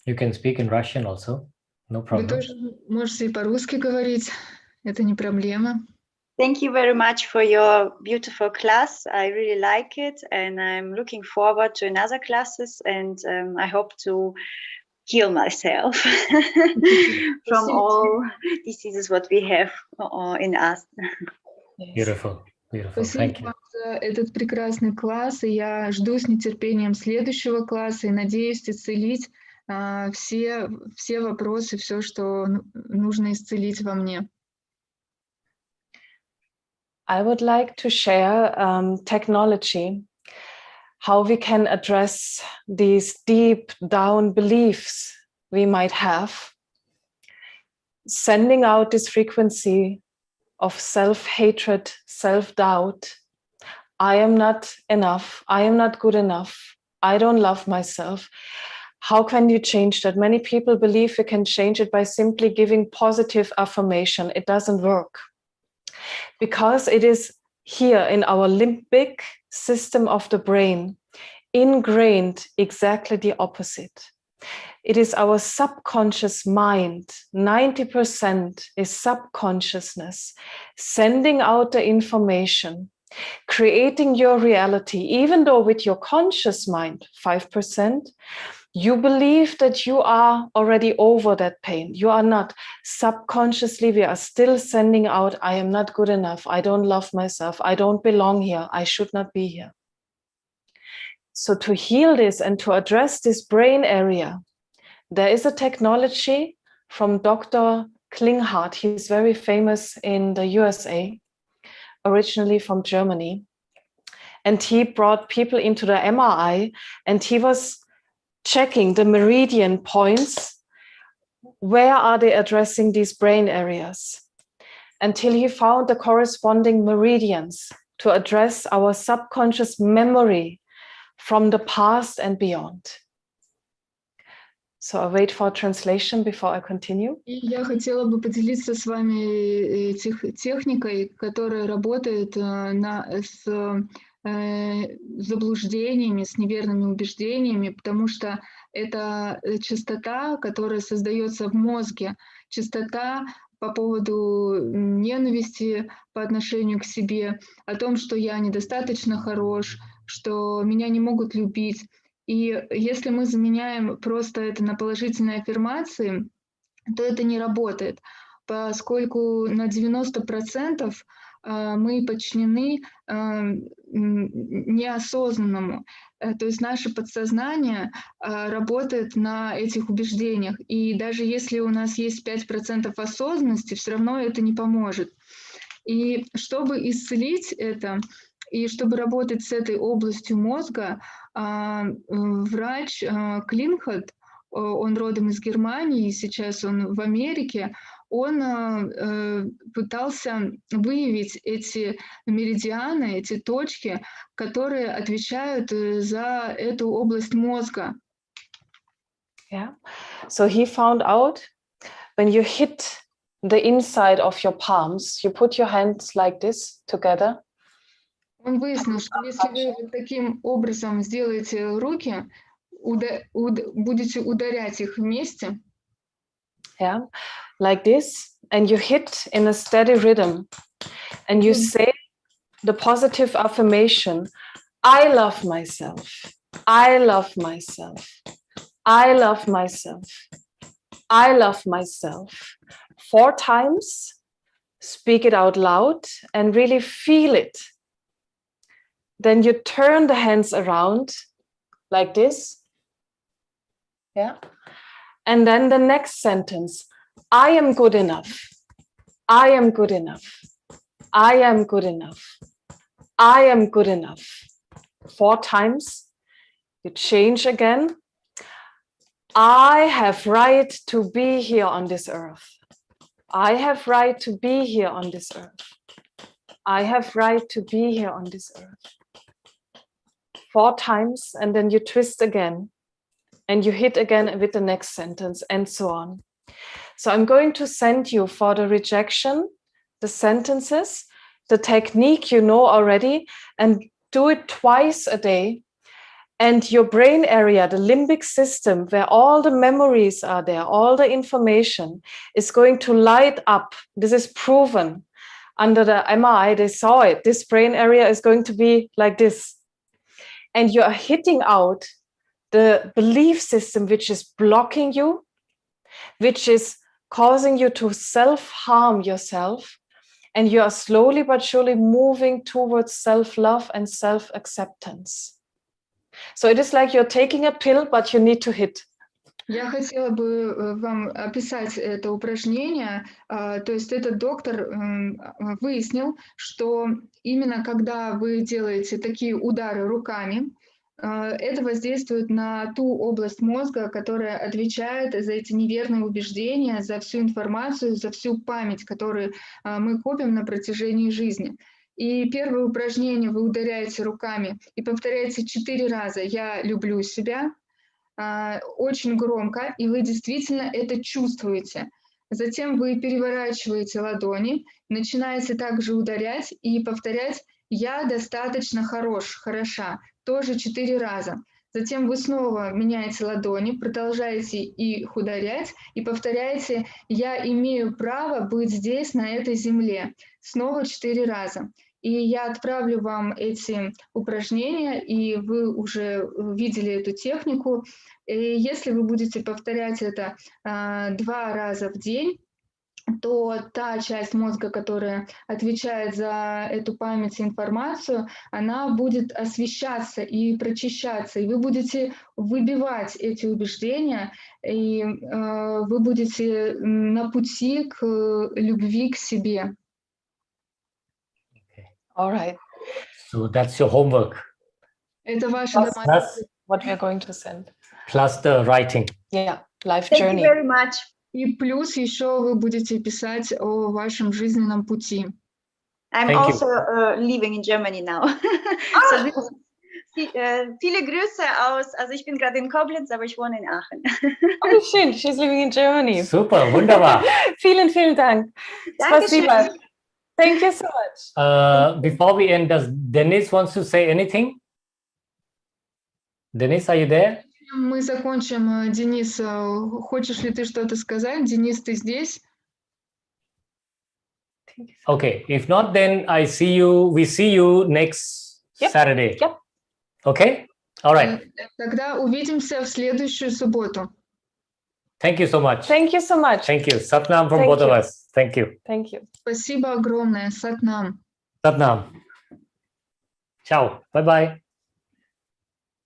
You can speak in Russian also. No Вы problem. тоже можете и по-русски говорить, это не проблема. Thank you very much for your beautiful class. I really like it, and I'm looking forward to another classes, and I hope to heal myself from all diseases what we have in us. Beautiful, beautiful. Спасибо Thank you. вам за этот прекрасный класс, и я жду с нетерпением следующего класса и надеюсь исцелить все вопросы, все, что нужно исцелить во мне. I would like to share technology, how we can address these deep down beliefs we might have, sending out this frequency of self-hatred, self-doubt. I am not enough. I am not good enough. I don't love myself. How can you change that? Many people believe we can change it by simply giving positive affirmation. It doesn't work because it is here in our limbic system of the brain, ingrained exactly the opposite. It is our subconscious mind. 90% is subconsciousness, sending out the information, creating your reality, even though with your conscious mind, 5%, you believe that you are already over that pain. You are not. Subconsciously, we are still sending out, I am not good enough. I don't love myself. I don't belong here. I should not be here. So to heal this and to address this brain area, there is a technology from Dr. Klinghardt. He's very famous in the USA, originally from Germany. And he brought people into the MRI, and he was checking the meridian points. Where are they addressing these brain areas? Until he found the corresponding meridians to address our subconscious memory from the past and beyond. So I wait for translation before I continue. И я хотела бы поделиться с вами техникой, которая работает с заблуждениями, с неверными убеждениями, потому что это частота, которая создается в мозге, частота по поводу ненависти по отношению к себе, о том, что я недостаточно хорош, что меня не могут любить. И если мы заменяем просто это на положительные аффирмации, то это не работает, поскольку на 90% мы подчинены неосознанному. То есть наше подсознание работает на этих убеждениях. И даже если у нас есть 5% осознанности, все равно это не поможет. И чтобы исцелить это, и чтобы работать с этой областью мозга, врач Клинхард, он родом из Германии, и сейчас он в Америке, он пытался выявить эти меридианы, эти точки, которые отвечают за эту область мозга. Yeah. So he found out when you hit the inside of your palms, you put your hands like this together. Он выяснил, что если вы вот таким образом сделаете руки, будете ударять их вместе, yeah, like this, and you hit in a steady rhythm, and you say the positive affirmation, I love myself, I love myself, I love myself, I love myself. 4 times, speak it out loud and really feel it. Then you turn the hands around like this. Yeah. And then the next sentence, I am good enough. I am good enough. I am good enough. I am good enough. 4 times. You change again. I have right to be here on this earth. I have right to be here on this earth. I have right to be here on this earth. 4 times, and then you twist again, and you hit again with the next sentence, and so on. So I'm going to send you for the rejection, the sentences, the technique you know already, and do it twice a day. And your brain area, the limbic system, where all the memories are there, all the information is going to light up. This is proven. under the MRI, they saw it. This brain area is going to be like this. And you are hitting out the belief system which is blocking you, which is causing you to self-harm yourself. And you are slowly but surely moving towards self-love and self-acceptance. So it is like you're taking a pill, but you need to hit. Я хотела бы вам описать это упражнение. То есть этот доктор выяснил, что именно когда вы делаете такие удары руками, это воздействует на ту область мозга, которая отвечает за эти неверные убеждения, за всю информацию, за всю память, которую мы копим на протяжении жизни. И первое упражнение вы ударяете руками и повторяете 4 раза «Я люблю себя», очень громко, и вы действительно это чувствуете. Затем вы переворачиваете ладони, начинаете также ударять и повторять «Я достаточно хорош, хороша», тоже 4 раза. Затем вы снова меняете ладони, продолжаете их ударять и повторяете «Я имею право быть здесь, на этой земле», снова 4 раза. И я отправлю вам эти упражнения, и вы уже видели эту технику. И если вы будете повторять это 2 раза в день, то та часть мозга, которая отвечает за эту память и информацию, она будет освещаться и прочищаться, и вы будете выбивать эти убеждения, и вы будете на пути к любви к себе. All right. So that's your homework. Это ваше Plus, What we are going to send. plus the writing. Yeah, life Thank journey. you very much. И плюс еще вы будете писать о вашем жизненном пути. I'm Thank you. also living in Germany now. So this viele Grüße aus, also ich bin gerade in Koblenz, aber ich wohne in Aachen. Oh, schön. She's living in Germany. Super, wunderbar. Vielen Dank. Dankeschön. Spasiba. Thank you so much. Before we end, does Dennis wants to say anything? Dennis, are you there? Мы закончим. Денис, хочешь ли ты что-то сказать? Денис, ты здесь? Okay, if not, then we see you next Yep. Saturday. Yep. Okay, all right. Тогда увидимся в следующую субботу. Thank you so much. Thank you so much. Thank you. Satnam from Thank both of you. us. Thank you. Thank you. Спасибо огромное. Сатнам. Satnam. Ciao. Bye-bye.